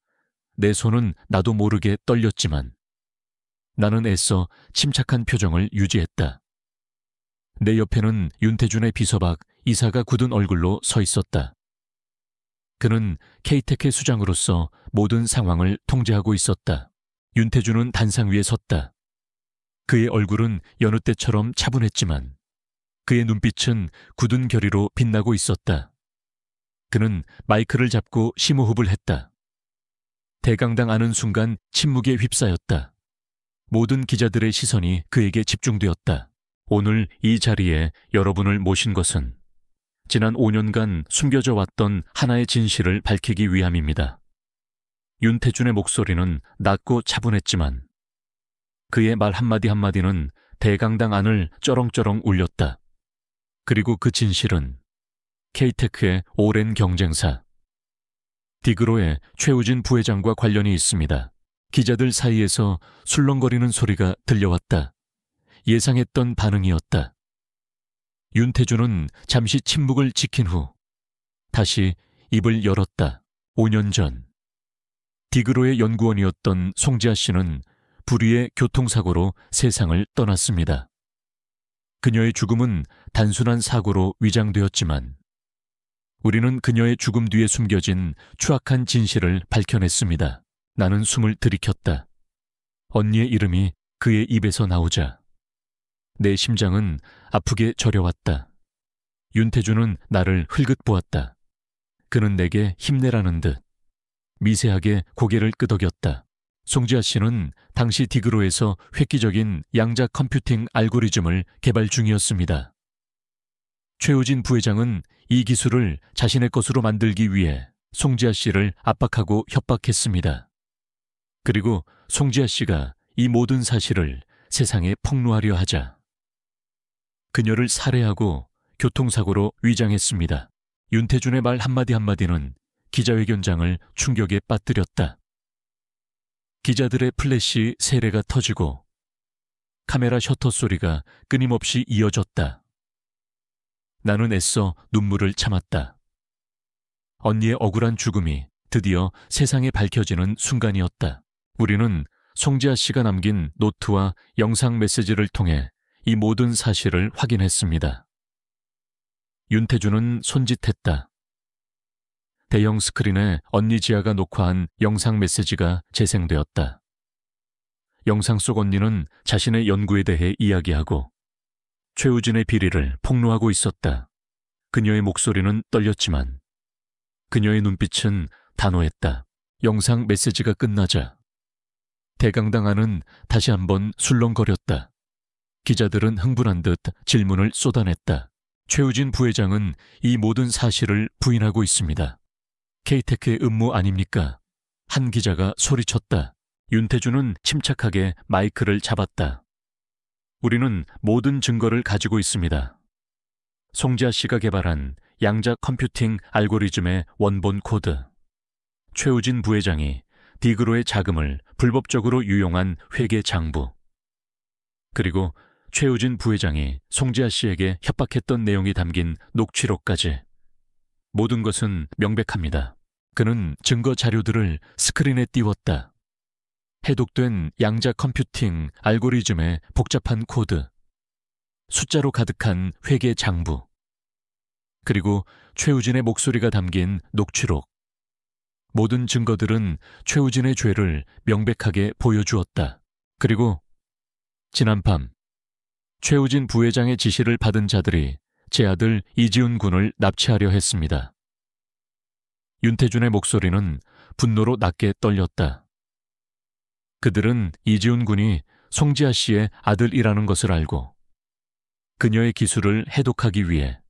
내 손은 나도 모르게 떨렸지만 나는 애써 침착한 표정을 유지했다. 내 옆에는 윤태준의 비서박 이사가 굳은 얼굴로 서 있었다. 그는 K-TEC의 수장으로서 모든 상황을 통제하고 있었다. 윤태준은 단상 위에 섰다. 그의 얼굴은 여느 때처럼 차분했지만 그의 눈빛은 굳은 결의로 빛나고 있었다. 그는 마이크를 잡고 심호흡을 했다. 대강당 안은 순간 침묵에 휩싸였다. 모든 기자들의 시선이 그에게 집중되었다. 오늘 이 자리에 여러분을 모신 것은 지난 5년간 숨겨져 왔던 하나의 진실을 밝히기 위함입니다. 윤태준의 목소리는 낮고 차분했지만 그의 말 한마디 한마디는 대강당 안을 쩌렁쩌렁 울렸다. 그리고 그 진실은 K-TEC의 오랜 경쟁사 디그로의 최우진 부회장과 관련이 있습니다. 기자들 사이에서 술렁거리는 소리가 들려왔다. 예상했던 반응이었다. 윤태준은 잠시 침묵을 지킨 후 다시 입을 열었다. 5년 전 디그로의 연구원이었던 송지아 씨는 불의의 교통사고로 세상을 떠났습니다. 그녀의 죽음은 단순한 사고로 위장되었지만 우리는 그녀의 죽음 뒤에 숨겨진 추악한 진실을 밝혀냈습니다. 나는 숨을 들이켰다. 언니의 이름이 그의 입에서 나오자 내 심장은 아프게 저려왔다. 윤태준은 나를 흘긋 보았다. 그는 내게 힘내라는 듯 미세하게 고개를 끄덕였다. 송지아 씨는 당시 디그로에서 획기적인 양자 컴퓨팅 알고리즘을 개발 중이었습니다. 최우진 부회장은 이 기술을 자신의 것으로 만들기 위해 송지아 씨를 압박하고 협박했습니다. 그리고 송지아 씨가 이 모든 사실을 세상에 폭로하려 하자 그녀를 살해하고 교통사고로 위장했습니다. 윤태준의 말 한마디 한마디는 기자회견장을 충격에 빠뜨렸다. 기자들의 플래시 세례가 터지고 카메라 셔터 소리가 끊임없이 이어졌다. 나는 애써 눈물을 참았다. 언니의 억울한 죽음이 드디어 세상에 밝혀지는 순간이었다. 우리는 송지아 씨가 남긴 노트와 영상 메시지를 통해 이 모든 사실을 확인했습니다. 윤태주는 손짓했다. 대형 스크린에 언니 지아가 녹화한 영상 메시지가 재생되었다. 영상 속 언니는 자신의 연구에 대해 이야기하고 최우진의 비리를 폭로하고 있었다. 그녀의 목소리는 떨렸지만 그녀의 눈빛은 단호했다. 영상 메시지가 끝나자 대강당 안은 다시 한번 술렁거렸다. 기자들은 흥분한 듯 질문을 쏟아냈다. 최우진 부회장은 이 모든 사실을 부인하고 있습니다. K테크의 음모 아닙니까? 한 기자가 소리쳤다. 윤태주는 침착하게 마이크를 잡았다. 우리는 모든 증거를 가지고 있습니다. 송지아 씨가 개발한 양자 컴퓨팅 알고리즘의 원본 코드, 최우진 부회장이 디그로의 자금을 불법적으로 유용한 회계 장부, 그리고 최우진 부회장이 송지아 씨에게 협박했던 내용이 담긴 녹취록까지 모든 것은 명백합니다. 그는 증거 자료들을 스크린에 띄웠다. 해독된 양자 컴퓨팅 알고리즘의 복잡한 코드, 숫자로 가득한 회계 장부, 그리고 최우진의 목소리가 담긴 녹취록. 모든 증거들은 최우진의 죄를 명백하게 보여주었다. 그리고 지난 밤 최우진 부회장의 지시를 받은 자들이 제 아들 이지훈 군을 납치하려 했습니다. 윤태준의 목소리는 분노로 낮게 떨렸다. 그들은 이지훈 군이 송지아 씨의 아들이라는 것을 알고 그녀의 기술을 해독하기 위해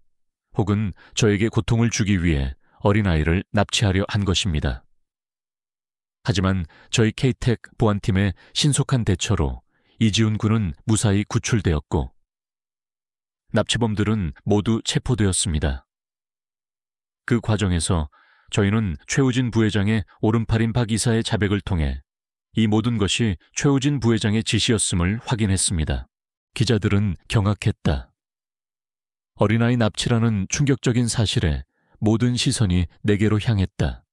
혹은 저에게 고통을 주기 위해 어린아이를 납치하려 한 것입니다. 하지만 저희 K테크 보안팀의 신속한 대처로 이지훈 군은 무사히 구출되었고 납치범들은 모두 체포되었습니다. 그 과정에서 저희는 최우진 부회장의 오른팔인 박 이사의 자백을 통해 이 모든 것이 최우진 부회장의 지시였음을 확인했습니다. 기자들은 경악했다. 어린아이 납치라는 충격적인 사실에 모든 시선이 내게로 향했다.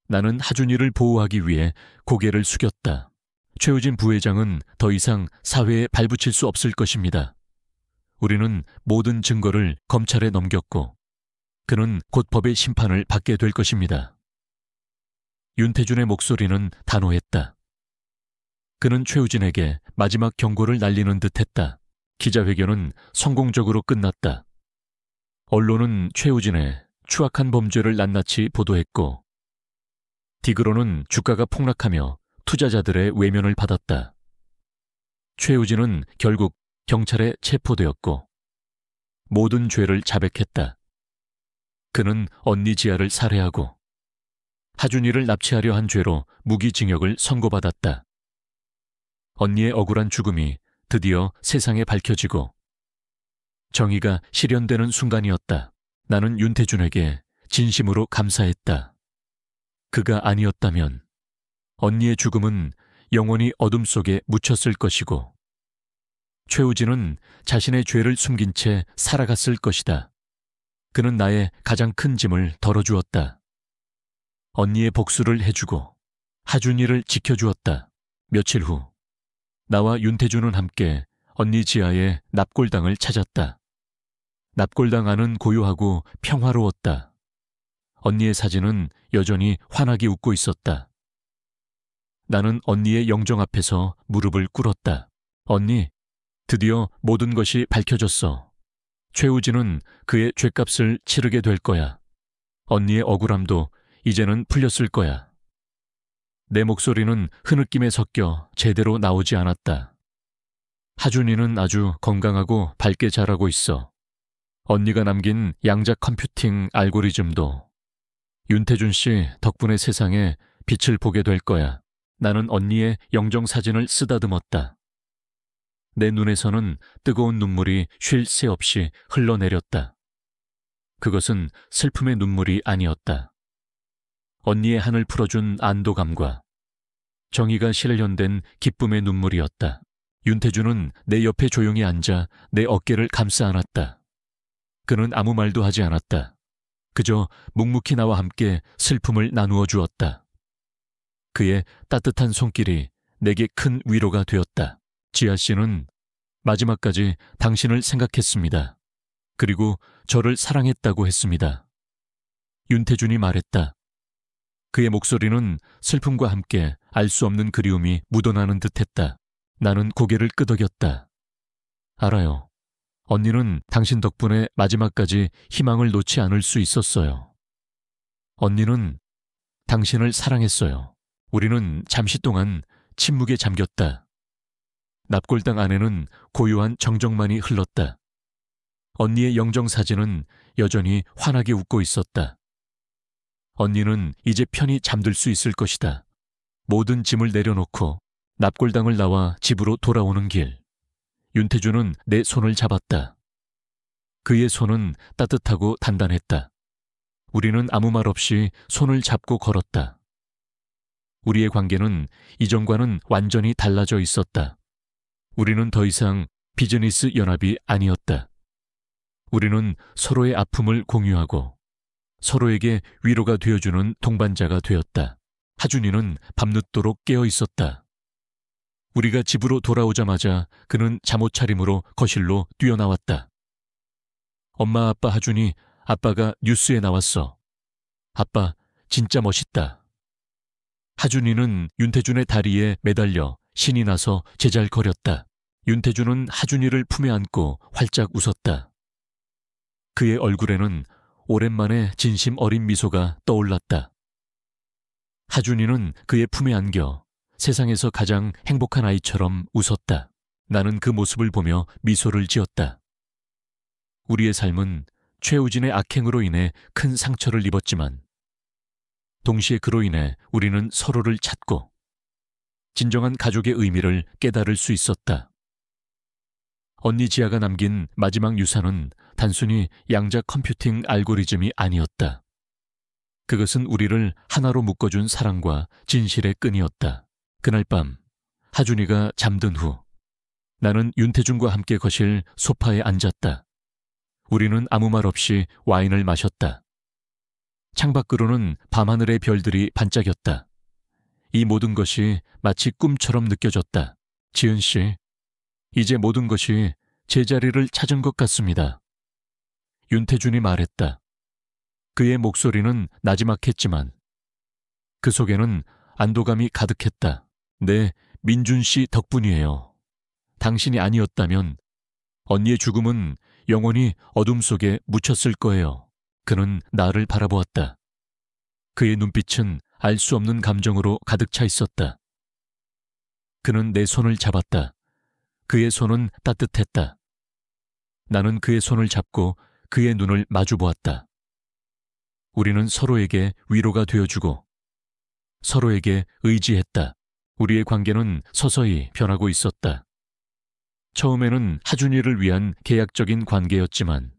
나는 하준이를 보호하기 위해 고개를 숙였다. 최우진 부회장은 더 이상 사회에 발붙일 수 없을 것입니다. 우리는 모든 증거를 검찰에 넘겼고 그는 곧 법의 심판을 받게 될 것입니다. 윤태준의 목소리는 단호했다. 그는 최우진에게 마지막 경고를 날리는 듯했다. 기자회견은 성공적으로 끝났다. 언론은 최우진의 추악한 범죄를 낱낱이 보도했고 디그로는 주가가 폭락하며 투자자들의 외면을 받았다. 최우진은 결국 경찰에 체포되었고 모든 죄를 자백했다. 그는 언니 지아를 살해하고 하준이를 납치하려 한 죄로 무기징역을 선고받았다. 언니의 억울한 죽음이 드디어 세상에 밝혀지고 정의가 실현되는 순간이었다. 나는 윤태준에게 진심으로 감사했다. 그가 아니었다면 언니의 죽음은 영원히 어둠 속에 묻혔을 것이고 최우진은 자신의 죄를 숨긴 채 살아갔을 것이다. 그는 나의 가장 큰 짐을 덜어주었다. 언니의 복수를 해주고 하준이를 지켜주었다. 며칠 후 나와 윤태준은 함께 언니 지아의 납골당을 찾았다. 납골당 안은 고요하고 평화로웠다. 언니의 사진은 여전히 환하게 웃고 있었다. 나는 언니의 영정 앞에서 무릎을 꿇었다. 언니, 드디어 모든 것이 밝혀졌어. 최우진은 그의 죗값을 치르게 될 거야. 언니의 억울함도 이제는 풀렸을 거야. 내 목소리는 흐느낌에 섞여 제대로 나오지 않았다. 하준이는 아주 건강하고 밝게 자라고 있어. 언니가 남긴 양자 컴퓨팅 알고리즘도 윤태준 씨 덕분에 세상에 빛을 보게 될 거야. 나는 언니의 영정 사진을 쓰다듬었다. 내 눈에서는 뜨거운 눈물이 쉴 새 없이 흘러내렸다. 그것은 슬픔의 눈물이 아니었다. 언니의 한을 풀어준 안도감과 정의가 실현된 기쁨의 눈물이었다. 윤태주는 내 옆에 조용히 앉아 내 어깨를 감싸 안았다. 그는 아무 말도 하지 않았다. 그저 묵묵히 나와 함께 슬픔을 나누어 주었다. 그의 따뜻한 손길이 내게 큰 위로가 되었다. 지아 씨는 마지막까지 당신을 생각했습니다. 그리고 저를 사랑했다고 했습니다. 윤태준이 말했다. 그의 목소리는 슬픔과 함께 알 수 없는 그리움이 묻어나는 듯했다. 나는 고개를 끄덕였다. 알아요. 언니는 당신 덕분에 마지막까지 희망을 놓지 않을 수 있었어요. 언니는 당신을 사랑했어요. 우리는 잠시 동안 침묵에 잠겼다. 납골당 안에는 고요한 정적만이 흘렀다. 언니의 영정사진은 여전히 환하게 웃고 있었다. 언니는 이제 편히 잠들 수 있을 것이다. 모든 짐을 내려놓고 납골당을 나와 집으로 돌아오는 길, 윤태주는 내 손을 잡았다. 그의 손은 따뜻하고 단단했다. 우리는 아무 말 없이 손을 잡고 걸었다. 우리의 관계는 이전과는 완전히 달라져 있었다. 우리는 더 이상 비즈니스 연합이 아니었다. 우리는 서로의 아픔을 공유하고 서로에게 위로가 되어주는 동반자가 되었다. 하준이는 밤늦도록 깨어 있었다. 우리가 집으로 돌아오자마자 그는 잠옷차림으로 거실로 뛰어나왔다. 엄마, 아빠, 하준이, 아빠가 뉴스에 나왔어. 아빠, 진짜 멋있다. 하준이는 윤태준의 다리에 매달려 신이 나서 제잘거렸다. 윤태준은 하준이를 품에 안고 활짝 웃었다. 그의 얼굴에는 오랜만에 진심 어린 미소가 떠올랐다. 하준이는 그의 품에 안겨 세상에서 가장 행복한 아이처럼 웃었다. 나는 그 모습을 보며 미소를 지었다. 우리의 삶은 최우진의 악행으로 인해 큰 상처를 입었지만 동시에 그로 인해 우리는 서로를 찾고 진정한 가족의 의미를 깨달을 수 있었다. 언니 지아가 남긴 마지막 유산은 단순히 양자 컴퓨팅 알고리즘이 아니었다. 그것은 우리를 하나로 묶어준 사랑과 진실의 끈이었다. 그날 밤 하준이가 잠든 후 나는 윤태준과 함께 거실 소파에 앉았다. 우리는 아무 말 없이 와인을 마셨다. 창밖으로는 밤하늘의 별들이 반짝였다. 이 모든 것이 마치 꿈처럼 느껴졌다. 지은 씨, 이제 모든 것이 제자리를 찾은 것 같습니다. 윤태준이 말했다. 그의 목소리는 나지막했지만 그 속에는 안도감이 가득했다. 네, 민준 씨 덕분이에요. 당신이 아니었다면 언니의 죽음은 영원히 어둠 속에 묻혔을 거예요. 그는 나를 바라보았다. 그의 눈빛은 알 수 없는 감정으로 가득 차 있었다. 그는 내 손을 잡았다. 그의 손은 따뜻했다. 나는 그의 손을 잡고 그의 눈을 마주 보았다. 우리는 서로에게 위로가 되어주고 서로에게 의지했다. 우리의 관계는 서서히 변하고 있었다. 처음에는 하준이를 위한 계약적인 관계였지만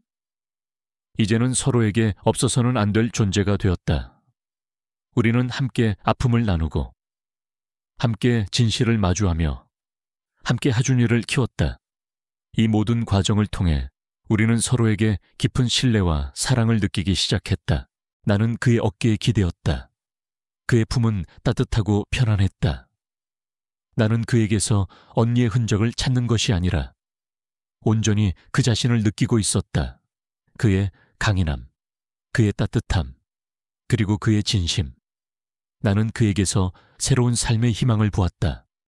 이제는 서로에게 없어서는 안 될 존재가 되었다. 우리는 함께 아픔을 나누고 함께 진실을 마주하며 함께 하준이를 키웠다. 이 모든 과정을 통해 우리는 서로에게 깊은 신뢰와 사랑을 느끼기 시작했다. 나는 그의 어깨에 기대었다. 그의 품은 따뜻하고 편안했다. 나는 그에게서 언니의 흔적을 찾는 것이 아니라 온전히 그 자신을 느끼고 있었다. 그의 강인함, 그의 따뜻함, 그리고 그의 진심. 나는 그에게서 새로운 삶의 희망을 보았다.